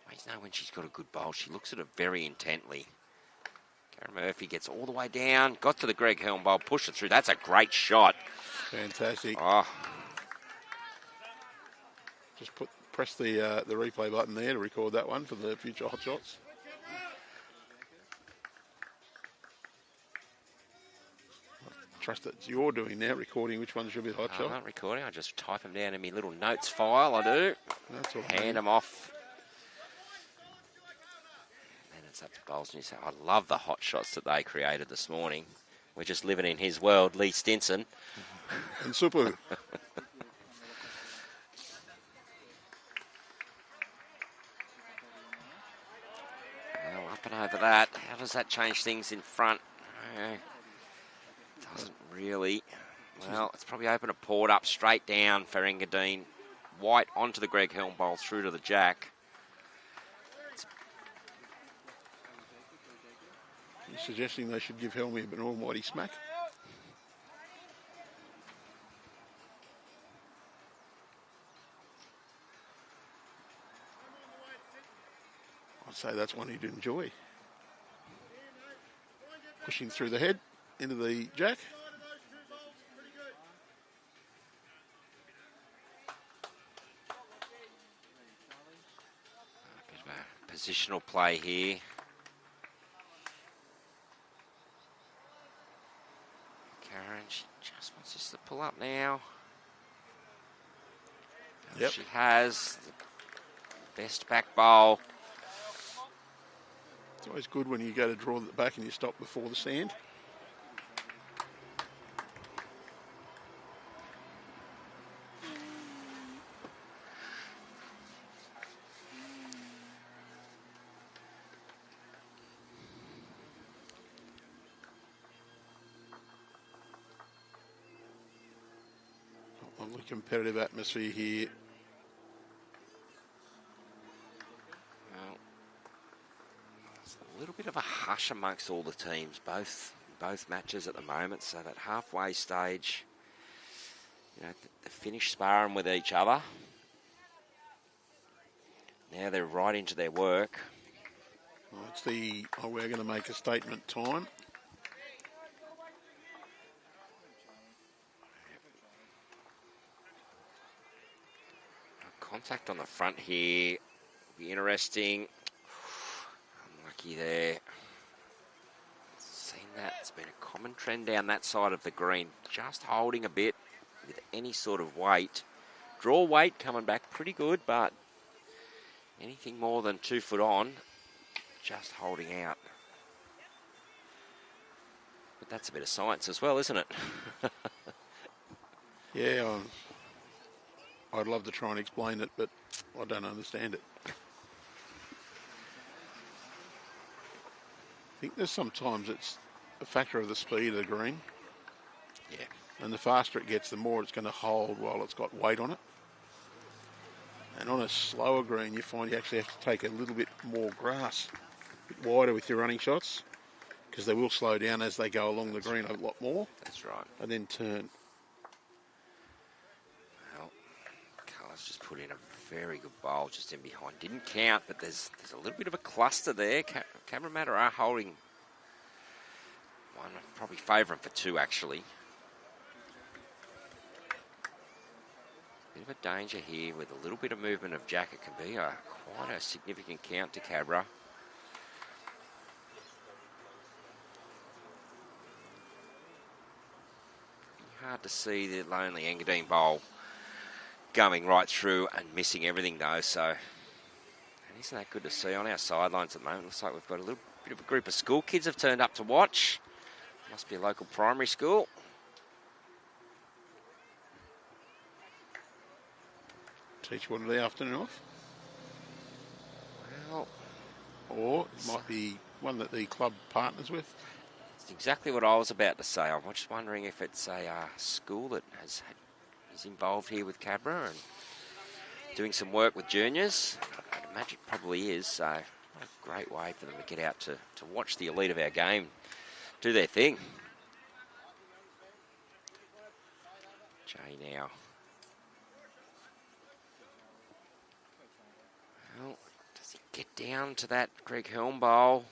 A: You know, when she's got a good bowl, she looks at it very intently. Karen Murphy gets all the way down, got to the Greg Helm bowl, pushed it through. That's a great shot.
E: Fantastic.
A: Oh.
E: Just press the replay button there to record that one for the future hot shots. I trust that you're doing now, recording which one should be the hot shot.
A: I'm not recording, I just type them down in my little notes file, I do.
E: That's all.
A: Hand them off. And it's up to Bowls New South. I love the hot shots that they created this morning. We're just living in his world, Lee Stinson.
E: And Supu.
A: Up and over that. How does that change things in front? Doesn't really. Well, it's probably open a port up straight down for Engadine. White onto the Greg Helm bowl through to the jack.
E: You're suggesting they should give Helmy an almighty smack? I'd say that's one he'd enjoy. Pushing through the head into the jack.
A: A bit of a positional play here. Karen, she just wants this to pull up now.
E: Yep.
A: She has the best back bowl.
E: It's always good when you go to draw the back and you stop before the sand. Lovely competitive atmosphere here.
A: A little bit of a hush amongst all the teams, both matches at the moment. So that halfway stage, you know, the finish sparring with each other. Now they're right into their work.
E: Well, it's the we're going to make a statement time.
A: Contact on the front here will be interesting. Unlucky there. Seen that. It's been a common trend down that side of the green. Just holding a bit with any sort of weight. Draw weight coming back pretty good, but anything more than 2 foot on, just holding out. But that's a bit of science as well, isn't it?
E: Yeah, I'd love to try and explain it, but I don't understand it. I think there's sometimes it's a factor of the speed of the green.
A: Yeah.
E: And the faster it gets, the more it's going to hold while it's got weight on it. And on a slower green, you find you actually have to take a little bit more grass, a bit wider with your running shots, because they will slow down as they go along the green a lot more.
A: That's right.
E: And then turn.
A: Well, Carl's just put in a very good bowl just in behind. Didn't count, but there's a little bit of a cluster there. Cabramatta are holding one, probably favouring for two, actually. Bit of a danger here with a little bit of movement of Jack. It can be quite a significant count to Cabra. Hard to see the lonely Engadine bowl going right through and missing everything though. So, and isn't that good to see on our sidelines at the moment? Looks like we've got a little bit of a group of school kids have turned up to watch. Must be a local primary school.
E: Teach one of the afternoon off.
A: Well,
E: or it might be one that the club partners with.
A: It's exactly what I was about to say. I'm just wondering if it's a school that is involved here with Cabra and doing some work with juniors. I'd imagine it probably is. So, what a great way for them to get out to watch the elite of our game do their thing. Jay now. Well, does he get down to that Greg Helm bowl?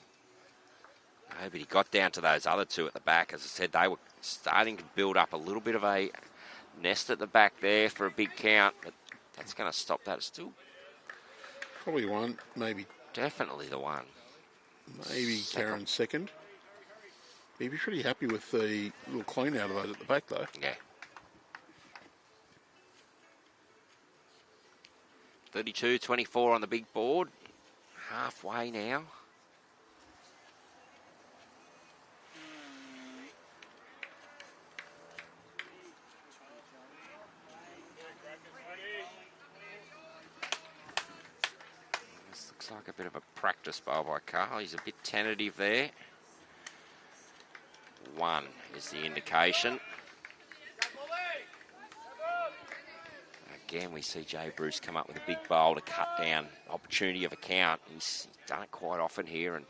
A: No, but he got down to those other two at the back. As I said, they were starting to build up a little bit of a nest at the back there for a big count, but that's going to stop that. It's still
E: probably one, maybe.
A: Definitely the one.
E: Maybe Karen's second. He'd be pretty happy with the little clean out of those at the back, though.
A: Yeah. 32-24 on the big board. Halfway now. This looks like a bit of a practice bowl by Carl. He's a bit tentative there. One is the indication. Again, we see Jay Bruce come up with a big bowl to cut down opportunity of a count. He's done it quite often here. And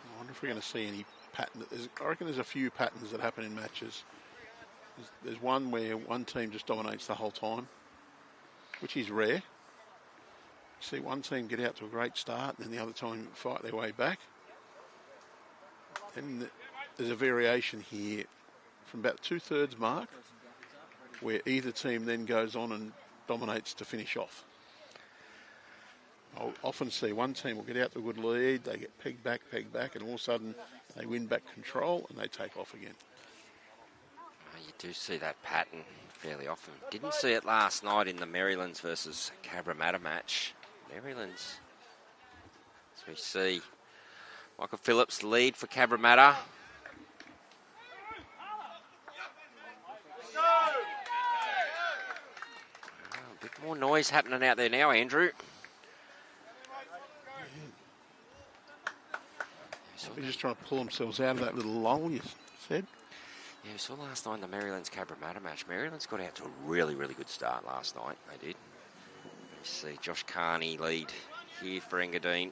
E: I wonder if we're going to see any pattern. I reckon there's a few patterns that happen in matches. There's one where one team just dominates the whole time, which is rare. You see one team get out to a great start and then the other team fight their way back. And there's a variation here from about 2/3 mark where either team then goes on and dominates to finish off. I'll often see one team will get out to a good lead, they get pegged back, and all of a sudden they win back control and they take off again.
A: you do see that pattern fairly often. Didn't see it last night in the Marylands versus Cabramatta match. Marylands, as we see, Michael Phillips lead for Cabramatta. A bit more noise happening out there now, Andrew.
E: They're just trying to pull themselves out of that little lull you said.
A: Yeah, we saw last night in the Marylands Cabramatta match. Marylands got out to a really, really good start last night. They did. You see Josh Carney lead here for Engadine.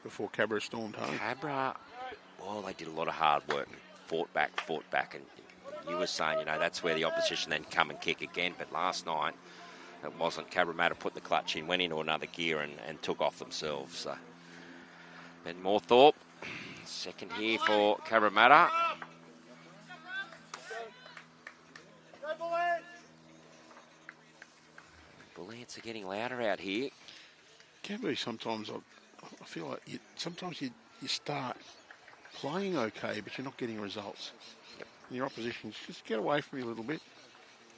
E: Before Cabra stormed home.
A: Cabra, well, they did a lot of hard work. Fought back. And you were saying, that's where the opposition then come and kick again. But last night, it wasn't. Cabramatta put the clutch in, went into another gear and took off themselves. So, Ben Moorthorpe, second here for Cabramatta. Bullants are getting louder out here.
E: Can be sometimes. I feel like sometimes you you start playing okay, but you're not getting results. And your opposition just get away from you a little bit.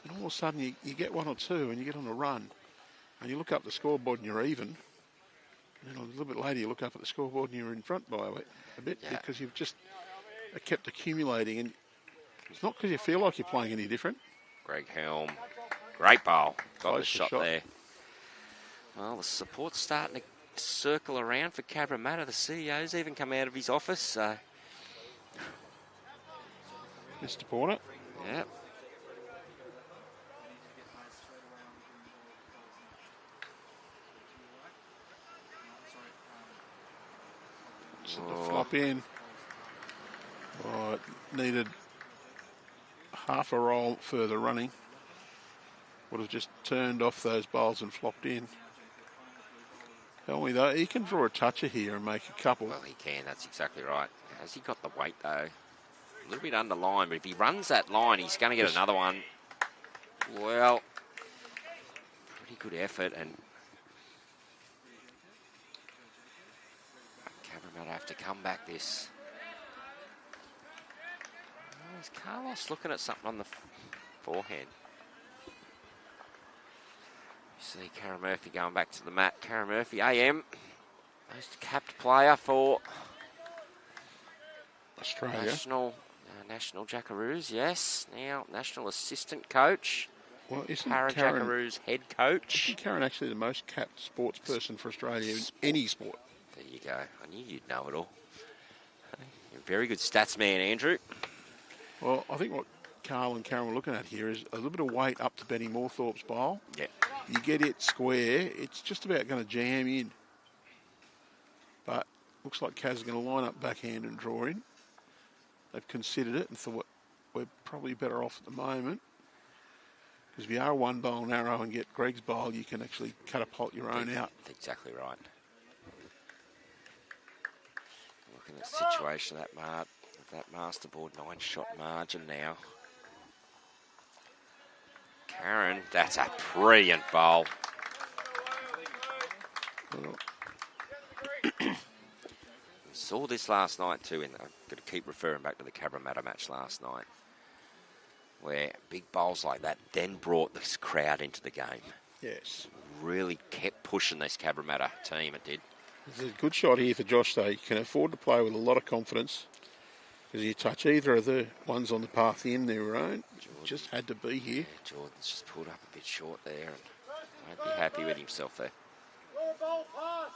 E: And all of a sudden you get one or two and you get on a run. And you look up the scoreboard and you're even. And then a little bit later you look up at the scoreboard and you're in front by a bit because you've just kept accumulating. And it's not because you feel like you're playing any different.
A: Greg Helm, great bowl. Got the shot there. Well, the support's starting to circle around for Cabramatta. The CEO's even come out of his office.
E: Mr. Porter.
A: Yep.
E: The flop in. Oh, it needed half a roll further running. Would have just turned off those bowls and flopped in. Tell me though, he can draw a toucher here and make a couple.
A: Well, he can. That's exactly right. Has he got the weight though? A little bit under line, but if he runs that line, he's going to get another one. Well, pretty good effort, and Cabramatta have to come back this. Oh, is Carlos looking at something on the forehand? You see Karen Murphy going back to the mat. Karen Murphy, AM, most capped player for
E: Australia.
A: National Jackaroos, yes. Now, national assistant coach.
E: Well, isn't
A: Para
E: Karen,
A: Jackaroos head coach.
E: Isn't Karen actually the most capped sports person for Australia in any sport?
A: There you go. I knew you'd know it all. You're a very good stats man, Andrew.
E: Well, I think what Carl and Karen were looking at here is a little bit of weight up to Benny Moorthorpe's bowl.
A: Yeah.
E: You get it square, it's just about going to jam in. But looks like Kaz is going to line up backhand and draw in. They've considered it and thought we're probably better off at the moment. Because if you are one bowl narrow and get Greg's bowl, you can actually catapult your own out.
A: That's exactly right. Looking at the situation of that masterboard 9-shot margin now. Karen, that's a brilliant bowl.
E: Well,
A: We saw this last night too, and I'm going to keep referring back to the Cabramatta match last night, where big bowls like that then brought this crowd into the game.
E: yes.
A: Really kept pushing this Cabramatta team, it did.
E: It's a good shot here for Josh, though. You can afford to play with a lot of confidence. Because you touch either of the ones on the path in their own, just had to be here.
A: Yeah, Jordan's just pulled up a bit short there and won't be happy with himself there.
F: Your ball pass.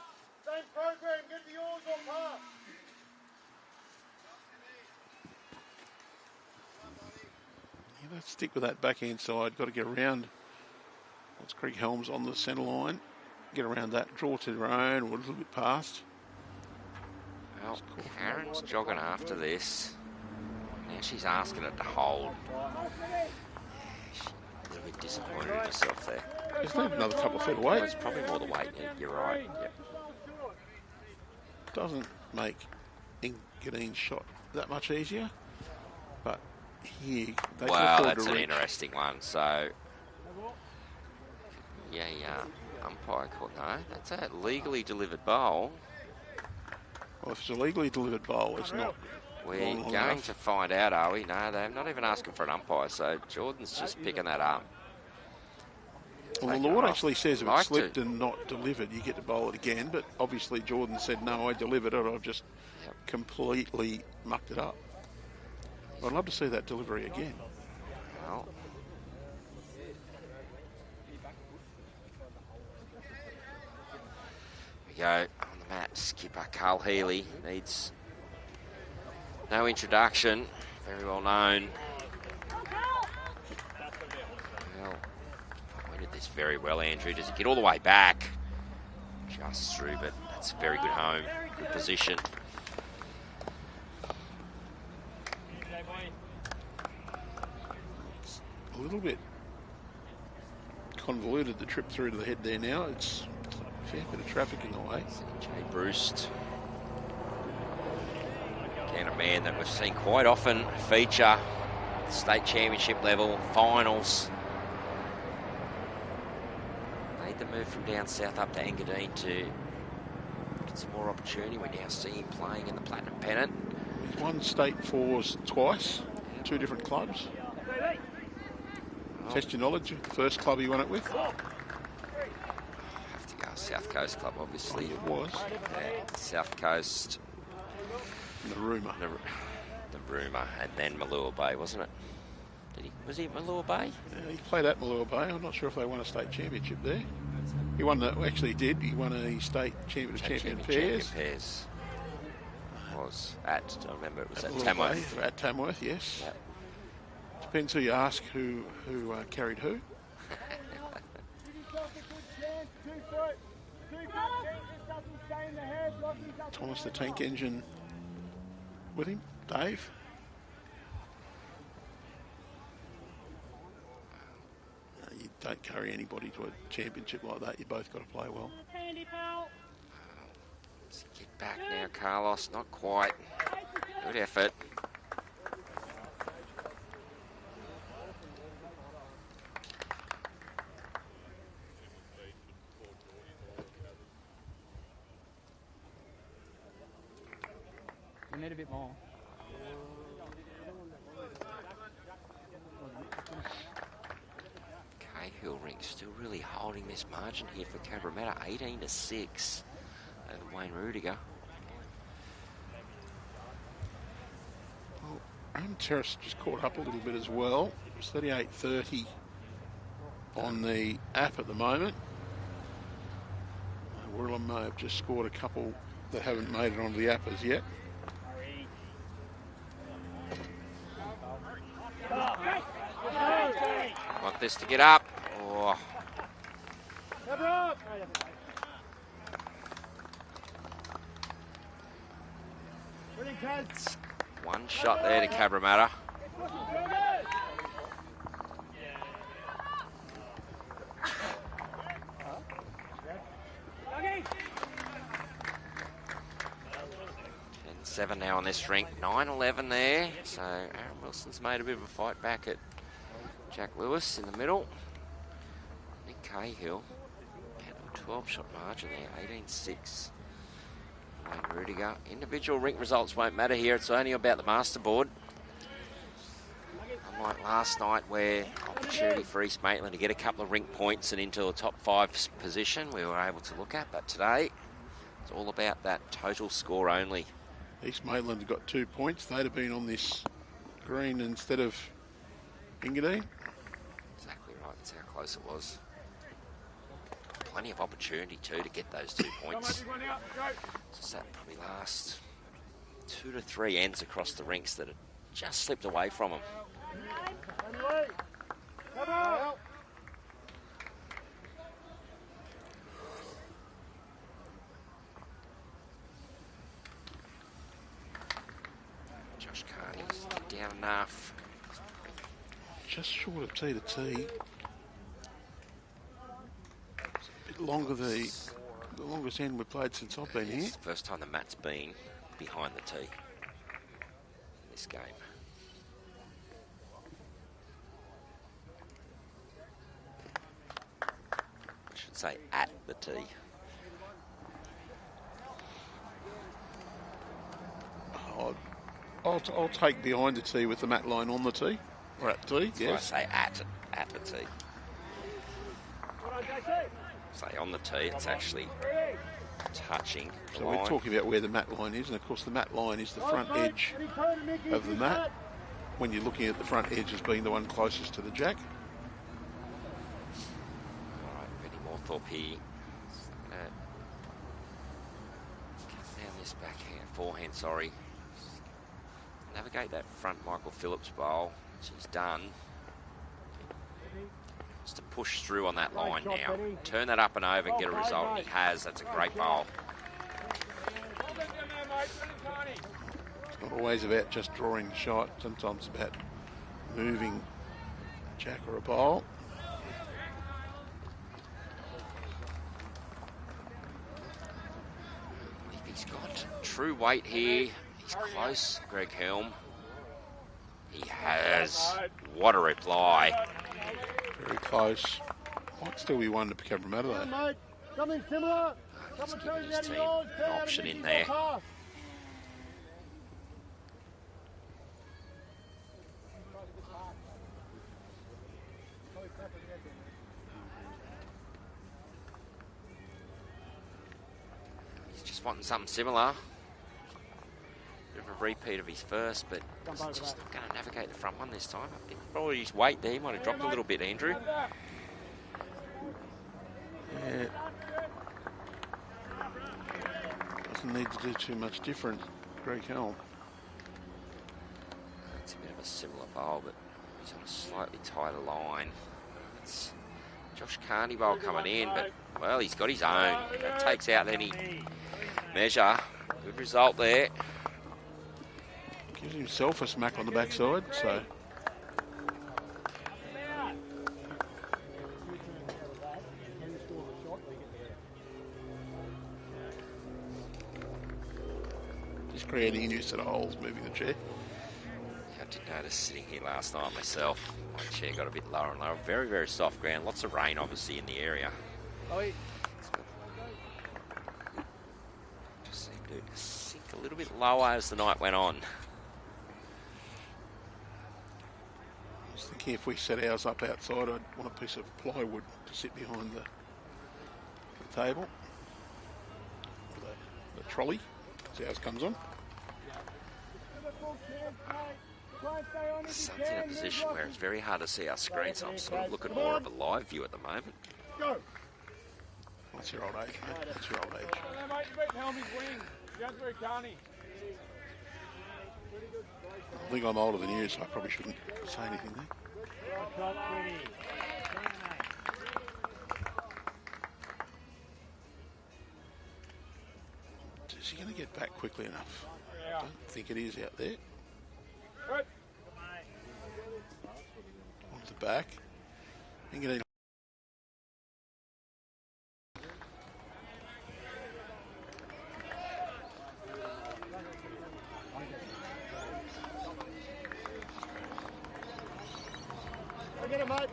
F: Same program. Get the yours on pass.
E: Yeah, let's stick with that backhand side. Got to get around. That's Greg Helms on the centre line. Get around that. Draw to their own or a little bit past.
A: Well, Karen's jogging after this. Now she's asking it to hold. She's a little bit disappointed in herself there.
E: Isn't that another couple of feet away?
A: It's probably more the weight. Yeah, you're right. Yep.
E: Doesn't make Engadine's shot that much easier. But here, they can
A: Wow,
E: afford
A: that's
E: to
A: an
E: reach.
A: interesting one. So, yeah, umpire caught. No, that's a legally delivered bowl.
E: Well, if it's a legally delivered bowl, it's not.
A: We're
E: long
A: going
E: enough.
A: to find out, are we? No, they're not even asking for an umpire, so Jordan's just picking that up.
E: Well, the
A: Taking
E: law
A: it off.
E: actually says if
A: Like
E: it's slipped
A: to.
E: and not delivered, you get to bowl it again. But obviously Jordan said, no, I delivered it. I've just
A: Yep.
E: completely mucked it up. I'd love to see that delivery again.
A: Well, we go on the mat. Skipper Carl Healy needs no introduction. Very well known. Well, pointed this very well, Andrew. Does he get all the way back? Just through, but that's a very good home. Good position.
E: A little bit convoluted, the trip through to the head there now. It's a fair bit of traffic in the way.
A: Jay Bruce. Again, a man that we've seen quite often feature at the state championship level, finals. Made the move from down south up to Engadine to get some more opportunity. We now see him playing in the Platinum Pennant.
E: He's won state fours twice, 2 different clubs. Test your knowledge of the first club he won it with.
A: Have to go South Coast Club, obviously.
E: It was.
A: Yeah, South Coast.
E: Narooma.
A: Narooma, and then Malua Bay, wasn't it? Was he at Malua Bay?
E: Yeah, he played at Malua Bay. I'm not sure if they won a state championship there. He won actually he did. He won a state champion pairs.
A: Was at, I remember it was at
E: Malua
A: Tamworth.
E: Bay, at Tamworth, yes.
A: Yep.
E: Depends who you ask who carried who. Thomas the Tank Engine with him, Dave. You don't carry anybody to a championship like that. You both got to play well.
A: Let's get back now, Carlos. Not quite. Good effort.
G: We need a bit more.
A: Cahill Ring still really holding this margin here for Cabramatta, 18-6 over Wayne Rudiger.
E: Well, Terrace just caught up a little bit as well. It's 38-30 on the app at the moment. Wirral may have just scored a couple that haven't made it onto the app as yet.
A: Want this to get up. Oh. One shot there to Cabramatta. Seven now on this rink, 9-11 there. So Aaron Wilson's made a bit of a fight back at Jack Lewis in the middle. Nick Cahill, 12-shot margin there, 18-6. Wayne Rudiger. Individual rink results won't matter here. It's only about the master board. Unlike last night where opportunity for East Maitland to get a couple of rink points and into a top 5 position we were able to look at. But today, it's all about that total score only.
E: East Maitland have got 2 points. They'd have been on this green instead of Engadine.
A: Exactly right. That's how close it was. Plenty of opportunity too to get those 2 points. So that probably last 2 to 3 ends across the rinks that had just slipped away from them. Josh Carney's down enough.
E: Just short of T to T. It's a bit longer the longest end we've played since I've been here.
A: It's the first time the mat's been behind the tee in this game. I should say at the tee.
E: I'll take behind the tee with the mat line on the tee. Or at tee, yes.
A: I say at the tee. Say on the tee, it's actually touching the
E: So
A: line.
E: we're talking about where the mat line is, and of course the mat line is the front edge of the mat. When you're looking at the front edge as being the one closest to the jack.
A: All right, Benny Moorthorpe here. Down this backhand, forehand, sorry. Navigate that front Michael Phillips bowl, which he's done. Just to push through on that line now. Turn that up and over and get a result, and he has. That's a great bowl.
E: It's not always about just drawing the shot. Sometimes about moving a jack or a bowl.
A: If he's got true weight here, he's close, Greg Helm. He has. What a reply.
E: Very close. Might still be one to Cabramatta though.
F: Something similar.
A: He's given his team an option in there. He's just wanting something similar. Bit of a repeat of his first, but he's just not going to navigate the front one this time. I think probably his weight there, he might have dropped a little bit, Andrew.
E: Yeah. Doesn't need to do too much different, 𝗟𝗟𝗓𝗡𝗡𝗡𝗅.
A: It's a bit of a similar bowl, but he's on a slightly tighter line. It's Josh Carney bowl coming in, but, well, he's got his own. That takes out any measure. Good result there.
E: Gives himself a smack on the backside, so. Just creating a new set of holes, moving the chair.
A: I did notice sitting here last night myself. My chair got a bit lower and lower. Very, very soft ground. Lots of rain, obviously, in the area. Just seemed to sink a little bit lower as the night went on.
E: I was thinking if we set ours up outside, I'd want a piece of plywood to sit behind the table. The trolley, as ours comes on.
A: The sun's in a position where it's very hard to see our screen, so I'm sort of looking more of a live view at the moment.
E: That's your old age, mate. That's your old age. I think I'm older than you, so I probably shouldn't say anything there. Is he going to get back quickly enough? I don't think it is out there. Onto the back. Engadine.
F: Get him, mate.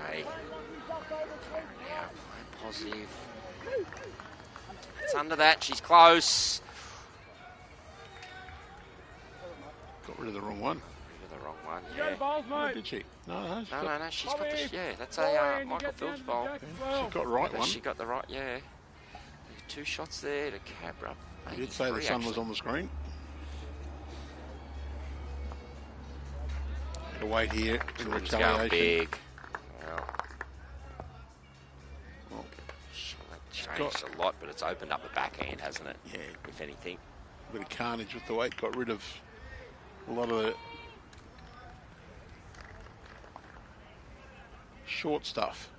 A: Okay. Now, positive. It's under that. She's close.
E: Got rid of the wrong one.
A: Rid of the wrong one, yeah.
E: Oh, did she? No,
A: No, she's got the, yeah, that's a Michael Phillips bowl.
E: yeah, she got the right one.
A: She got the right, yeah. 2 shots there to Cabra.
E: You did say the sun was on the screen. To wait here in retaliation.
A: Going big.
E: Well,
A: That changed a lot, but it's opened up the backhand, hasn't it?
E: Yeah.
A: If anything.
E: A bit of carnage with the weight. Got rid of a lot of the short stuff.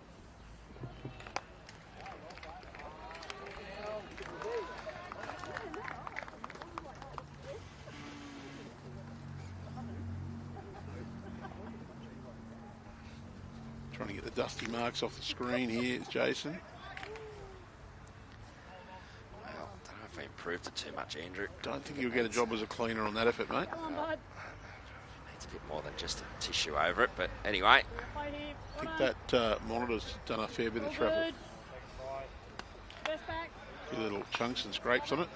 E: Trying to get the dusty marks off the screen here is Jason.
A: Well, I don't know if I improved it too much, Andrew.
E: Don't think you'll get a job as a cleaner on that effort, mate.
A: Needs a bit more than just a tissue over it, but anyway.
E: I think that monitor's done a fair bit of travel. A few little chunks and scrapes on it.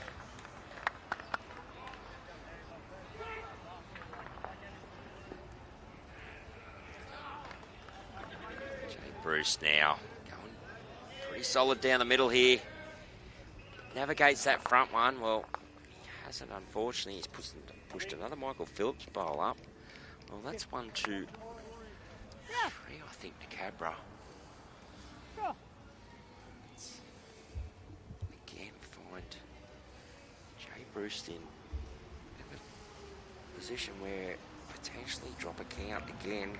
A: Bruce now going pretty solid down the middle here. Navigates that front one. Well, he hasn't, unfortunately. He's pushed another Michael Phillips bowl up. Well, that's 1, 2, 3, I think, to Cabra. Let's again find Jay Bruce in a position where potentially drop a count again.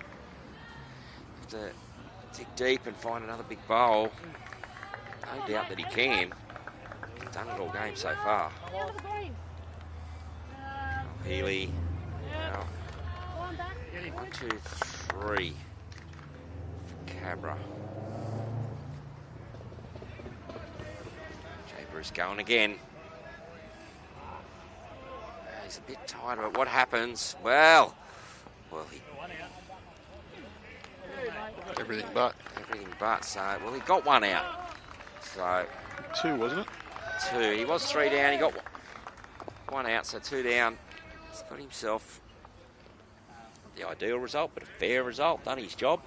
A: Have to dig deep and find another big bowl. No doubt that he can. He's done it all game so far. Healy. Now, 1, 2, 3 for Cabra. Jay Bruce going again. He's He's a bit tired of it. What happens? Well, he...
E: Everything but.
A: Everything but. So, well, he got one out. So...
E: 2, wasn't it?
A: 2. He was 3 down. He got one out, so 2 down. He's got himself the ideal result, but a fair result. Done his job.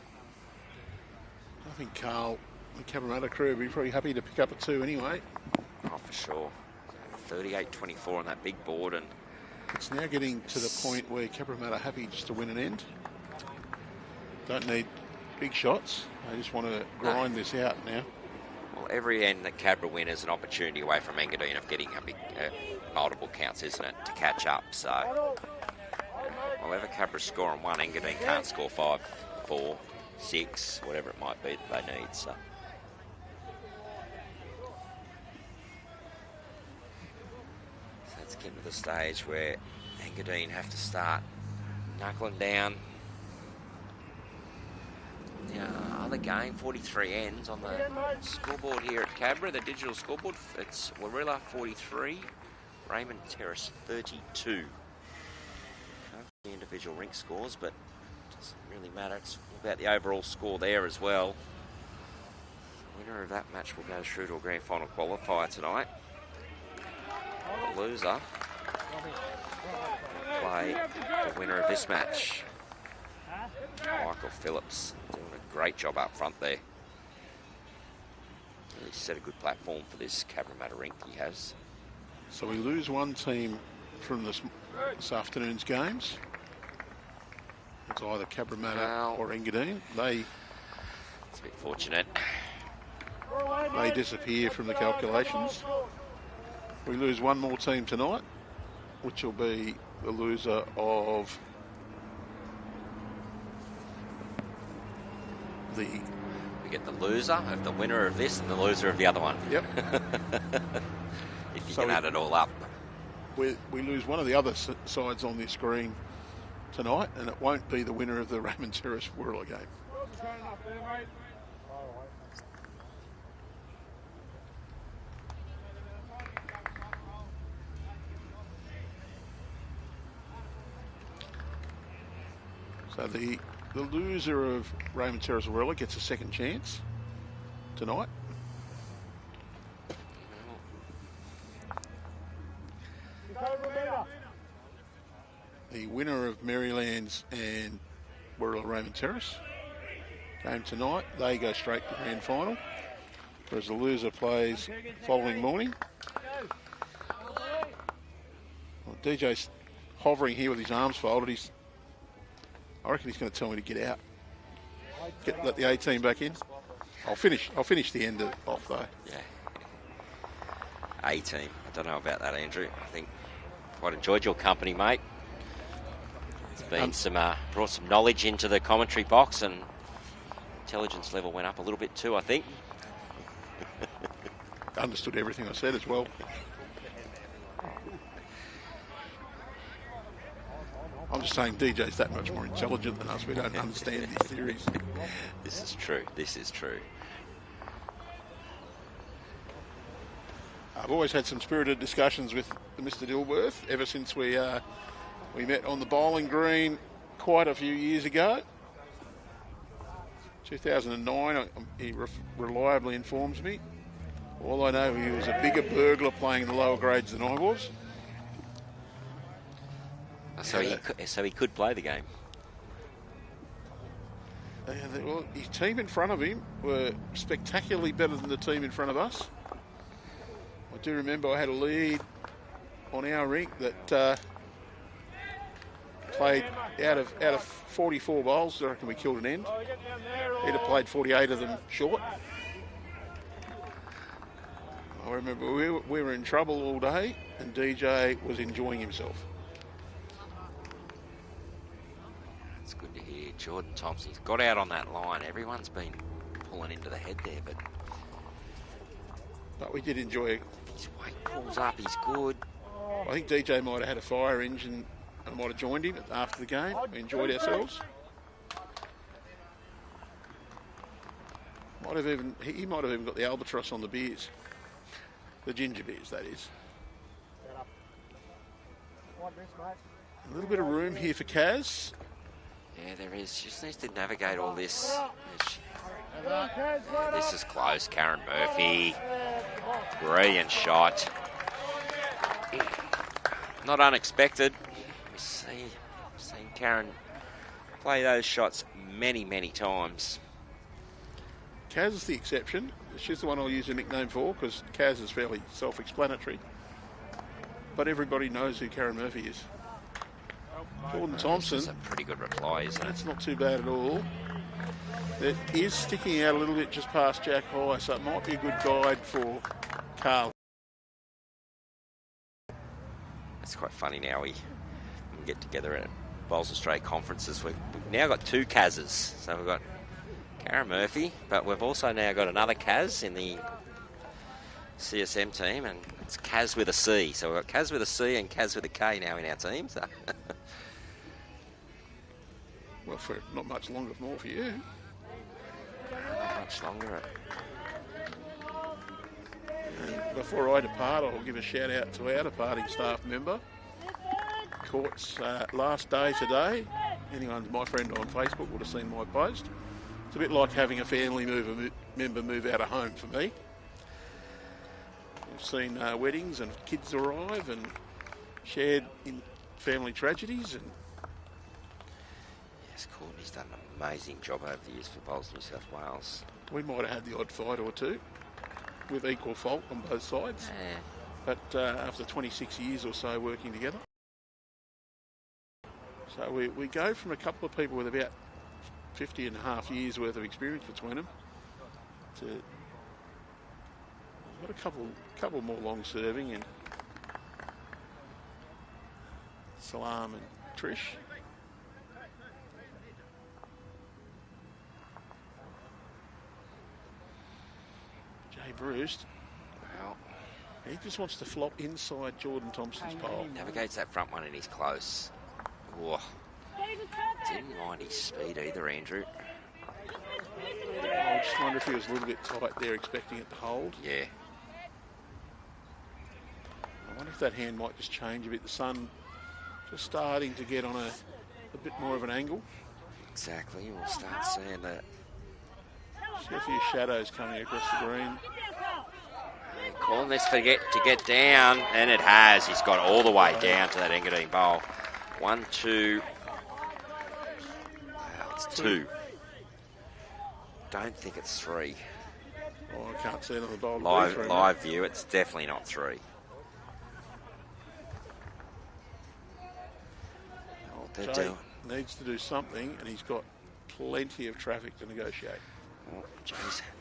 E: I think Carl, the Cabramatta crew, would be pretty happy to pick up a 2 anyway.
A: Oh, for sure. 38-24 on that big board, and
E: it's now getting to the point where Cabramatta are happy just to win an end. Don't need big shots. They just want to grind this out now.
A: Well, every end that Cabra win is an opportunity away from Engadine of getting a big multiple counts, isn't it, to catch up. So, whatever Cabra score on 1, Engadine can't score 5, 4, 6, whatever it might be that they need. So. Let's get to the stage where Engadine have to start knuckling down. Other game, 43 ends on the scoreboard here at Cabra, the digital scoreboard. It's Warilla 43, Raymond Terrace 32. The individual rink scores, but it doesn't really matter. It's about the overall score there as well. The winner of that match will go through to a grand final qualifier tonight. The loser play the winner of this match. Michael Phillips doing a great job up front there. Really set a good platform for this Cabramatta rink he has.
E: So we lose one team from this afternoon's games. It's either Cabramatta or Engadine.
A: It's a bit fortunate.
E: They disappear from the calculations. We lose one more team tonight, which will be the loser of
A: we get the loser of the winner of this and the loser of the other one.
E: Yep.
A: If you can add it all up.
E: We lose one of the other sides on this screen tonight, and it won't be the winner of the Raymond Terrace Warilla game. So the loser of Raymond Terrace Warilla gets a second chance tonight. The winner of Marylands and Warilla Raymond Terrace game tonight, they go straight to the grand final, whereas the loser plays following morning. Well, DJ's hovering here with his arms folded. I reckon he's going to tell me to get out. Let the A team back in. I'll finish the end off though.
A: Yeah. A team. I don't know about that, Andrew. I think quite enjoyed your company, mate. It's been brought some knowledge into the commentary box, and intelligence level went up a little bit too, I think.
E: Understood everything I said as well. I'm just saying DJ's that much more intelligent than us. We don't understand these theories.
A: This is true. This is true.
E: I've always had some spirited discussions with Mr. Dilworth ever since we met on the bowling green quite a few years ago. 2009, he reliably informs me. All I know, he was a bigger burglar playing in the lower grades than I was.
A: So he could play the game.
E: Well, his team in front of him were spectacularly better than the team in front of us. I do remember I had a lead on our rink that played out of 44 bowls. I reckon we killed an end. He'd have played 48 of them short. I remember we were in trouble all day, and DJ was enjoying himself.
A: It's good to hear. Jordan Thompson's got out on that line. Everyone's been pulling into the head there,
E: but we did enjoy it.
A: His weight pulls up, he's good.
E: I think DJ might have had a fire engine and I might have joined him after the game. We enjoyed ourselves. He might have even got the albatross on the beers. The ginger beers, that is. A little bit of room here for Kaz.
A: Yeah, there is. She just needs to navigate all this. This is close. Karen Murphy. Brilliant shot. Not unexpected. We've seen Karen play those shots many, many times.
E: Kaz is the exception. She's the one I'll use a nickname for because Kaz is fairly self-explanatory. But everybody knows who Karen Murphy is. Jordan Thompson.
A: That's a pretty good reply, isn't it?
E: That's not too bad at all. It is sticking out a little bit just past Jack High, so it might be a good guide for Carl.
A: It's quite funny now. We get together at Bowls Australia conferences. We've now got two Kazs. So we've got Karen Murphy, but we've also now got another Kaz in the CSM team, and it's Kaz with a C. So we've got Kaz with a C and Kaz with a K now in our team. So.
E: Well, for not much longer more for you.
A: Not much longer.
E: And before I depart, I'll give a shout out to our departing staff member. Court's last day today. Anyone, my friend on Facebook would have seen my post. It's a bit like having a family member move out of home for me. We've seen weddings and kids arrive and shared in family tragedies. And
A: yes, Courtney's done an amazing job over the years for Bowls New South Wales.
E: We might have had the odd fight or two with equal fault on both sides.
A: Yeah.
E: But after 26 years or so working together. So we go from a couple of people with about 50 and a half years worth of experience between them to got a couple more long serving and Salam and Trish. Jay Bruce,
A: Well,
E: he just wants to flop inside Jordan Thompson's pole.
A: navigates that front one and he's close. Whoa. Didn't mind his speed either, Andrew.
E: I just wonder if he was a little bit tight there, expecting it to hold.
A: Yeah.
E: I wonder if that hand might just change a bit. The sun just starting to get on a bit more of an angle.
A: Exactly. We'll start seeing that.
E: See a few shadows coming across the green.
A: Calling this to get down, and it has. He's got all the way down to that Engadine bowl. 1, 2. Wow, it's 2. Don't think it's 3.
E: Oh, I can't see it on the bowl.
A: Live view, it's definitely not 3. What they're
E: Jay
A: doing.
E: needs to do something, and he's got plenty of traffic to negotiate.
A: Well,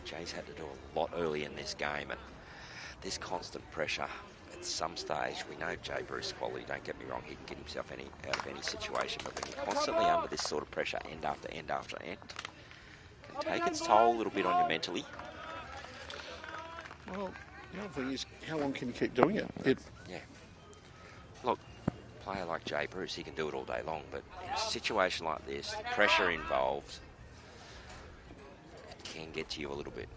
A: Jay's had to do a lot early in this game, and this constant pressure. At some stage, we know Jay Bruce quality, don't get me wrong, he can get himself out of any situation, but when you're constantly under this sort of pressure, end after end after end, it can take its toll a little bit on you mentally.
E: Well, the other thing is, how long can you keep doing it?
A: Yeah. Look, a player like Jay Bruce, he can do it all day long, but in a situation like this, the pressure involved, it can get to you a little bit.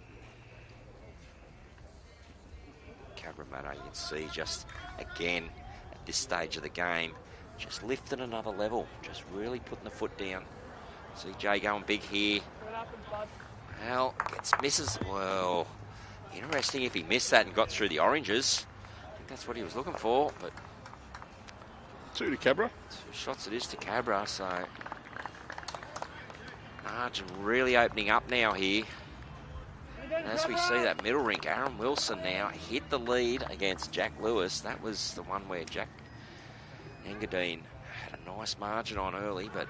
A: Cabramatta, you can see just again at this stage of the game, just lifting another level, just really putting the foot down. See Jay going big here. Well, misses. Well, interesting if he missed that and got through the oranges. I think that's what he was looking for, but
E: 2 to Cabra.
A: 2 shots it is to Cabra, so margin really opening up now here. And as we see that middle rink, Aaron Wilson now hit the lead against Jack Lewis. That was the one where Jack Engadine had a nice margin on early, but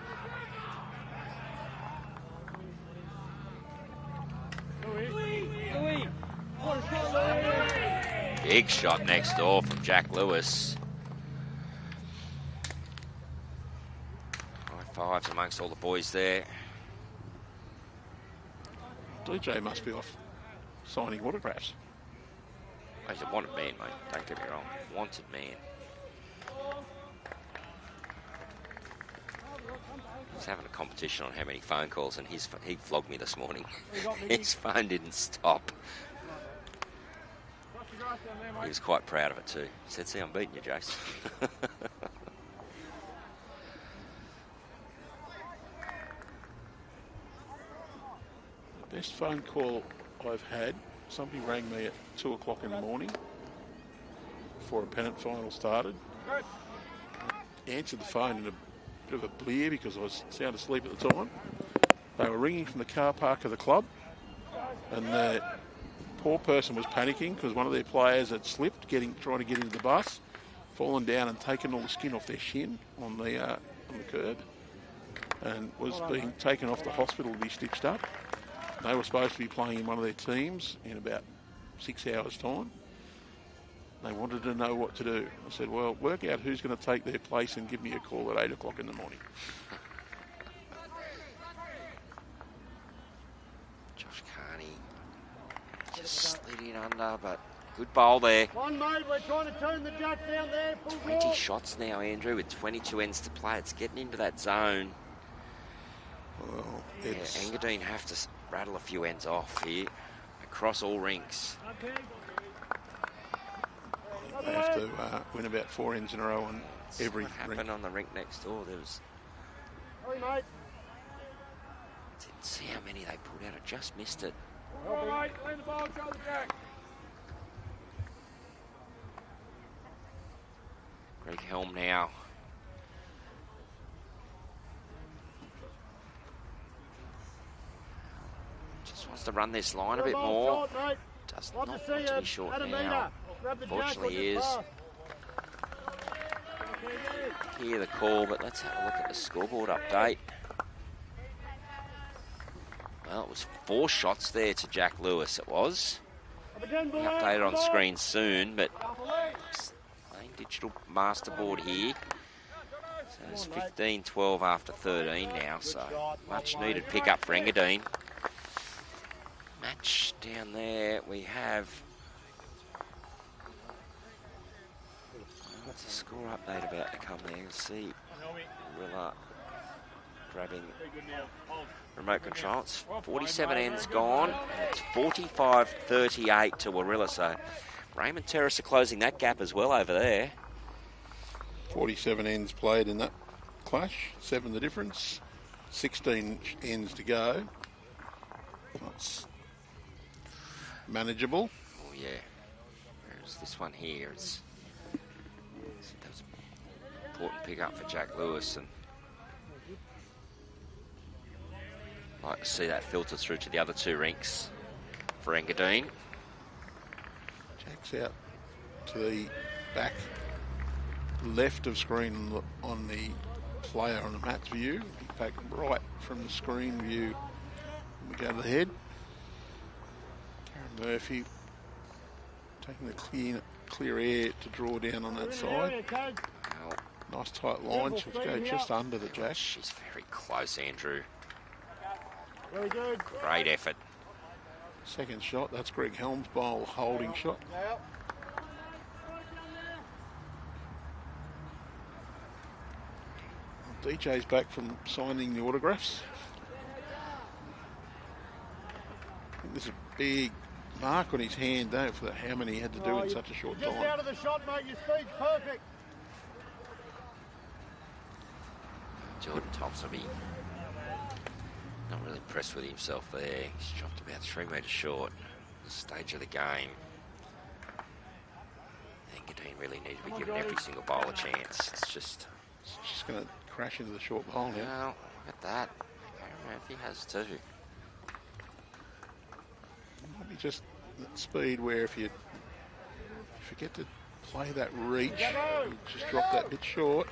A: big shot next door from Jack Lewis. High fives amongst all the boys there.
E: DJ must be off signing autographs.
A: He's a wanted man, mate. Don't get me wrong. Wanted man. He's having a competition on how many phone calls, and he flogged me this morning. His phone didn't stop. He was quite proud of it too. He said, "See, I'm beating you, Jace."
E: Best phone call I've had. Somebody rang me at 2 o'clock in the morning before a Pennant final started. I answered the phone in a bit of a blear because I was sound asleep at the time. They were ringing from the car park of the club, and the poor person was panicking because one of their players had slipped trying to get into the bus, fallen down and taken all the skin off their shin on the curb, and was being taken off to hospital to be stitched up. They were supposed to be playing in one of their teams in about 6 hours' time. They wanted to know what to do. I said, well, work out who's going to take their place and give me a call at 8 o'clock in the morning.
A: Josh Carney just slid in under, but good bowl there.
F: One, mate, we're trying to turn the jack down there.
A: 20 shots now, Andrew, with 22 ends to play. It's getting into that zone.
E: Well,
A: Yeah, Engadine have to rattle a few ends off here across all rinks.
E: They have to win about 4 ends in a row on every
A: What happened
E: rink.
A: on the rink next door? There was...
F: Hey, mate.
A: Didn't see how many they pulled out. I just missed it.
F: All right, lean the ball, show the jack.
A: Greg Helm now. Just wants to run this line a bit more. Does not want to be short now. Fortunately, he is. Hear the call, but let's have a look at the scoreboard update. Well, it was 4 shots there to Jack Lewis, it was. Be updated on screen soon, but playing digital masterboard here. So it's 15-12 after 13 now, so much needed pick up for Engadine. Match down there, we have... What's the score update about to come there? You'll see Rilla grabbing remote control. It's 47 ends gone, and it's 45-38 to Warilla. So Raymond Terrace are closing that gap as well over there.
E: 47 ends played in that clash, 7 the difference, 16 ends to go. That's manageable.
A: Oh yeah. Whereas this one here, that was an important pick up for Jack Lewis, and I'd like to see that filter through to the other 2 rinks for Engadine.
E: Jack's out to the back left of screen on the player on the match view. In fact, right from the screen view, we go to the head. Karen Murphy taking the clear air to draw down on that side.
A: Well,
E: Nice tight line. She'll go just under the jack.
A: she's very close, Andrew.
F: Very good.
A: Great effort.
E: Second shot, that's Greg Helm's bowl holding shot. DJ's back from signing the autographs. I think there's a big mark on his hand, don't for how many he had to do in such a short
F: Just
E: time.
F: out of the shot, mate. Your speed's perfect.
A: Jordan Thompson will be not really impressed with himself there. He's dropped about 3 metres short at this stage of the game. Engadine really need to be giving every single bowl a chance. It's just
E: going to crash into the short bowl now.
A: Well, look at that. Murphy has too.
E: Might be just that speed where if you get to play that reach, you just drop that bit short.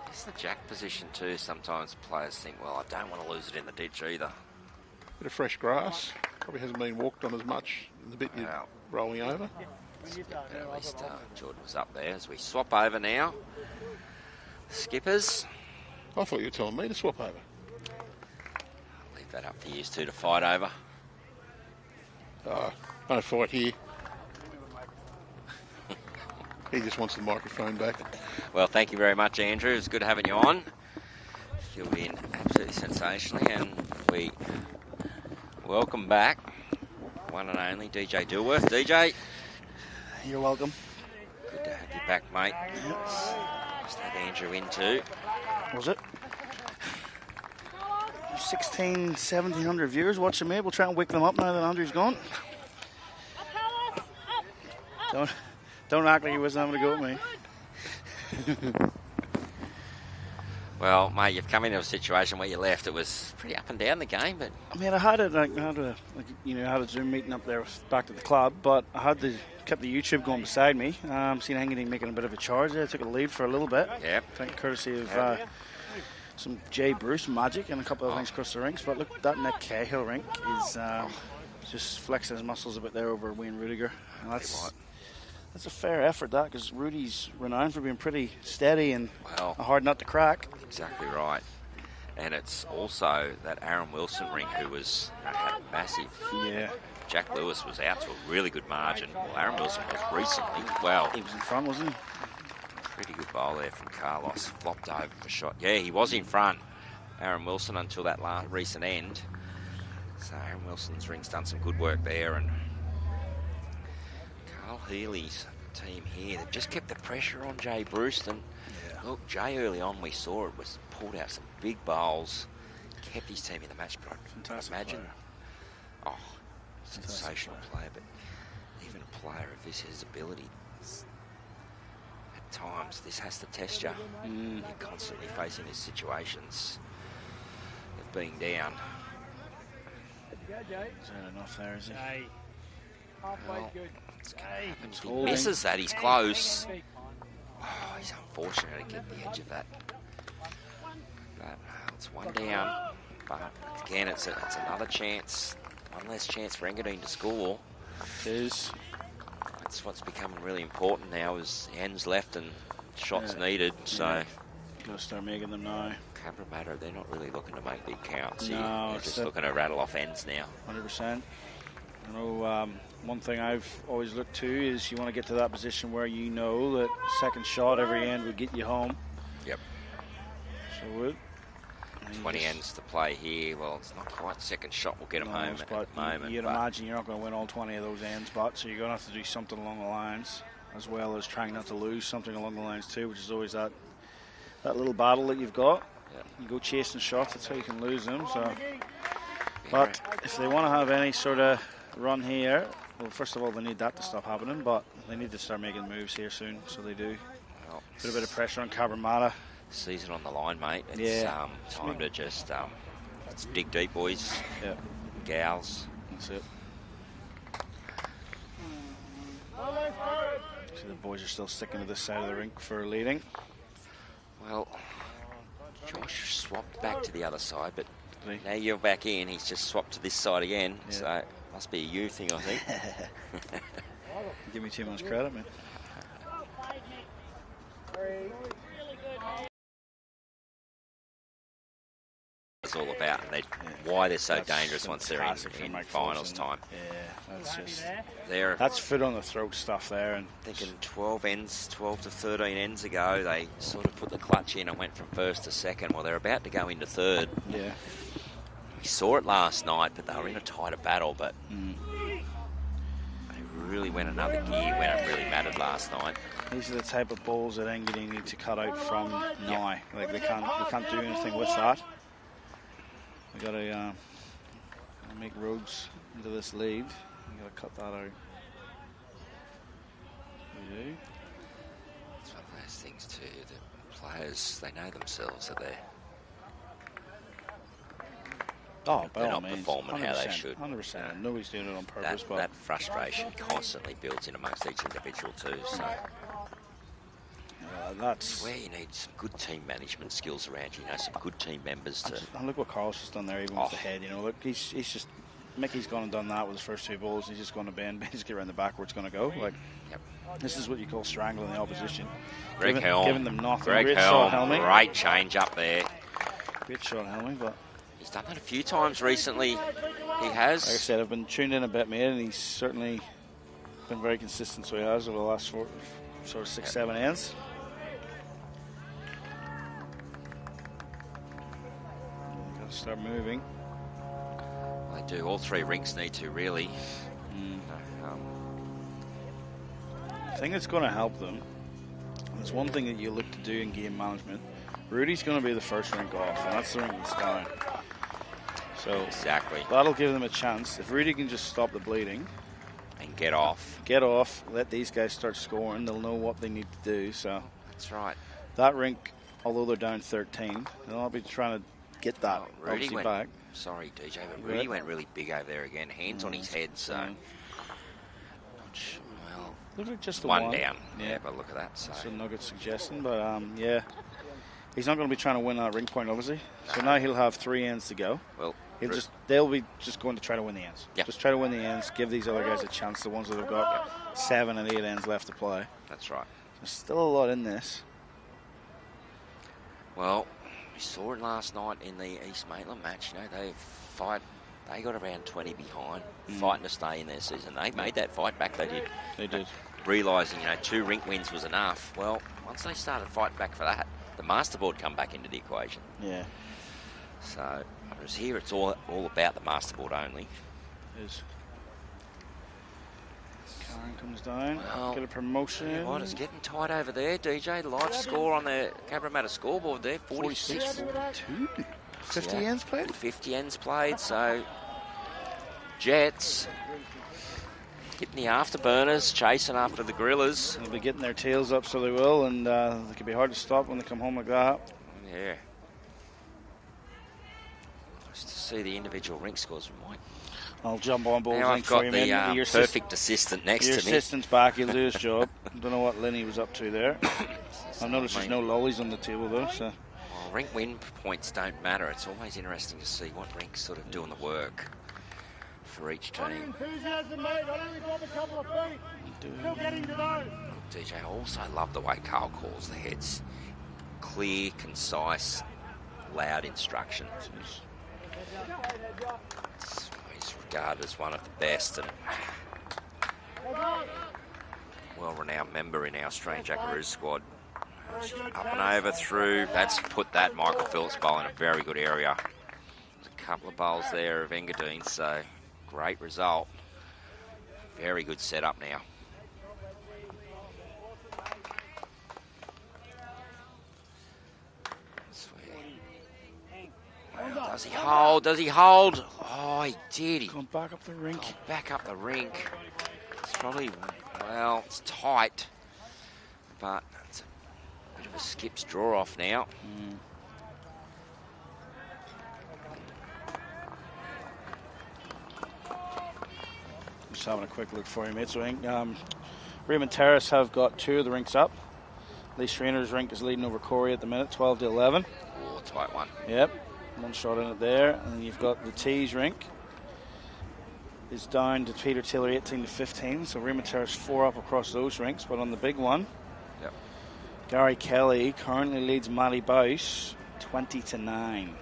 A: It's the jack position too. Sometimes players think, well, I don't want to lose it in the ditch either.
E: Bit of fresh grass. Probably hasn't been walked on as much in the bit you're rolling over.
A: At least Jordan was up there as we swap over now. Skippers.
E: I thought you were telling me to swap over.
A: Leave that up for you two to fight over.
E: No fight here. He just wants the microphone back.
A: Well, thank you very much, Andrew. It's good having you on. Filled in absolutely sensationally, and we welcome back one and only DJ Dilworth. DJ.
D: You're welcome.
A: Good to have you back, mate. Just had Andrew in too.
D: Was it? 1,700 viewers watching me. We'll try and wake them up now that Andrew's gone. Don't act like he wasn't having a go at me.
A: Well, mate, you've come into a situation where you left. It was pretty up and down the game, but
D: I mean, I had a Zoom meeting up there back to the club, but I had kept the YouTube going beside me. Seen Engadine making a bit of a charge there. Took a lead for a little bit.
A: Yep.
D: I think courtesy of some 𝗟𝗜𝗓𝗡𝗓𝗠𝗓 magic and a couple of things across the rinks. But look, that Nick Cahill rink is just flexing his muscles a bit there over Wayne Rudiger. And that's a fair effort, that, because Rudy's renowned for being pretty steady and a hard nut to crack.
A: Exactly right. And it's also that Aaron Wilson ring who was had a massive.
D: Yeah.
A: Jack Lewis was out to a really good margin. Well, Aaron Wilson was recently. Well,
D: he was in front, wasn't he?
A: Pretty good bowl there from Carlos. Flopped over for shot. Yeah, he was in front. Aaron Wilson until that recent end. So Aaron Wilson's ring's done some good work there, and Carl Healy's team here, they've just kept the pressure on 𝗟𝗜𝗓𝗡𝗓. And look, Jay early on, we saw it, was pulled out some big bowls, kept his team in the match.
D: Fantastic
A: Imagine.
D: Player.
A: Sensational player, but even a player of his ability, at times this has to test you. You're constantly facing these situations of being down.
D: Is that enough there, is he?
G: Halfway good.
A: If he misses that, he's close. Oh, he's unfortunate to get the edge of that. But it's one down. But again, it's another chance. One less chance for Engadine to score.
D: It is.
A: That's what's becoming really important now, is hands left and shots needed. So
D: got to start making them now.
A: Cabramatta, they're not really looking to make big counts.
D: No,
A: they're just looking to rattle off ends now.
D: 100%. I know one thing I've always looked to is you want to get to that position where you know that second shot every end would get you home.
A: Yep.
D: So would.
A: 20 ends to play here. Well, it's not quite second shot will get them home at the moment.
D: You'd imagine you're not going to win all 20 of those ends, but so you're going to have to do something along the lines, as well as trying not to lose something along the lines too, which is always that little battle that you've got.
A: Yep.
D: You go chasing shots, that's how you can lose them. So, but if they want to have any sort of run here, well, first of all, they need that to stop happening, but they need to start making moves here soon, so they do.
A: Well,
D: put a bit of pressure on Cabramatta.
A: Season on the line, mate. It's time to just let's dig deep, boys.
D: Yeah.
A: Gals.
D: That's it. So the boys are still sticking to this side of the rink for leading.
A: Well, Josh swapped back to the other side, but now you're back in. He's just swapped to this side again. Yeah. So it must be a you thing, I think.
D: Give me too much credit, man.
A: It's all about, and why they're so dangerous once they're in finals time.
D: Yeah, that's foot on the throat stuff there. And
A: thinking 12 to 13 ends ago, they sort of put the clutch in and went from first to second. Well, they're about to go into third.
D: Yeah,
A: we saw it last night, but they were in a tighter battle. But they really went another gear when it really mattered last night.
D: These are the type of balls that Engadine need to cut out from now. Like they can't do anything with that. We got to make roads into this lead. We got to cut that out. We do.
A: It's one of those things too. The players, they know themselves that they're not performing how they should.
D: 100%. Nobody's doing it on purpose. But
A: that frustration constantly builds in amongst each individual too. So.
D: That's
A: where you need some good team management skills around you, some good team members to.
D: And look what Carl's just done there, even with the head. Look, he's just Mickey's gone and done that with his first two balls. He's just going to bend, basically around the back where it's going to go. Like, this is what you call strangling the opposition. Giving them nothing.
A: Great shot, Helmy. Great change up there.
D: Great shot, Helmy, but
A: he's done that a few times recently. He has.
D: Like I said, I've been tuned in a bit, mate, and he's certainly been very consistent. So he has over the last 6-7 ends. Start moving.
A: They do. All three rinks need to, really.
D: The thing that's going to help them, there's one thing that you look to do in game management. Rudy's going to be the first rink off, and that's the rink that's down. So
A: exactly.
D: that'll give them a chance. If Rudy can just stop the bleeding
A: And get off.
D: Let these guys start scoring, they'll know what they need to do. So
A: That's right.
D: that rink, although they're down 13, they'll be trying to get that
A: Rudy
D: obviously
A: went,
D: back.
A: sorry, DJ, but Rudy went really big over there again. Hands on his head, so... Well,
D: Look at just the
A: one down.
D: Yeah.
A: Yeah, but look at that. So.
D: That's a nugget suggestion, but yeah. He's not going to be trying to win that ring point, obviously. So now he'll have 3 ends to go.
A: Well,
D: they'll be just going to try to win the ends.
A: Yeah.
D: Just try to win the ends, give these other guys a chance, the ones that have got 7 and 8 ends left to play.
A: That's right.
D: There's still a lot in this.
A: Well, we saw it last night in the East Maitland match. You know, they got around 20 behind, fighting to stay in their season. They made that fight back, they did.
D: They did.
A: Realising, 2 rink wins was enough. Well, once they started fighting back for that, the masterboard come back into the equation.
D: Yeah.
A: So, whereas here it's all about the masterboard only.
D: It is. Karen comes down,
A: Well,
D: get a promotion.
A: Yeah, well, it's getting tight over there, DJ. Live score on the Cabramatta scoreboard there, 46.
D: 46-42. 50 ends played?
A: 50 ends played, so Jets hitting the afterburners, chasing after the Gorillas.
D: They'll be getting their tails up, so they will, and they can be hard to stop when they come home like that.
A: Yeah. Just to see the individual rink scores from Mike.
D: I'll jump on Bowls
A: Now
D: link
A: I've
D: for
A: got
D: you,
A: the
D: man. Your
A: perfect assistant next
D: your
A: to me.
D: assistant's back, he'll do his job. Don't know what Lenny was up to there. I've noticed there's no lollies on the table, though, so...
A: Well, rink win points don't matter. It's always interesting to see what rink's sort of doing the work for each team.
F: Enthusiasm, mate. I'll only drop a couple of feet. Still getting to those.
A: DJ, I also love the way Carl calls the heads. Clear, concise, loud instruction. He's regarded as one of the best and well-renowned member in our Strange Jackaroos squad. Up and over through. That's put that Michael Phillips bowl in a very good area. There's a couple of bowls there of Engadine, so great result. Very good setup now. Well, does he hold? Does he hold? Oh, he did. He
D: Going back up the rink.
A: back up the rink. It's probably, well, it's tight, but it's a bit of a skip's draw off now.
D: Just having a quick look for you, mate. So I think Raymond Terrace have got 2 of the rinks up. Lee Schreiner's rink is leading over Corey at the minute, 12-11.
A: Oh, tight one.
D: Yep, 1 shot in it there. And then you've got the Tees rink is down to Peter Taylor 18-15. So Raymond Terrace 4 up across those rinks. But on the big one,
A: Yep.
D: Gary Kelly currently leads Matty Bouse 20-9.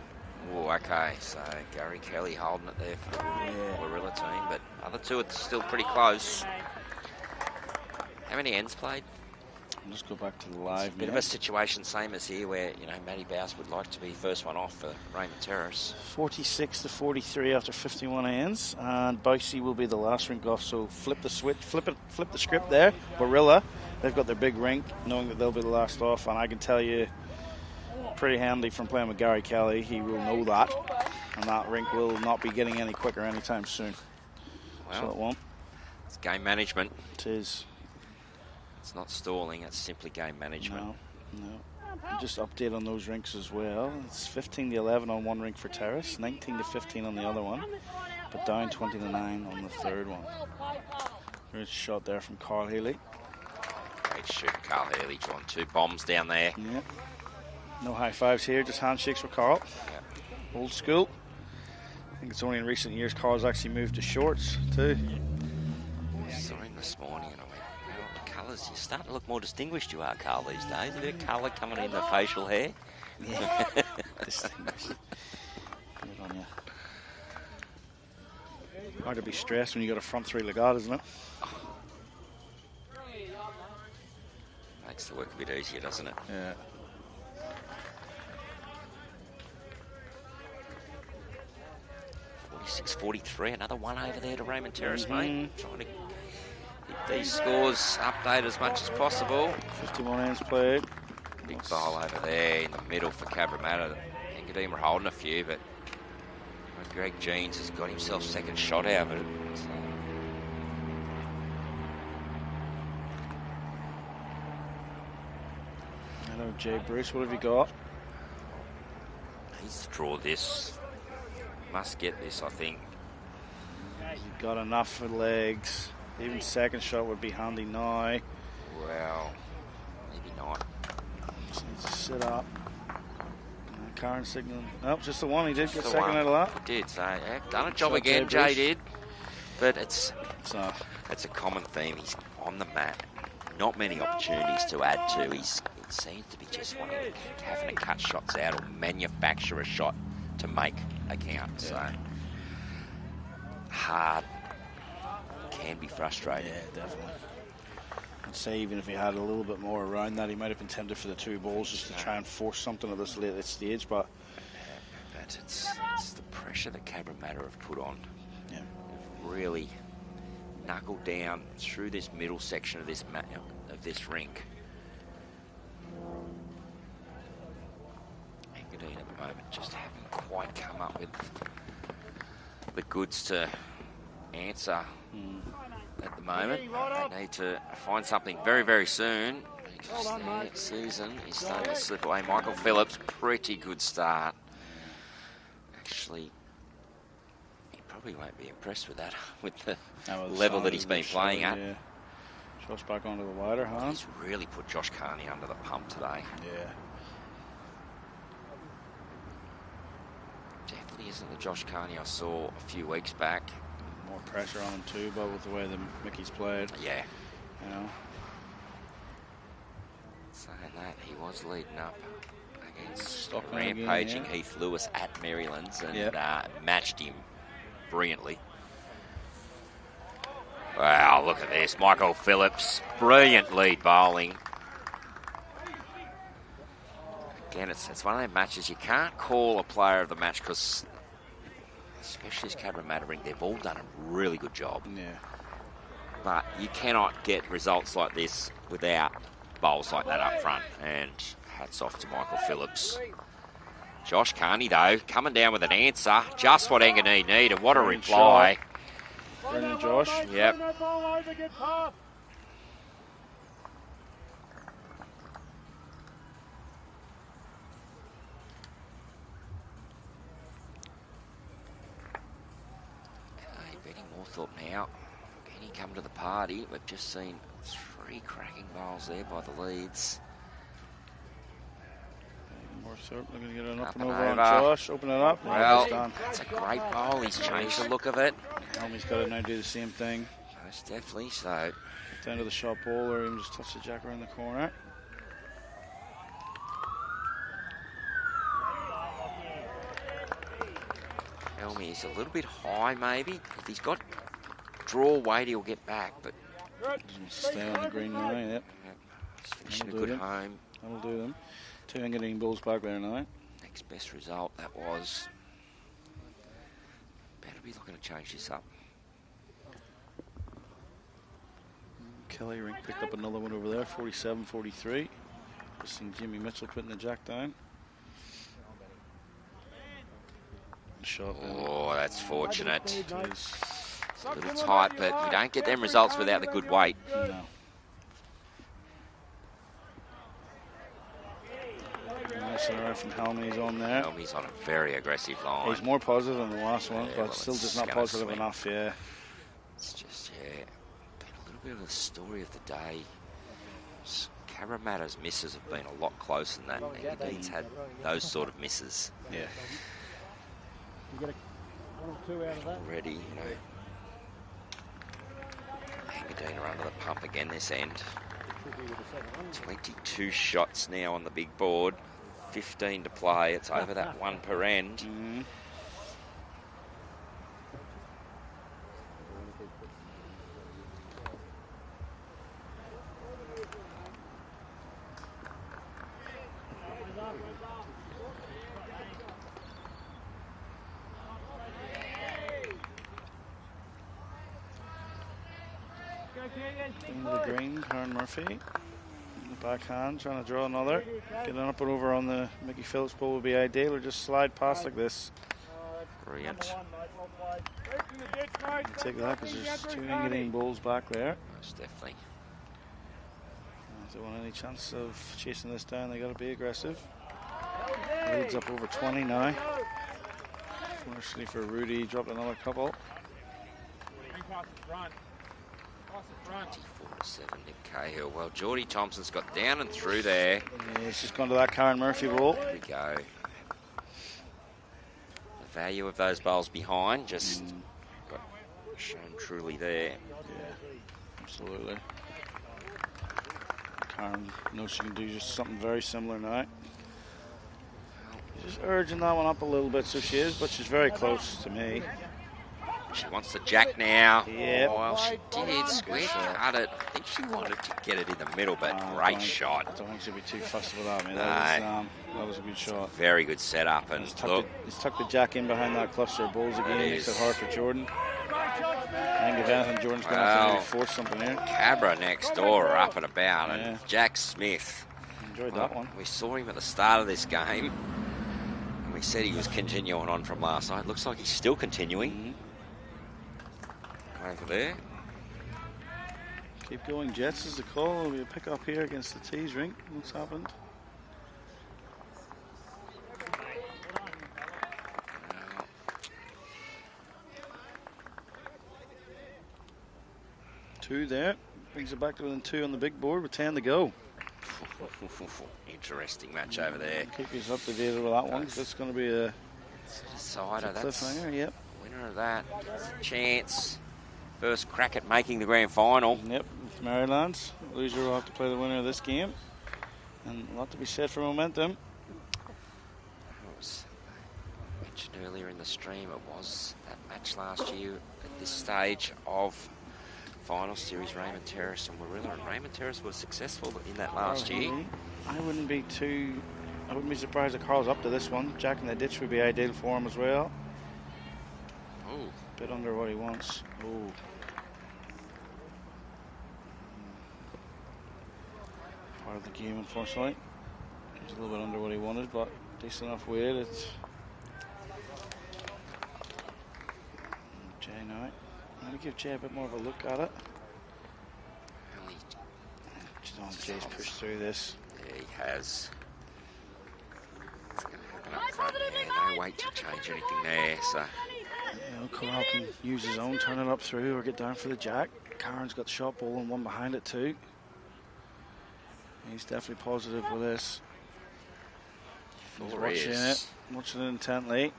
A: Oh, okay. So Gary Kelly holding it there for the Gorilla team, but other two are still pretty close. How many ends played?
D: I'll just go back to the live.
A: Bit of a situation, same as here, where Matty Bouse would like to be first one off for Raymond Terrace.
D: 46-43 after 51 ends, and Boise will be the last rink off. So flip the switch, flip the script there. Gorilla, they've got their big rink, knowing that they'll be the last off, and I can tell you, pretty handy from playing with Gary Kelly. He will know that, and that rink will not be getting any quicker anytime soon.
A: Well,
D: So it won't.
A: It's game management.
D: It is.
A: It's not stalling, it's simply game management.
D: No. Just update on those rinks as well. It's 15-11 on one rink for Terrace, 19-15 on the other one, but down 20-9 on the third one. There's a shot there from Carl Healy.
A: Great shoot, Carl Healy drawing 2 bombs down there.
D: Yeah. No high fives here, just handshakes for Carl.
A: Yep.
D: Old school. I think it's only in recent years Carl's actually moved to shorts too.
A: I saw him this morning and I went, well, the colours, you're starting to look more distinguished you are, Carl, these days. A bit of colour coming in the facial hair.
D: Yeah. Distinguished. Good on you. Hard to be stressed when you got a front 3 legat, isn't it?
A: Makes the work a bit easier, doesn't it?
D: Yeah.
A: .46-43, another one over there to Raymond Terrace, mate. Trying to get these scores updated as much as possible.
D: 51 ends played.
A: Big bowl over there in the middle for Cabramatta. Engadine were holding a few, but 𝗟𝗜𝗓𝗡𝗡𝗓 has got himself second shot out of it. So.
D: Hello, Jay Bruce. What have you got?
A: He's to draw this. Must get this, I think.
D: He's got enough for legs. Even second shot would be handy now.
A: Well, maybe not.
D: Just needs to sit up. Karen signaling. Nope, just the one. He did get second out of that.
A: He did. So, yeah, done a job again, Jay did. But it's a common theme. He's on the mat. Not many opportunities to add to. He seems to be just having to cut shots out or manufacture a shot to make a count. Yeah. So, hard. Can be frustrating.
D: Yeah, definitely. I'd say even if he had a little bit more around that, he might have been tempted for the 2 balls just to try and force something at this late stage. But
A: it's the pressure that Cabramatta have put on.
D: Yeah,
A: they've really knuckled down through this middle section of this rink. Engadine at the moment just haven't quite come up with the goods to answer. At the moment, they need to find something very, very soon. Next season, he's starting to slip away. Michael Phillips, pretty good start. Actually, he probably won't be impressed with that, with the level that he's been playing at.
D: Yeah. Josh back onto the wider, huh?
A: He's really put Josh 𝗟𝗓𝗡 under the pump today.
D: Yeah.
A: Definitely isn't the Josh 𝗟𝗓𝗡 I saw a few weeks back.
D: More pressure on him too, but with the way that Mickey's played.
A: Yeah.
D: You know.
A: Saying that, he was leading up against
D: Stockman
A: rampaging
D: again, yeah.
A: Heath Lewis at Marylands and matched him brilliantly. Wow, look at this. Michael Phillips, brilliant lead bowling. Again, it's one of those matches you can't call a player of the match because, especially as Cabramatta ring, they've all done a really good job.
D: Yeah. But
A: you cannot get results like this without bowls like that up front. And hats off to Michael Phillips. Josh 𝗟𝗓𝗡, though, coming down with an answer. Just what Engadine needed. What a reply.
D: Brilliant, Josh.
A: Yep. Thought now, can he come to the party? We've just seen 3 cracking bowls there by the leads.
D: More so, we're going to get an up and over on Josh. Open it up.
A: Well, that's a great bowl. He's changed the look of it.
D: He's got to now do the same thing.
A: Most definitely so.
D: Down to the shot ball, or even just touch the jack around the corner.
A: He's a little bit high, maybe. If he's got draw weight, he'll get back, but
D: stay on the green now, yep.
A: He's finishing a good home.
D: That'll do them. 2 Engadine balls back there now.
A: Next best result, that was. Better be looking to change this up.
D: Kelly Rink picked up another one over there, 47-43. Just seen Jimmy Mitchell putting the jack down. Shot.
A: Oh, that's fortunate. It's a little tight, but you don't get them results without the good weight.
D: No. Nice and from Helmy's on there.
A: Helmy's on a very aggressive line.
D: He's more positive than the last one, but still just not positive enough, yeah.
A: It's just, been a little bit of a story of the day. Cabramatta's misses have been a lot closer than that. Engadine's had those sort of misses.
D: Yeah.
G: You get 1 or 2 out of that.
A: Already, Engadine are under the pump again this end. 22 shots now on the big board. 15 to play. It's over that 1 per end.
D: Mm-hmm. Into the green, Karen Murphy. In the backhand, trying to draw another. Getting up and over on the Mickey Phillips ball would be ideal, or just slide past like this.
A: Brilliant.
D: Take that because there's 2 Engadine balls back there.
A: Most definitely.
D: If they want any chance of chasing this down, they got to be aggressive. Leads up over 20 now. Fortunately for Rudy, dropped another couple.
A: 24-7 Nick Cahill. Well, Geordie Thompson's got down and through there.
D: Yeah, he's just gone to that Karen Murphy ball.
A: There we go. The value of those bowls behind just got shown truly there.
D: Yeah, absolutely. Karen knows she can do just something very similar now. Just urging that one up a little bit, so she is, but she's very close to me.
A: She wants the jack now.
D: Yep.
A: Well, she did. Square cut it. I think she wanted to get it in the middle, but great shot.
D: I don't think she'll be too fussed with that. I mean,
A: No.
D: that was a good shot.
A: Very good setup. And
D: He's tucked the jack in behind that cluster of balls again. Makes it hard for Jordan. I think if anything, Jordan's going to have to maybe force something here.
A: Cabra next door up and about, and Jack Smith.
D: Enjoyed that one.
A: We saw him at the start of this game, and we said he was continuing on from last night. Looks like he's still continuing. Over there.
D: Keep going, Jets is the call. It'll be a pick up here against the tees rink. What's happened? Two there. Brings it back to within 2 on the big board with 10 to go.
A: Interesting match over there.
D: Keep us up to date with that one. That's going to be a
A: decider. That's
D: cliffhanger. Yep.
A: Winner of that. There's a chance. First crack at making the grand final.
D: Yep, with Maryland's. Loser will have to play the winner of this game. And a lot to be said for momentum.
A: Was mentioned earlier in the stream, it was that match last year at this stage of final series, Raymond Terrace and Warilla. And Raymond Terrace was successful in that last year.
D: I wouldn't be surprised if Carl's up to this one. Jack in the ditch would be ideal for him as well.
A: Oh.
D: Bit under what he wants. Oh. Part of the game, unfortunately. He's a little bit under what he wanted, but decent enough weight. It's Jay now. I'm going to give Jay a bit more of a look at it. Jay's pushed through this.
A: Yeah, he has. It's going to happen up front. Yeah, no weight to change anything there, so.
D: Carl can use his own, turn it up through, or get down for the jack. Karen's got the shot ball and one behind it too. He's definitely positive with this. He's watching it intently.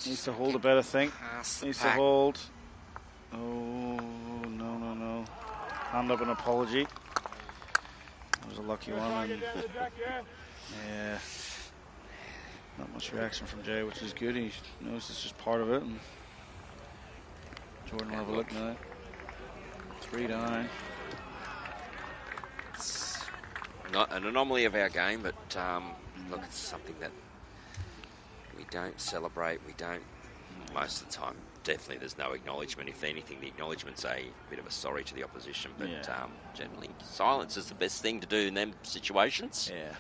D: Needs to hold a bit, I think. Needs to hold. Oh, no. Hand up an apology. That was a lucky one. And yeah. Not much reaction from Jay, which is good. He knows it's just part of it. And Jordan will have a look now. 3 down.
A: It's not an anomaly of our game, but look, it's something that we don't celebrate. We don't, most of the time, definitely there's no acknowledgement. If anything, the acknowledgement's a bit of a sorry to the opposition, but generally silence is the best thing to do in them situations.
D: Yeah.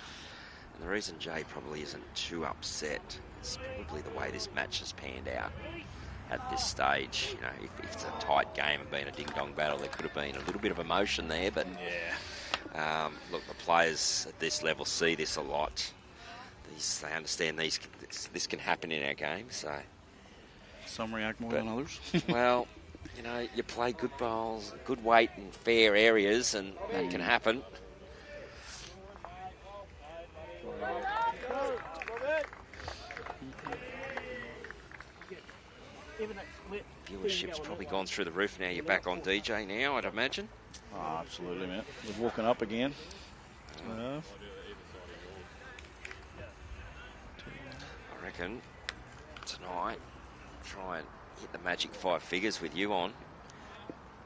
A: And the reason Jay probably isn't too upset is probably the way this match has panned out at this stage. You know, if it's a tight game and been a ding-dong battle, there could have been a little bit of emotion there, but look, the players at this level see this a lot. They understand this can happen in our game, so.
D: Some react more than others.
A: Well, you know, you play good bowls, good weight in fair areas, and that can happen. Viewership's probably gone through the roof now. You're back on DJ now, I'd imagine.
D: Oh, absolutely, mate. We've woken up again.
A: I reckon tonight, try and hit the magic 5 figures with you on.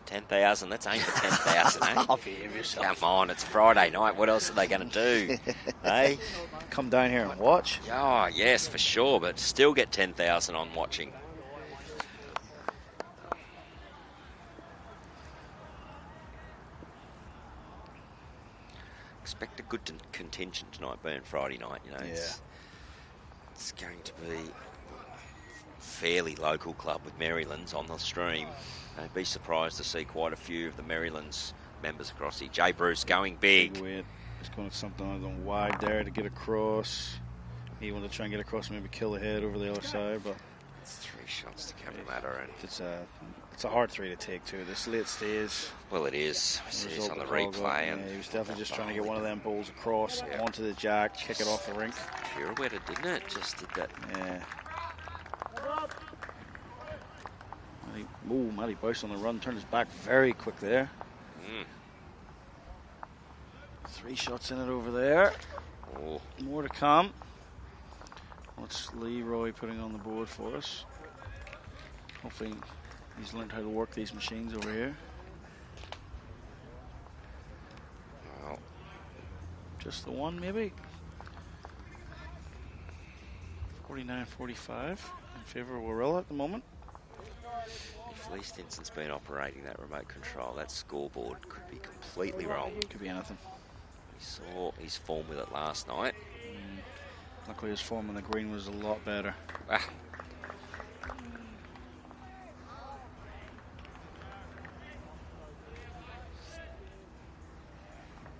A: 10,000, let's aim for 10,000, eh?
D: I'll behave yourself.
A: Come on, it's Friday night. What else are they going to do? Hey?
D: Come down here and watch.
A: Oh, yes, for sure, but still get 10,000 on watching. Expect a good contingent tonight, being Friday night. You know, it's going to be fairly local club with Marylands on the stream. I'd be surprised to see quite a few of the Marylands members across here. Jay Bruce going big.
D: Weight. Just going something on wide there to get across. He wanted to try and get across, maybe kill the head over the other side, but
A: it's 3 shots to Cabramatta, and
D: it's a hard 3 to take too. This late stage.
A: Well, it is. We see this on the replay, and
D: he was definitely just trying to get one of them balls across onto the jack, kick it off the rink.
A: Pirouetted, didn't it? Just did that.
D: Yeah. Matty Boyce on the run, turned his back very quick there. 3 shots in it over there.
A: Oh.
D: More to come. What's Leroy putting on the board for us? Hopefully he's learned how to work these machines over here.
A: Well,
D: just the one maybe. 49-45 in favour of Warilla at the moment.
A: If Lee Stinson's been operating that remote control, that scoreboard could be completely wrong.
D: Could be anything.
A: We saw his form with it last night.
D: Luckily his form on the green was a lot better.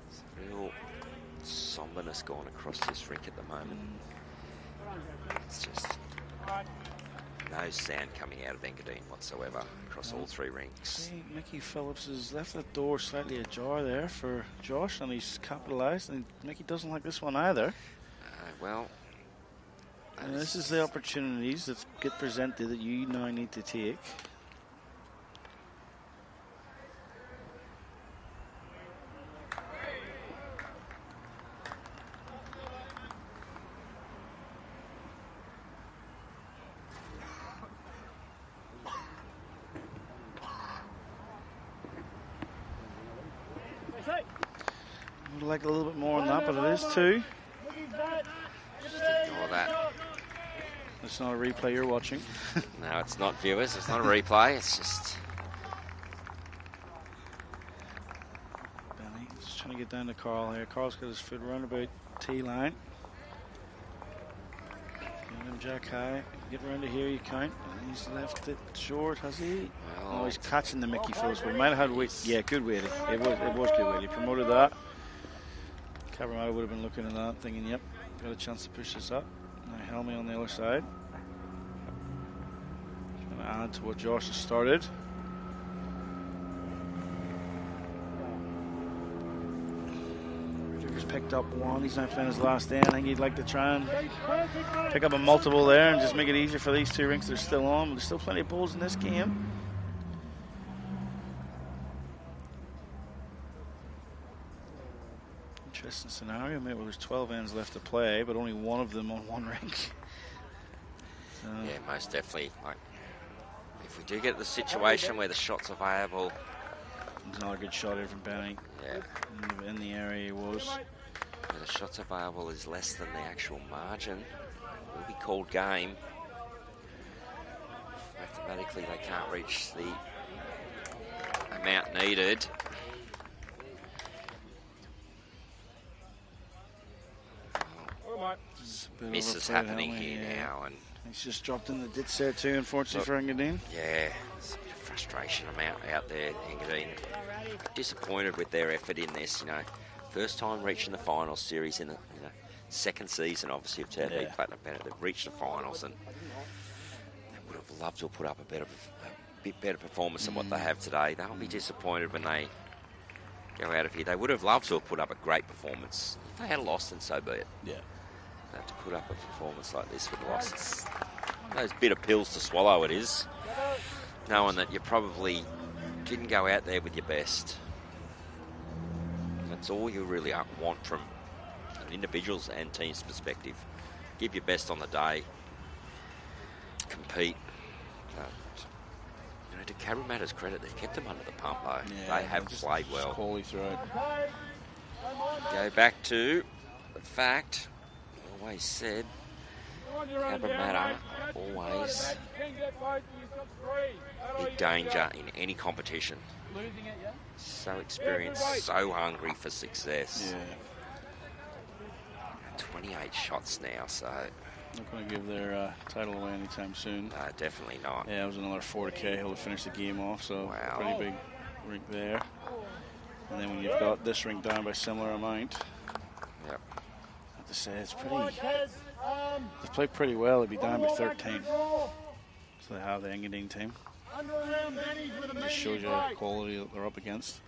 A: It's a real somberness going across this rink at the moment. It's just no sound coming out of Engadine whatsoever across all 3 rinks.
D: See, Mickey Phillips has left the door slightly ajar there for Josh, and he's capitalised, and Mickey doesn't like this one either.
A: Well,
D: and this is the opportunities that get presented that you now need to take. Would like a little bit more on that, but it is 2.
A: Just ignore that.
D: It's not a replay you're watching.
A: No, it's not, viewers. It's not a replay. It's just...
D: Benny just trying to get down to Carl here. Carl's got his foot around about T-line. Get him jack high. Get around to here, you count. And he's left it short, has he?
A: Well,
D: oh, he's catching the Mickey Phillips. We might have had weight. Yeah, good weighting. It was good weight. He promoted that. Cabramatta would have been looking at that, thinking, yep, got a chance to push this up. Now Helmy on the other side. Trying to add to what Josh has started. Richard's picked up 1. He's now playing his last day. I think he'd like to try and pick up a multiple there and just make it easier for these 2 rinks that are still on. But there's still plenty of balls in this game. Interesting scenario, maybe there's 12 ends left to play, but only 1 of them on 1 rink. So
A: yeah, most definitely. Like, if we do get the situation where the shot's available...
D: There's another good shot here from Benny.
A: Yeah.
D: In the area he was.
A: Where the shot's available is less than the actual margin. It will be called game. Mathematically, they can't reach the amount needed. Misses happening here now, and
D: he's just dropped in the ditch there too, unfortunately for Engadine.
A: Yeah, there's a bit of frustration out there, Engadine. Disappointed with their effort in this, you know. First time reaching the finals series in the 2nd season, obviously, of 𝗘𝗟𝗜𝗡 Platinum Pennant. They've reached the finals, and they would have loved to have put up a bit better performance than what they have today. They'll be disappointed when they go out of here. They would have loved to have put up a great performance. If they had lost, then so be it.
D: Yeah.
A: But to put up a performance like this with loss, those bitter pills to swallow it is, knowing that you probably didn't go out there with your best. That's all you really want from an individual's and team's perspective. Give your best on the day, compete. You know, to Cabramatta's credit, they've kept them under the pump though. Yeah, they have played well.
D: Poorly through.
A: Go back to the fact, always said, Cabramatta always big danger in any competition. So experienced, so hungry for success.
D: Yeah.
A: 28 shots now, so
D: Not going to give their title away anytime soon.
A: No, definitely not.
D: Yeah, it was another 4 to Cahill to finish the game off, so
A: wow.
D: Pretty big rink there. And then when you've got this rink down by similar amount,
A: yep.
D: I have to say it's pretty. They've played pretty well. They'd be down by 13. So they have the Engadine team. Just shows you the quality that they're up against.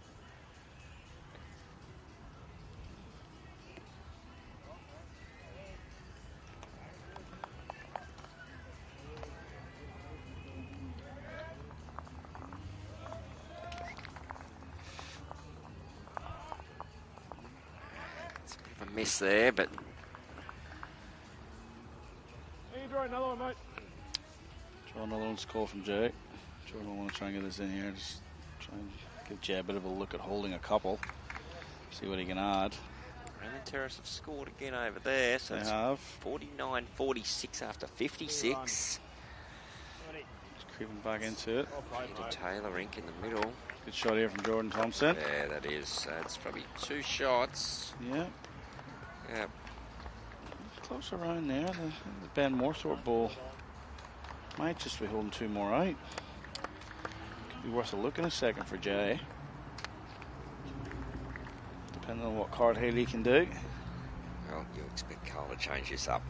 A: Miss there, but
G: Draw another one, mate.
D: Draw another one's call from Jay. Jordan will want to try and get this in here. Just try and give Jay a bit of a look at holding a couple. See what he can add.
A: Brandon Terrace have scored again over there. So
D: they
A: it's
D: have
A: 49-46 after 56.
D: Just creeping back into it.
A: Into Taylor Rink in the middle.
D: Good shot here from Jordan Thompson.
A: Yeah, that is. That's probably 2 shots.
D: Yeah.
A: Yeah.
D: Close around there. The Ben Moorthorpe ball might just be holding 2 more out. Could be worth a look in a second for Jay. Depending on what Card Haley can do.
A: Well, you expect Carl to change this up.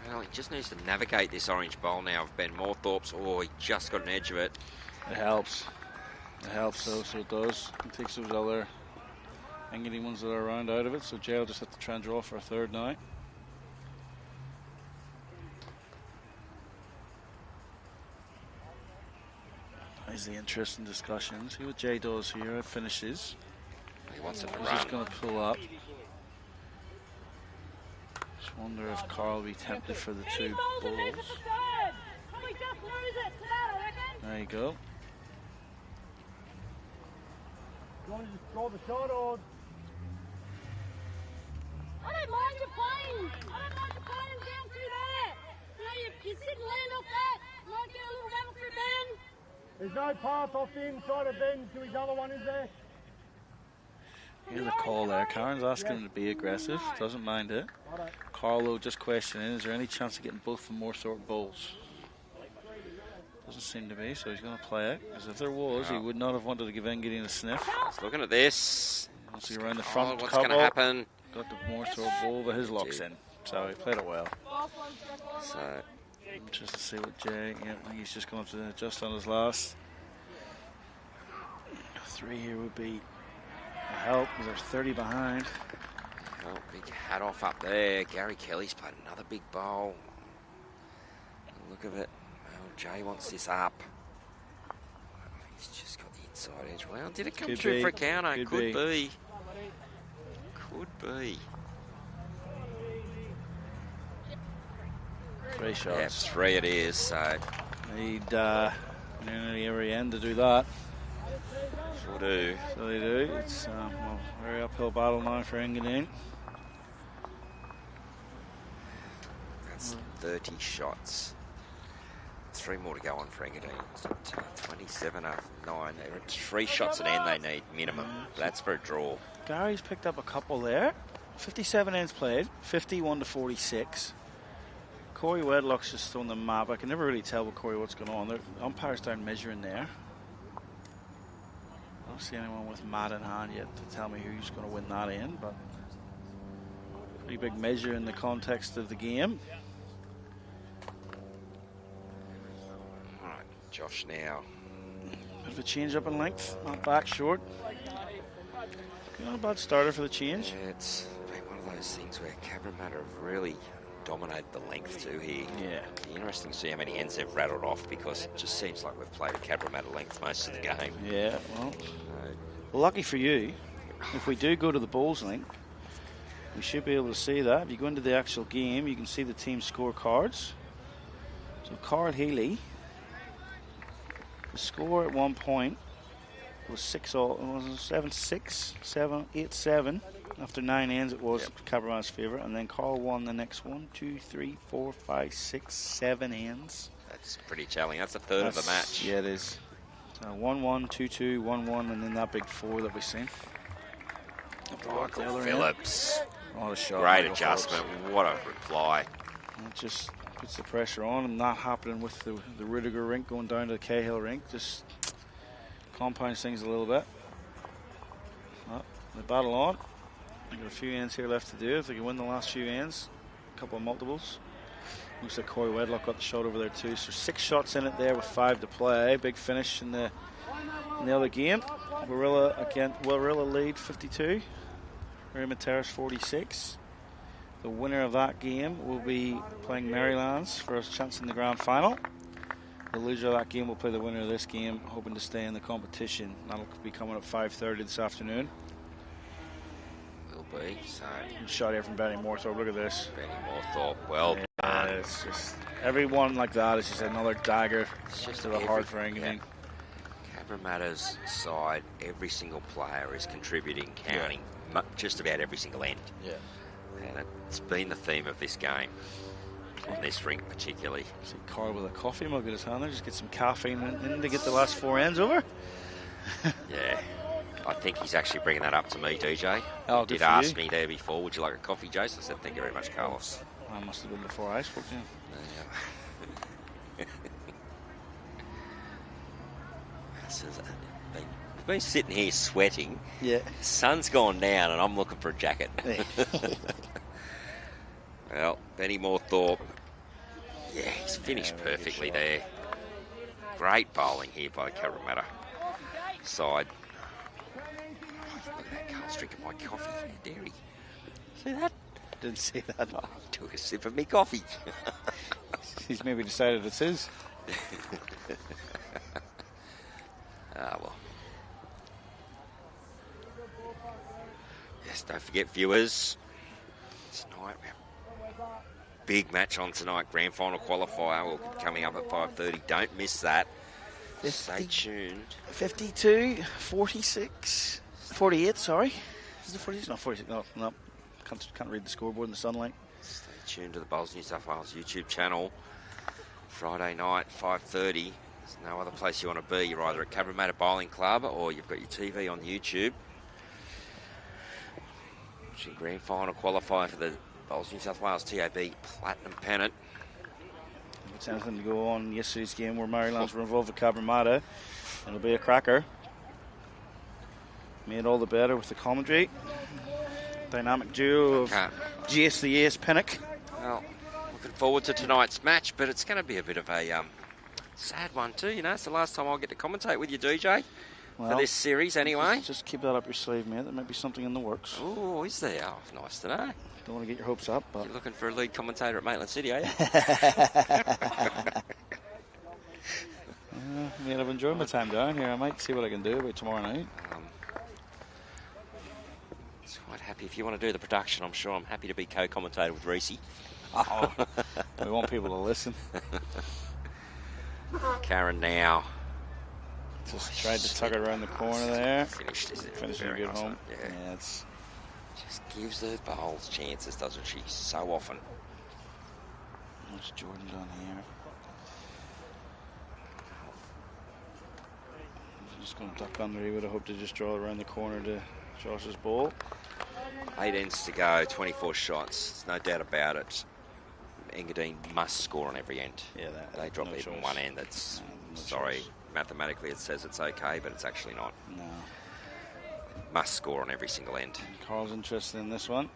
A: Well, he just needs to navigate this orange bowl now of Ben Moorthorpe's. Oh, he just got an edge of it.
D: It helps. It helps, though, so it does. It takes those other Engadine ones that are around out of it, so Jay will just have to try and draw for a third now. Here's the interesting discussion. See what Jay does here. It finishes.
A: He wants it to
D: He's
A: run.
D: just going to pull up. Just wonder if Carl will be tempted for the 2 balls. There you go.
G: You want to just draw the shot or?
H: I don't mind you playing. I don't mind you playing down through there. You know, you sit and land off that. You might get a little rattle through Ben.
G: There's no path off the inside of Ben to his other one, is there?
D: Here's the call there. Karen's asking him to be aggressive. Doesn't mind it. Carlo just questioning, is there any chance of getting both the Moorthorpe bowls? Doesn't seem to be, so he's going to play it. Because if there was, he would not have wanted to give Engadine a sniff.
A: He's looking at this.
D: Once he around the front
A: what's
D: couple,
A: going to happen?
D: got the Moorthorpe bowl, but his lock's in. So he played it well.
A: So,
D: just to see what Jay, yeah, I think he's just going to adjust on his last. 3 here would be a help, because they're 30 behind.
A: oh, big hat off up there. Gary Kelly's played another big bowl. Look at it. Well, Jay wants this up. He's just got the inside edge. Well, did it come
D: Could
A: through
D: be.
A: for a counter?
D: Could be.
A: Could be.
D: 3
A: Yeah,
D: shots.
A: 3 it is. So,
D: Need nearly every end to do that.
A: sure do.
D: So they do. It's well, very uphill battle now for Engadine.
A: That's 30 shots. 3 more to go on for Engadine. So 27 after 9. They're at 3 shots at end they need minimum. That's for a draw.
D: Gary's picked up a couple there. 57 ends played, 51 to 46. Corey Wedlock's just on the map. I can never really tell with Corey what's going on. The umpires down measuring there. I don't see anyone with mat in hand yet to tell me who's going to win that end, but pretty big measure in the context of the game.
A: All right, Josh now.
D: Bit of a change up in length, not back short. Not a bad starter for the change.
A: Yeah, it's been one of those things where Cabramatta have really dominated the length too here.
D: Yeah.
A: It'll be interesting to see how many ends they've rattled off, because it just seems like we've played a Cabramatta length most of the game.
D: Yeah, well, lucky for you, if we do go to the bowls link, we should be able to see that. If you go into the actual game, you can see the team scorecards. So Card Healy, the score at 1 point was 6-all. It was 7-6, 8-7. After 9 ends, it was Cabramatta's favourite, and then Carl won the next 1, 2, 3, 4, 5, 6, 7 ends.
A: That's pretty challenging. That's a third of the match.
D: Yeah, it is. 1-1, 2-2, 1-1, and then that big 4 that we've seen.
A: Michael Phillips.
D: What a shot.
A: Great
D: Michael
A: adjustment.
D: Phillips.
A: What a reply.
D: It just puts the pressure on, and that happening with the Rudiger rink going down to the Cahill rink just compounds things a little bit. Well, they battle on. They've got a few ends here left to do. If they can win the last few ends, a couple of multiples. Looks like Corey Wedlock got the shot over there too. So 6 shots in it there with 5 to play. Big finish in the other game. Warilla lead 52. Raymond Terrace 46. The winner of that game will be playing Marylands for a chance in the grand final. The loser of that game will play the winner of this game, hoping to stay in the competition. That'll be coming at 5:30 this afternoon.
A: Will be. So.
D: Shot here from Benny Moorthorpe. Look at this.
A: Benny Moorthorpe. Well done.
D: It's just everyone like that is just another dagger.
A: It's just
D: to the heart for Engadine.
A: Cabramatta's side, every single player is contributing, counting just about every single end.
D: Yeah.
A: And it's been the theme of this game, on this rink particularly.
D: See Carl with a coffee mug in his hand there, just get some caffeine in to get the last 4 ends over.
A: Yeah. I think he's actually bringing that up to me, DJ.
D: Oh,
A: he did ask me there before, would you like a coffee, Jace? I said, thank you very much, Carlos.
D: That must have been before I spoke to him.
A: We've been sitting here sweating.
D: Yeah.
A: Sun's gone down and I'm looking for a jacket.
D: Yeah.
A: Well, Benny Moorthorpe, he's finished perfectly there. Great bowling here by Cabramatta side. Look at that, Carl's drinking my coffee. Dairy. See that?
D: Didn't see that.
A: Oh, took a sip of me coffee.
D: He's maybe decided it's his.
A: Well. Yes, don't forget, viewers, tonight we have big match on tonight. Grand final qualifier will be coming up at 5:30. Don't miss that. Stay tuned.
D: 52, 46, 48, sorry. Is it 46? No, 46. No. Can't read the scoreboard in the sunlight.
A: Stay tuned to the Bowls New South Wales YouTube channel. Friday night, 5:30. There's no other place you want to be. You're either at Cabramatta Bowling Club or you've got your TV on YouTube. Watching grand final qualifier for the Bowls New South Wales TAB Platinum Pennant.
D: If it's anything to go on yesterday's game where Marylands were involved with Cabramatta, it'll be a cracker. Made all the better with the commentary. Dynamic duo of GS the Ace Pennant.
A: Well, looking forward to tonight's match, but it's going to be a bit of a sad one too. You know, it's the last time I'll get to commentate with you, DJ, for this series anyway.
D: Just keep that up your sleeve, mate. There might be something in the works.
A: Oh, is there? Oh, nice to know.
D: Don't want to get your hopes up, but...
A: You're looking for a lead commentator at Maitland City, are you?
D: I mean, I've enjoyed my time down here. I might see what I can do about tomorrow night.
A: Quite happy if you want to do the production. I'm sure I'm happy to be co-commentator with Reese.
D: Oh, we want people to listen.
A: Karen now.
D: Just tried to tuck it around the corner there.
A: Finished, is it?
D: Finishing a good
A: nice
D: home.
A: Yeah,
D: it's...
A: Just gives the bowls chances, doesn't she? So often.
D: What's Jordan done here? Just going to duck under. He would have hoped to just draw around the corner to Josh's ball.
A: 8 ends to go, 24 shots. There's no doubt about it. Engadine must score on every end.
D: Yeah,
A: they drop even one end. That's sorry. Mathematically, it says it's okay, but it's actually not.
D: No.
A: Must score on every single end.
D: Carl's interested in this one.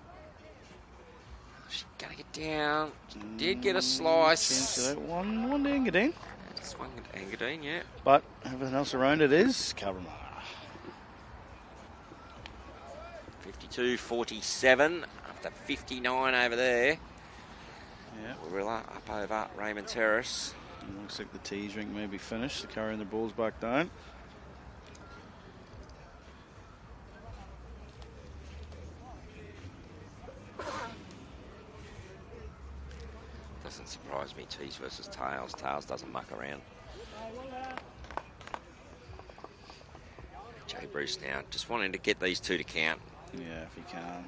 A: She's going to get down. She did get a slice.
D: One to Engadine.
A: Just one to Engadine, yeah.
D: But everything else around it is Cabramatta.
A: 52-47 after 59 over there.
D: Yeah.
A: Warilla up over Raymond Terrace.
D: Looks like the tees rink may be finished. They're carrying the balls back down.
A: Doesn't surprise me, tees versus tails. Tails doesn't muck around. Okay, Bruce now just wanting to get these two to count.
D: Yeah, if he can.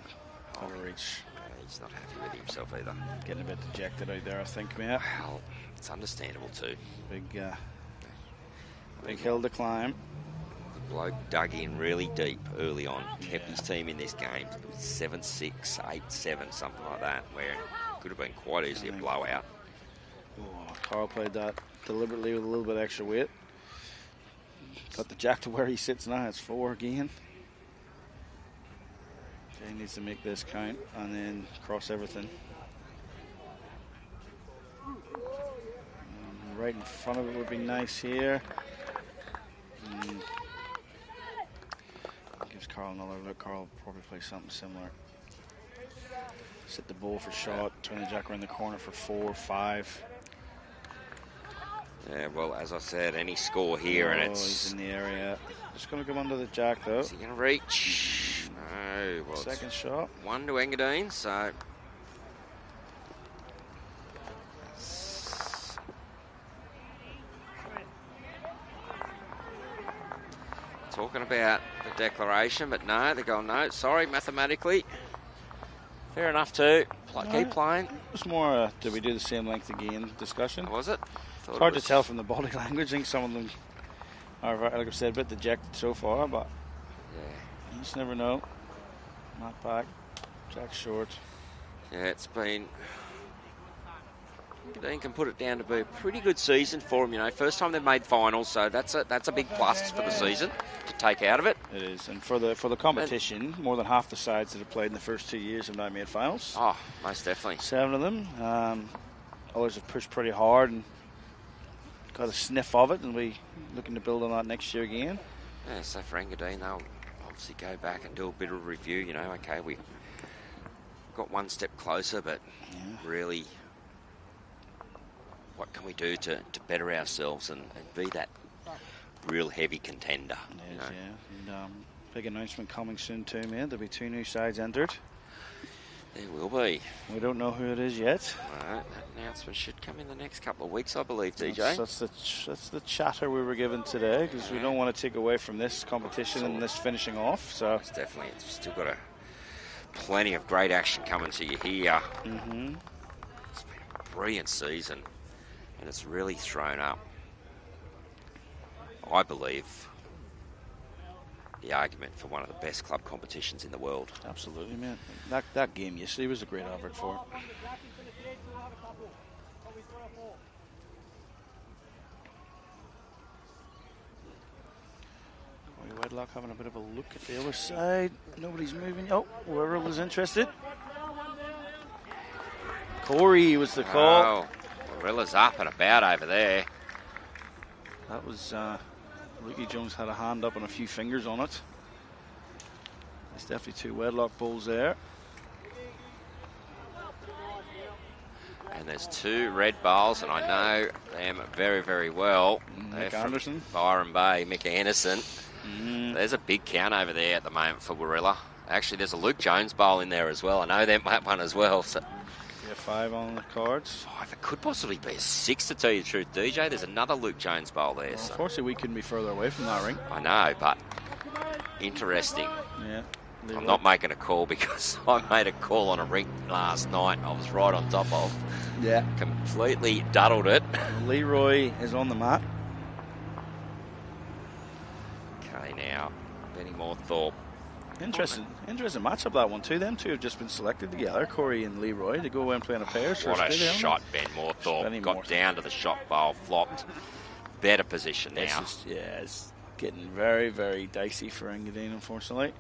D: Overreach.
A: He's not happy with himself either.
D: Getting a bit dejected out there, I think, mate.
A: Well, it's understandable too.
D: Big hill to climb.
A: The bloke dug in really deep early on, kept his team in this game. It was 7-6, 8-7, something like that, where it could have been quite easily a blowout.
D: Oh, Carl played that deliberately with a little bit extra weight. Got the jack to where he sits now. It's 4 again. He needs to make this count and then cross everything. Right in front of it would be nice here. Gives Carl another look. Carl will probably play something similar. Sit the ball for shot, turn the jack around the corner for 4, 5.
A: Yeah, well, as I said, any score here and it's...
D: he's in the area. Just going to come under the jack, though.
A: Is he going to reach? No. Well,
D: second shot.
A: 1 to Engadine, so... Talking about the declaration, but no, they're going, no, sorry, mathematically. Fair enough too. Keep playing.
D: It's more, did we do the same length again discussion?
A: Was it?
D: It's hard to tell from the body language. I think some of them are, like I said, a bit dejected so far, but you just never know. Not back. Jack short.
A: Yeah, it's been... Engadine can put it down to be a pretty good season for them, you know. First time they've made finals, so that's a big plus for the season to take out of it.
D: It is, and for the competition, more than half the sides that have played in the first 2 years have now made finals.
A: Oh, most definitely.
D: 7 of them. Others have pushed pretty hard and got a sniff of it, and we looking to build on that next year again.
A: Yeah, so for Engadine, they'll obviously go back and do a bit of review, you know. Okay, we got one step closer, but really... what can we do to better ourselves and be that real heavy contender?
D: It is, yeah. And big announcement coming soon too, man. There'll be 2 new sides entered.
A: There will be.
D: We don't know who it is yet.
A: Right, that announcement should come in the next couple of weeks, I believe, DJ.
D: That's the chatter we were given today, because we don't want to take away from this competition and this finishing off. So
A: it's definitely, it's still got plenty of great action coming to you here. It's been a brilliant season. And it's really thrown up, I believe, the argument for one of the best club competitions in the world.
D: Absolutely, man. That game yesterday was a great effort for it. Wedlock having a bit of a look at the other side. Nobody's moving. Oh, whoever was interested. Corey was the call.
A: Oh. Rilla's up and about over there.
D: That was Ricky Jones had a hand up and a few fingers on it. There's definitely 2 wedlock bulls there.
A: And there's 2 red bowls, and I know them very, very well.
D: Mick Anderson.
A: Byron Bay, Mick Anderson. There's a big count over there at the moment for Warilla. Actually, there's a Luke Jones bowl in there as well. I know that one as well. So.
D: 5 on the cards.
A: 5. It could possibly be a 6 to tell you the truth, DJ. There's another Luke Jones bowl there.
D: Well, unfortunately, we couldn't be further away from that ring.
A: I know, but interesting.
D: Yeah.
A: I'm not making a call because I made a call on a ring last night. I was right on top of.
D: Yeah.
A: Completely duddled it.
D: Leroy is on the mat.
A: Okay, now Benny Moorthorpe.
D: Interesting matchup, that one too. Them 2 have just been selected together, Corey and Leroy, to go away and play in a pair.
A: What a shot, Ben Moorthorpe. Got down to the shot bowl, flopped. Better position now.
D: It's getting very, very dicey for Engadine, unfortunately.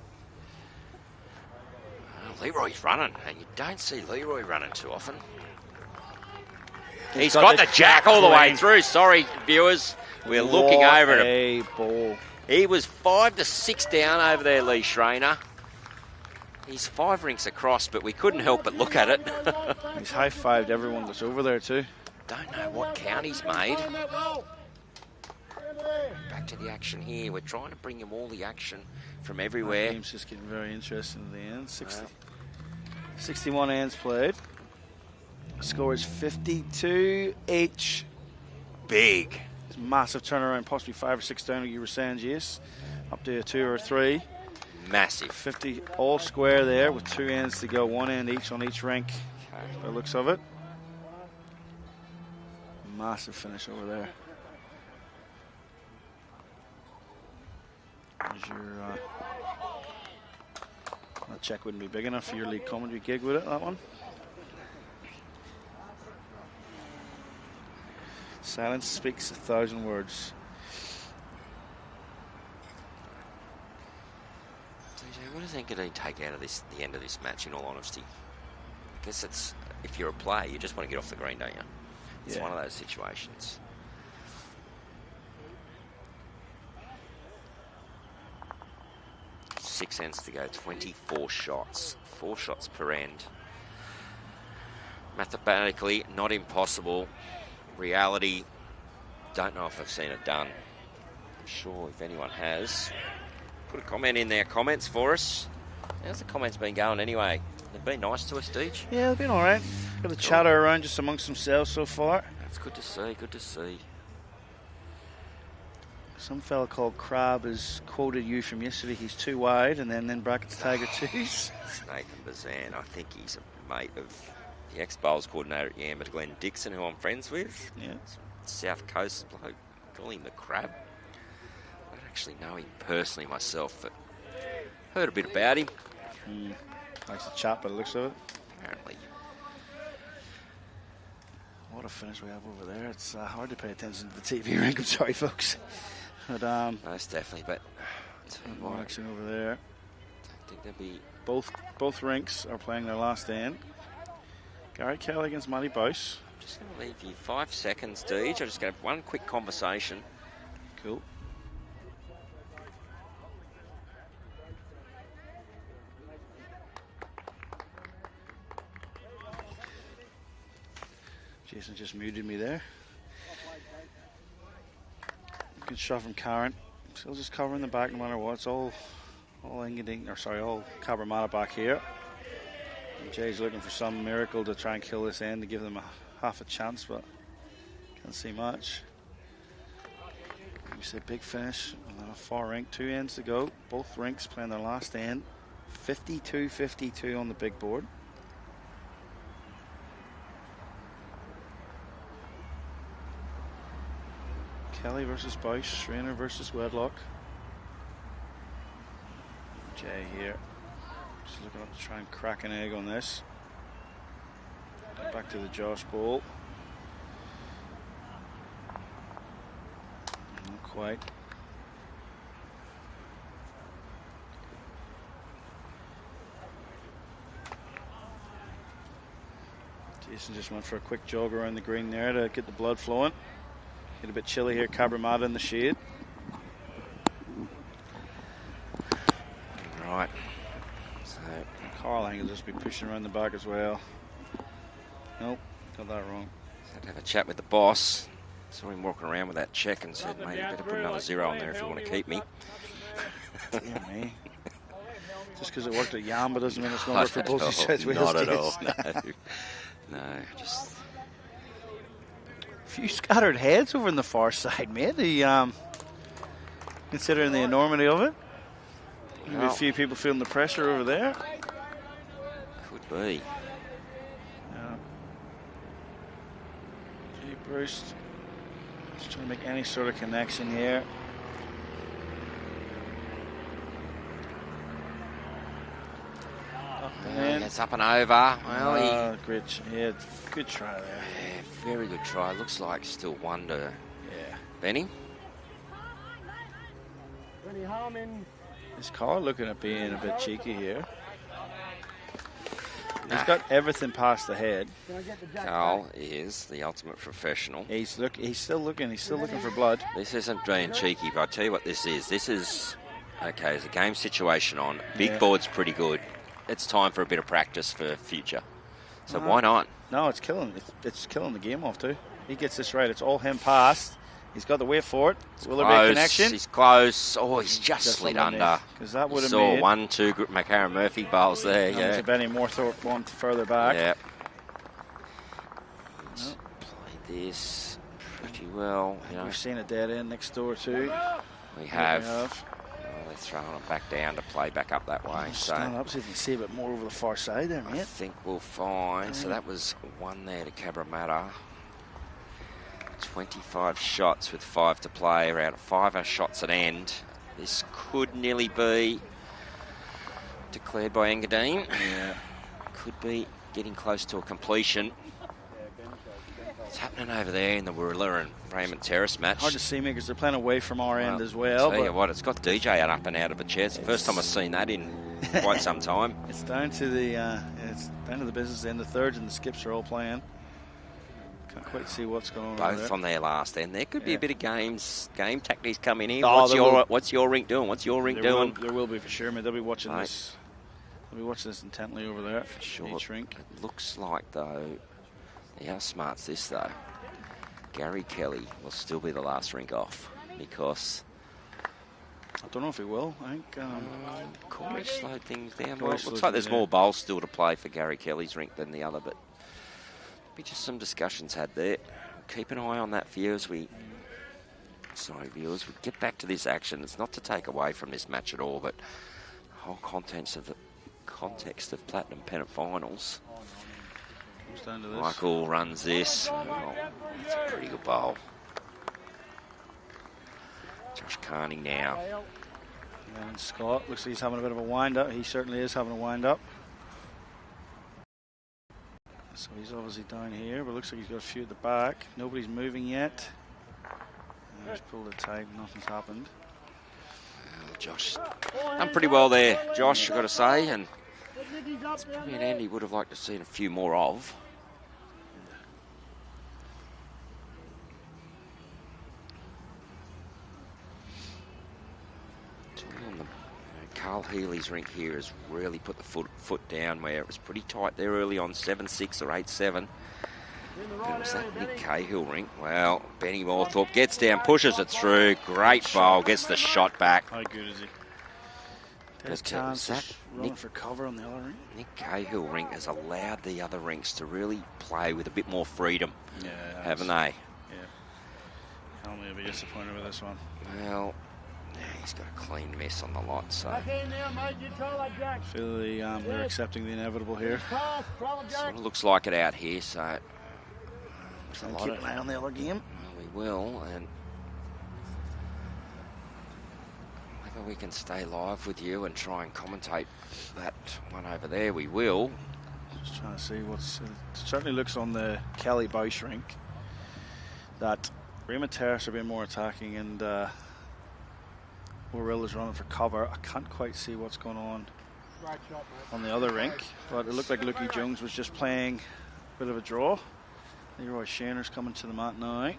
A: Leroy's running, and you don't see Leroy running too often. He's got the jack all the way through. Sorry, viewers. We're looking over at
D: a ball.
A: He was 5 to 6 down over there, Lee Schreiner. He's 5 rinks across, but we couldn't help but look at it.
D: He's high-fived everyone that's over there too.
A: Don't know what count he's made. Back to the action here. We're trying to bring him all the action from everywhere.
D: The game's just getting very interesting at the end. 61 ends played. Score is 52-H.
A: Big.
D: Massive turnaround, possibly 5 or 6 down, like you were saying, Jace. up to a 2 or 3.
A: Massive.
D: 50 all square there with 2 ends to go, 1 end each on each rink. By the looks of it. Massive finish over there. There's your that check wouldn't be big enough for your league commentary gig, would it, that one? Silence speaks 1,000 words.
A: DJ, what does Engadine take out of the end of this match, in all honesty? I guess it's, if you're a player, you just want to get off the green, don't you? It's one of those situations. Six ends to go, 24 shots. 4 shots per end. Mathematically, not impossible. Reality, don't know if I've seen it done. I'm sure if anyone has, put a comment in their comments for us. How's the comments been going anyway? They've been nice to us, Deej.
D: Yeah, they've been all right. Got a chatter around just amongst themselves so far.
A: That's good to see, good to see.
D: Some fella called Crab has quoted you from yesterday. He's too wide, and then in brackets 𝗘𝗟𝗓𝗡𝗧𝗜𝗢.
A: It's 𝗚𝗚𝗡𝗡. I think he's a mate of the ex-bowls coordinator at 𝗟𝗚𝗡𝗡, Glenn Dixon, who I'm friends with.
D: Yeah.
A: South Coast bloke. Call him the Crab. I don't actually know him personally myself, but heard a bit about him.
D: Likes to chat by the looks of it.
A: Apparently.
D: What a finish we have over there. It's hard to pay attention to the TV rink. I'm sorry, folks. But
A: most definitely, but
D: more action over there.
A: I think there'll be
D: both rinks are playing their last end. Gary Kelly against Matty Bouse.
A: I'm just going to leave you 5 seconds, Deej. I'm just going to have one quick conversation.
D: Cool. Jason just muted me there. Good shot from Karen. Still just covering the back no matter what. It's all Engadine, or sorry, all Cabramatta back here. And Jay's looking for some miracle to try and kill this end to give them half a chance, but can't see much. We say big finish on a far rink. 2 ends to go. Both rinks playing their last end. 52-52 on the big board. Kelly versus Bouse, Schreiner versus Wedlock. Jay here, just looking up to try and crack an egg on this. Back to the Josh ball. Not quite. Jason just went for a quick jog around the green there to get the blood flowing. Get a bit chilly here, Cabramatta in the shade.
A: Right. So
D: Carl Ang will just be pushing around the back as well. Nope, got that wrong.
A: Had to have a chat with the boss. Saw him walking around with that check and said, mate, you better put another 0 on there if you want to keep me.
D: Dear me. Just because it worked at Yamba doesn't mean it's going to work for both South Wales.
A: Not at all, no, just...
D: Few scattered heads over on the far side, mate. Considering the enormity of it. Maybe a few people feeling the pressure over there.
A: Could be.
D: Yeah. Jay Bruce just trying to make any sort of connection here.
A: It's up and over. Well,
D: great, good try there.
A: Yeah, very good try. Looks like still wonder.
D: Yeah.
A: Benny?
G: Any harm in?
D: Is Carl looking at being a bit cheeky here? He's got everything past the head.
A: Carl is the ultimate professional.
D: He's still looking for blood.
A: This isn't being cheeky, but I'll tell you what this is. This is, okay, there's a game situation on. Big board's pretty good. It's time for a bit of practice for future. So why not?
D: No, it's killing the game off too. He gets this right. It's all him past. He's got the weight for it. Will there be a connection?
A: He's close. Oh, he's just slid under.
D: Because that would have
A: saw
D: made
A: 1, 2 McCarran Murphy bowls there.
D: Yeah. Benny Moorthorpe one further back.
A: Yeah. Played this pretty well. You know.
D: We've seen a dead end next door too.
A: We have.
D: Well,
A: they're throwing it back down to play back up that way. So
D: stand up, see if you can see a bit more over the far side there, mate.
A: I think we'll find. So that was 1 there to Cabramatta. 25 shots with 5 to play, around 5 shots at end. This could nearly be declared by Engadine.
D: Yeah.
A: Could be getting close to a completion. What's happening over there in the Warilla and Raymond Terrace match?
D: Hard to see me because they're playing away from our end as well.
A: Tell you what, it's got DJ up and out of a chair. It's the first time I've seen that in quite some time.
D: It's down to the business end. The thirds and the skips are all playing. Can't quite see what's going on.
A: Both on their last end. There could be a bit of game tactics coming in.
D: Oh,
A: What's your rink doing? What's your rink doing?
D: There will be for sure, mate. They'll be watching this. They'll be watching this intently over there.
A: For sure.
D: Each rink.
A: It looks like, though, how smart's this, though? Gary Kelly will still be the last rink off because
D: I don't know if he will. I think
A: Corey slowed things down.
D: Corey
A: Well, it looks like there's more bowls still to play for Gary Kelly's rink than the other, but be just some discussions had there. Keep an eye on that, viewers. We get back to this action. It's not to take away from this match at all, but the whole context of Platinum Pennant finals.
D: Comes down to this.
A: Michael runs this. Oh, that's a pretty good bowl. Josh Carney now.
D: And Scott looks like he's having a bit of a wind up. He certainly is having a wind up. So he's obviously down here, but looks like he's got a few at the back. Nobody's moving yet. And he's pulled it tight, nothing's happened.
A: Well, Josh done pretty well there, Josh, I've got to say, and it's probably an end he would have liked to see a few more of. Carl Healy's rink here has really put the foot down where it was pretty tight there early on, 7-6 or 8-7. It was that Nick Cahill rink. Well, Benny Moorthorpe gets down, pushes it through. Great bowl, gets the shot back.
D: How good is he? There's chance running for cover on the other rink.
A: Nick Cahill rink has allowed the other rinks to really play with a bit more freedom, haven't they?
D: Yeah. Tell me, I'll be disappointed with this one.
A: Well, he's got a clean mess on the lot, so.
D: I feel they're accepting the inevitable here.
A: Sort of looks like it out here, so.
D: Keep an eye on the other game.
A: Well, we will, and whether we can stay live with you and try and commentate that one over there, we will.
D: Just trying to see what's. It certainly looks on the Kelly Boyce rink that Raymond Terrace are being more attacking and Warilla's running for cover. I can't quite see what's going on the other rink, but it looked like Lukey Jones was just playing a bit of a draw. Leroy Shaner's coming to the mat now.
A: Right,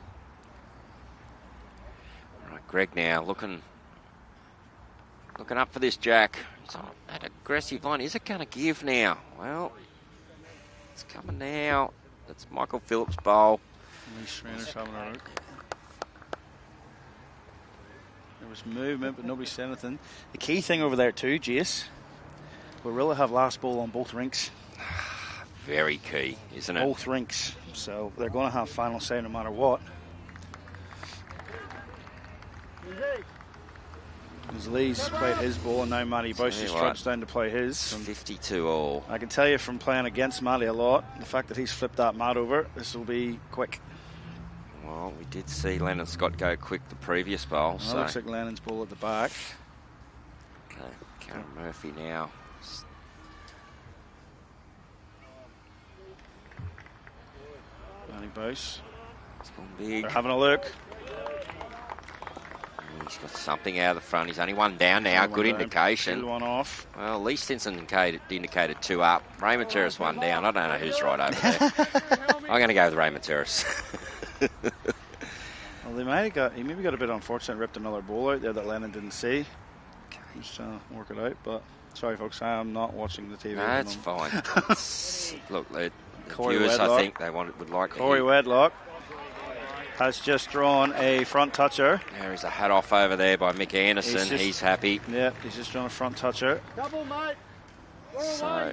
A: Greg now looking up for this jack. It's on that aggressive line. Is it going to give now? Well, it's coming now. That's Michael Phillips' bowl.
D: Lee Schreiner's having a look. There was movement, but nobody said anything. The key thing over there too, Jace, Warilla have last ball on both rinks.
A: Very key, isn't it?
D: Both rinks. So they're going to have final say no matter what. As Lee's played his ball and now Matty Boyce has trudged down to play his.
A: 52 all.
D: I can tell you from playing against Matty a lot, the fact that he's flipped that mat over, this will be quick.
A: Well, we did see Lennon Scott go quick the previous bowl.
D: Well,
A: so
D: looks like Lennon's ball at the back.
A: Okay, Karen Murphy now.
D: Matty Boyce.
A: It's gone big.
D: They're having a look.
A: He's got something out of the front. He's only one down now. Good indication.
D: Good one off.
A: Well, Lee Stinson indicated 2 up. Raymond Terrace 1 down. I don't know who's right over there. I'm going to go with Raymond Terrace.
D: Well, he maybe got a bit unfortunate, ripped another ball out there that Lennon didn't see. Just trying to work it out, but sorry folks, I am not watching the TV.
A: That's fine. Look, the
D: Corey
A: viewers,
D: Wedlock.
A: I think they would like
D: Corey Wedlock has just drawn a front toucher.
A: There is a hat off over there by Mick Anderson. He's happy.
D: Yeah, he's just drawn a front toucher.
F: Double, mate.
A: So,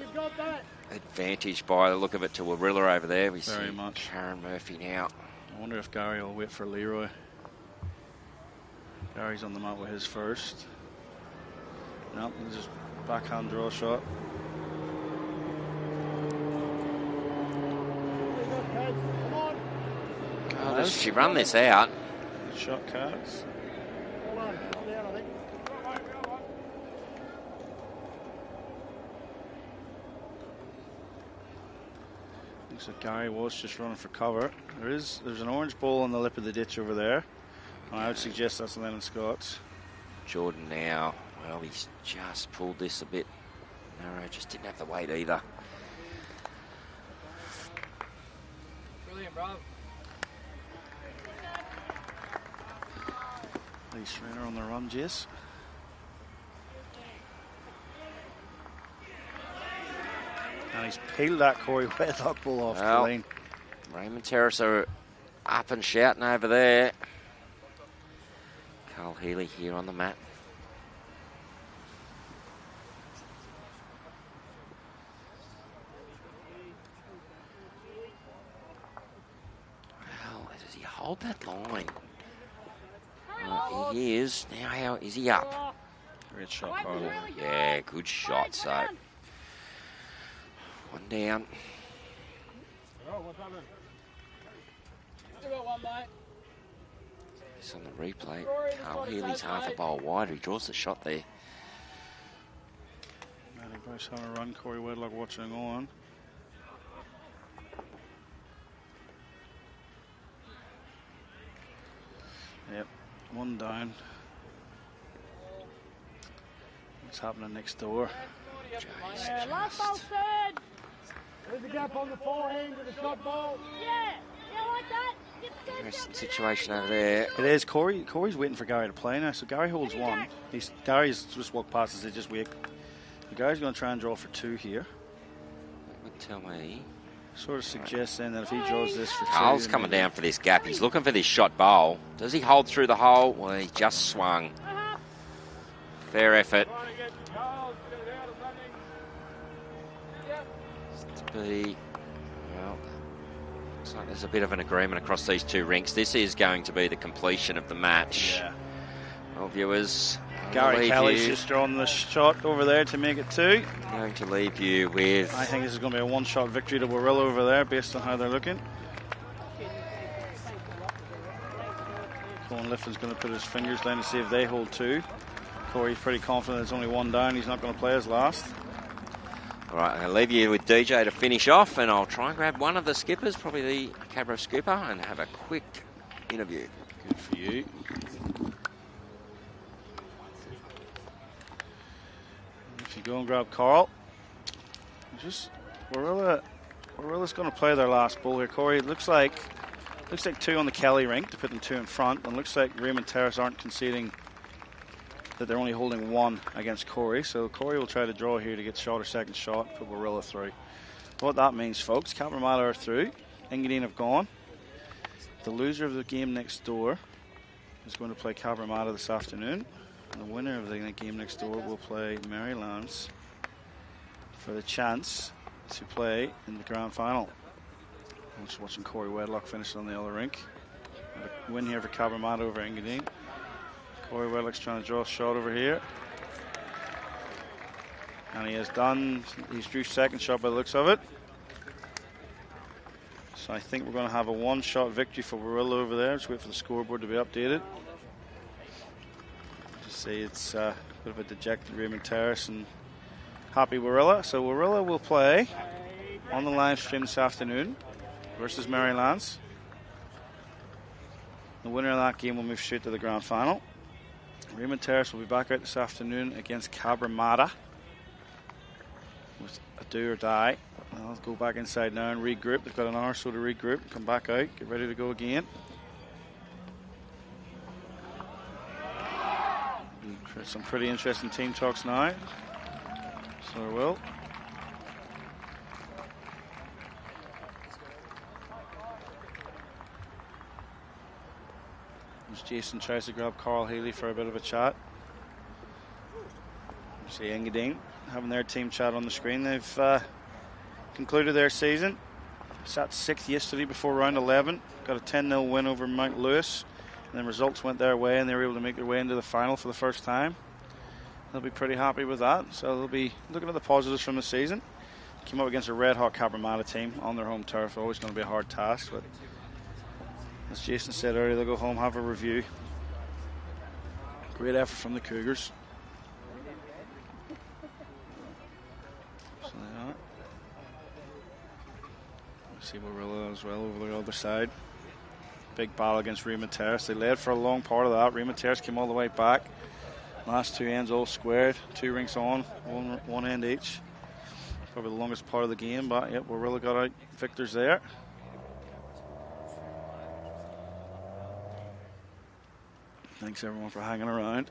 A: advantage by the look of it to Warilla over there. We
D: Very
A: see
D: much.
A: Karen Murphy now.
D: I wonder if Gary will wait for Leroy. Gary's on the mat with his first. No, just backhand draw shot.
A: Oh, does she run this out?
D: Good shot, Cards. Looks like Gary was just running for cover. There's an orange ball on the lip of the ditch over there. I would suggest that's Lennon Scott's.
A: Jordan now. Well, he's just pulled this a bit narrow. Just didn't have the weight either.
G: Brilliant, bro.
D: Lee Schreiner on the run, Jess. And he's peeled that Corey Wedlock ball off the lane.
A: Raymond Terrace are up and shouting over there. Carl Healy here on the mat. Well, does he hold that line? Well, he is. Now, how is he up?
D: Great shot, Carl.
A: Yeah, good shot. So, one down. It's on the replay. Carl Healy's half a bowl wider. He draws the shot there.
D: Matty Bryce on a run. Corey Wedlock watching on. Yep, one down. What's happening next door?
H: Last ball third.
F: There's a gap on the forehand to the shot ball.
H: Yeah, like that.
A: Interesting situation over there.
D: It is. Corey's waiting for Gary to play now, so Gary holds one. Gary's just walked past us. They just wait. The Gary's going to try and draw for two here.
A: That would tell me.
D: Sort of suggests then that if he draws this for two...
A: Carl's coming down for this gap. He's looking for this shot bowl. Does he hold through the hole? Well, he just swung. Fair effort. Well, looks like there's a bit of an agreement across these two rinks. This is going to be the completion of the match.
D: Yeah.
A: Well, viewers,
D: Gary Kelly's just drawn the shot over there to make it two.
A: I'm going to leave you with...
D: I think this is going to be a one-shot victory to Warilla over there based on how they're looking. Colin Lifton's going to put his fingers down to see if they hold two. Corey's pretty confident there's only one down. He's not going to play his last.
A: All right, I'm going to leave you with DJ to finish off, and I'll try and grab one of the skippers, probably the Cabra skipper, and have a quick interview.
D: Good for you. If you go and grab Carl, Warilla's going to play their last ball here. Corey, it looks like two on the Kelly rink to put them two in front, and looks like Raymond Terrace aren't conceding that they're only holding one against Corey. So Corey will try to draw here to get shot or second shot, put Warilla through. What that means, folks, Cabramatta are through. Engadine have gone. The loser of the game next door is going to play Cabramatta this afternoon. And the winner of the game next door will play Marylands for the chance to play in the grand final. I'm just watching Corey Wedlock finish on the other rink. A win here for Cabramatta over Engadine. Corey Wedlock's trying to draw a shot over here. And he has done. He's drew second shot by the looks of it. So I think we're going to have a one-shot victory for Warilla over there. Just wait for the scoreboard to be updated. Just say it's a bit of a dejected Raymond Terrace and happy Warilla. So Warilla will play on the live stream this afternoon versus Marylands. The winner of that game will move straight to the grand final. Raymond Terrace will be back out this afternoon against Cabramatta with a do or die. I'll go back inside now and regroup. They've got an hour or so to regroup, come back out, get ready to go again. Some pretty interesting team talks now. So there will. As Jason tries to grab Carl Healy for a bit of a chat. You see Engadine having their team chat on the screen. They've concluded their season. Sat 6th yesterday before round 11. Got a 10-0 win over Mount Lewis. And then results went their way and they were able to make their way into the final for the first time. they'll be pretty happy with that. So they'll be looking at the positives from the season. Came up against a red-hot Cabramatta team on their home turf. Always going to be a hard task, but as Jason said earlier, they'll go home, have a review. Great effort from the Cougars. So they are. See Warilla as well over the other side. Big battle against 𝗟𝗡𝗡𝗧𝗜𝗡. They led for a long part of that. 𝗟𝗡𝗡𝗧𝗜𝗡 came all the way back. Last two ends all squared. 2 rinks on, one end each. Probably the longest part of the game, but yep, Warilla got out victors there. Thanks everyone for hanging around.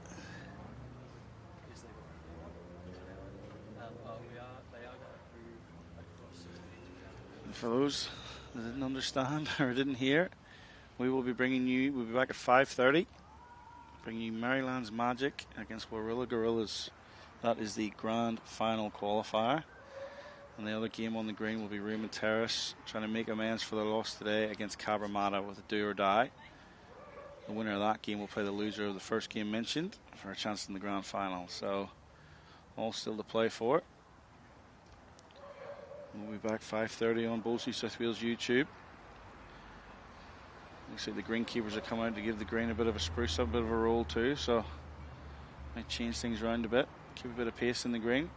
D: And for those that didn't understand or didn't hear, we'll be back at 5:30, bringing you Maryland's Magic against Warilla Gorillas. That is the grand final qualifier. And the other game on the green will be 𝗟𝗡𝗡𝗧𝗜𝗡 trying to make amends for their loss today against Cabramatta with a do or die. The winner of that game will play the loser of the first game mentioned for a chance in the grand final. So all still to play for. We'll be back 5:30 on Bullants New South Wales YouTube. Looks like the greenkeepers are coming out to give the green a bit of a spruce up, a bit of a roll too. So might change things around a bit, keep a bit of pace in the green.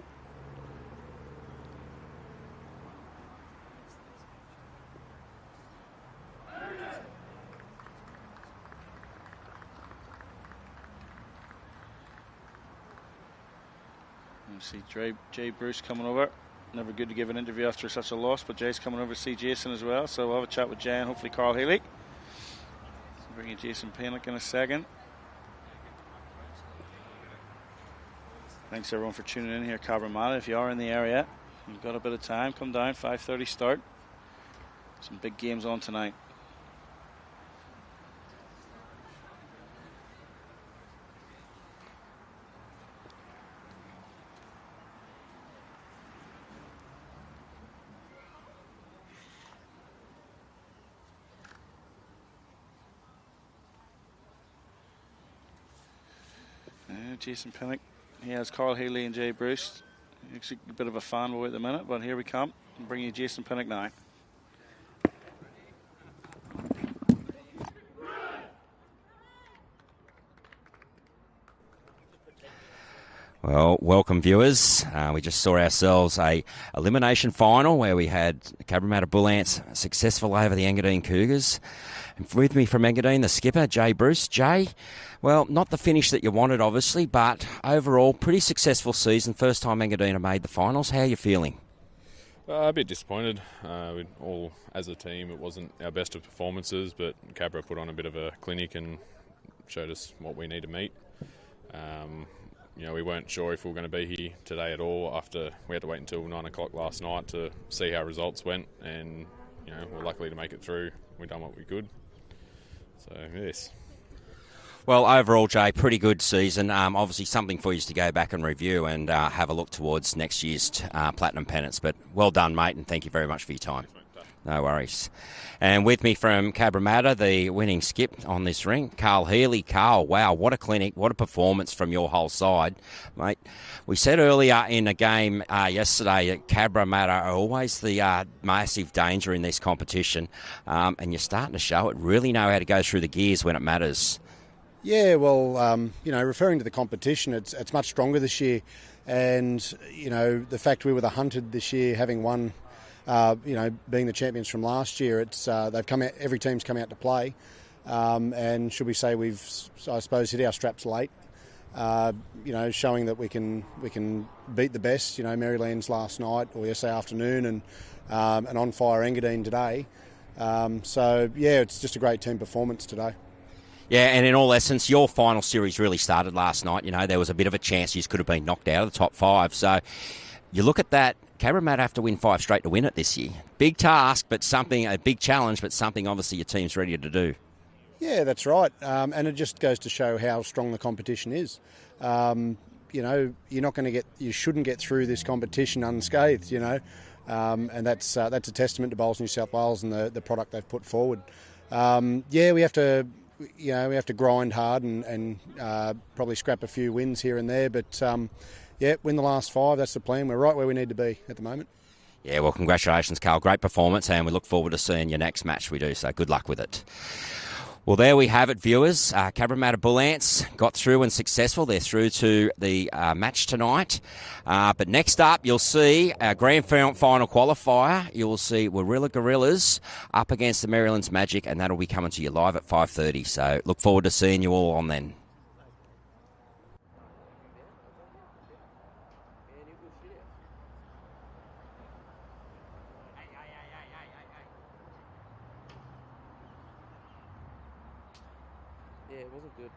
D: See 𝗟𝗡𝗡𝗡𝗡 coming over. Never good to give an interview after such a loss, but Jay's coming over to see Jason as well. So we'll have a chat with Jay and hopefully Carl Healy. So bring you Jason Pennant in a second. Thanks everyone for tuning in here at Cabramatta. If you are in the area, you've got a bit of time, come down, 5:30 start. Some big games on tonight. Jason Pennant. He has Carl Healy and Jay Bruce. Actually a bit of a fanboy at the minute, but here we come. I'm bringing you Jason Pennant now.
A: Well, welcome viewers. We just saw ourselves a elimination final where we had Cabramatta Bullants successful over the Engadine Cougars. And with me from Engadine, the skipper, Jay Bruce. Jay, well, not the finish that you wanted, obviously, but overall, pretty successful season. First time Engadine have made the finals. How are you feeling?
I: A bit disappointed. As a team, it wasn't our best of performances, but Cabra put on a bit of a clinic and showed us what we need to meet. We weren't sure if we were going to be here today at all after we had to wait until 9 o'clock last night to see how results went, and we're lucky to make it through. We've done what we could. So, yes.
A: Well, overall, Jay, pretty good season. Obviously something for you to go back and review and have a look towards next year's Platinum Pennants. But well done, mate, and thank you very much for your time. No worries. And with me from Cabramatta, the winning skip on this ring, Carl Healy. Carl, wow, what a clinic, what a performance from your whole side. Mate, we said earlier in a game yesterday that Cabramatta are always the massive danger in this competition, and you're starting to show it. Really know how to go through the gears when it matters.
G: Yeah, well, referring to the competition, it's much stronger this year. And, the fact we were the hunted this year, having won, being the champions from last year, they've come out. Every team's come out to play, and should we say we've, I suppose, hit our straps late. Showing that we can beat the best. Maryland's last night or yesterday afternoon, and on fire Engadine today. It's just a great team performance today.
A: Yeah, and in all essence, your final series really started last night. There was a bit of a chance you could have been knocked out of the top 5. So you look at that. Cabramatta have to win 5 straight to win it this year. Big task, but a big challenge, but something obviously your team's ready to do.
G: Yeah, that's right. And it just goes to show how strong the competition is. You're not going to you shouldn't get through this competition unscathed, and that's a testament to Bullants New South Wales and the product they've put forward. We have to we have to grind hard and probably scrap a few wins here and there. But, win the last 5. That's the plan. We're right where we need to be at the moment.
A: Yeah, well, congratulations, Carl. Great performance, and we look forward to seeing your next match we do, so good luck with it. Well, there we have it, viewers. Cabramatta Bullants got through and successful. They're through to the match tonight. But next up, you'll see our grand final qualifier. You'll see Warilla Gorillas up against the Maryland's Magic, and that'll be coming to you live at 5:30. So look forward to seeing you all on then.
J: Yeah, it wasn't good.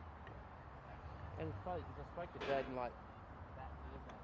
J: And it's funny because I spoke to Jaden like that Thursday.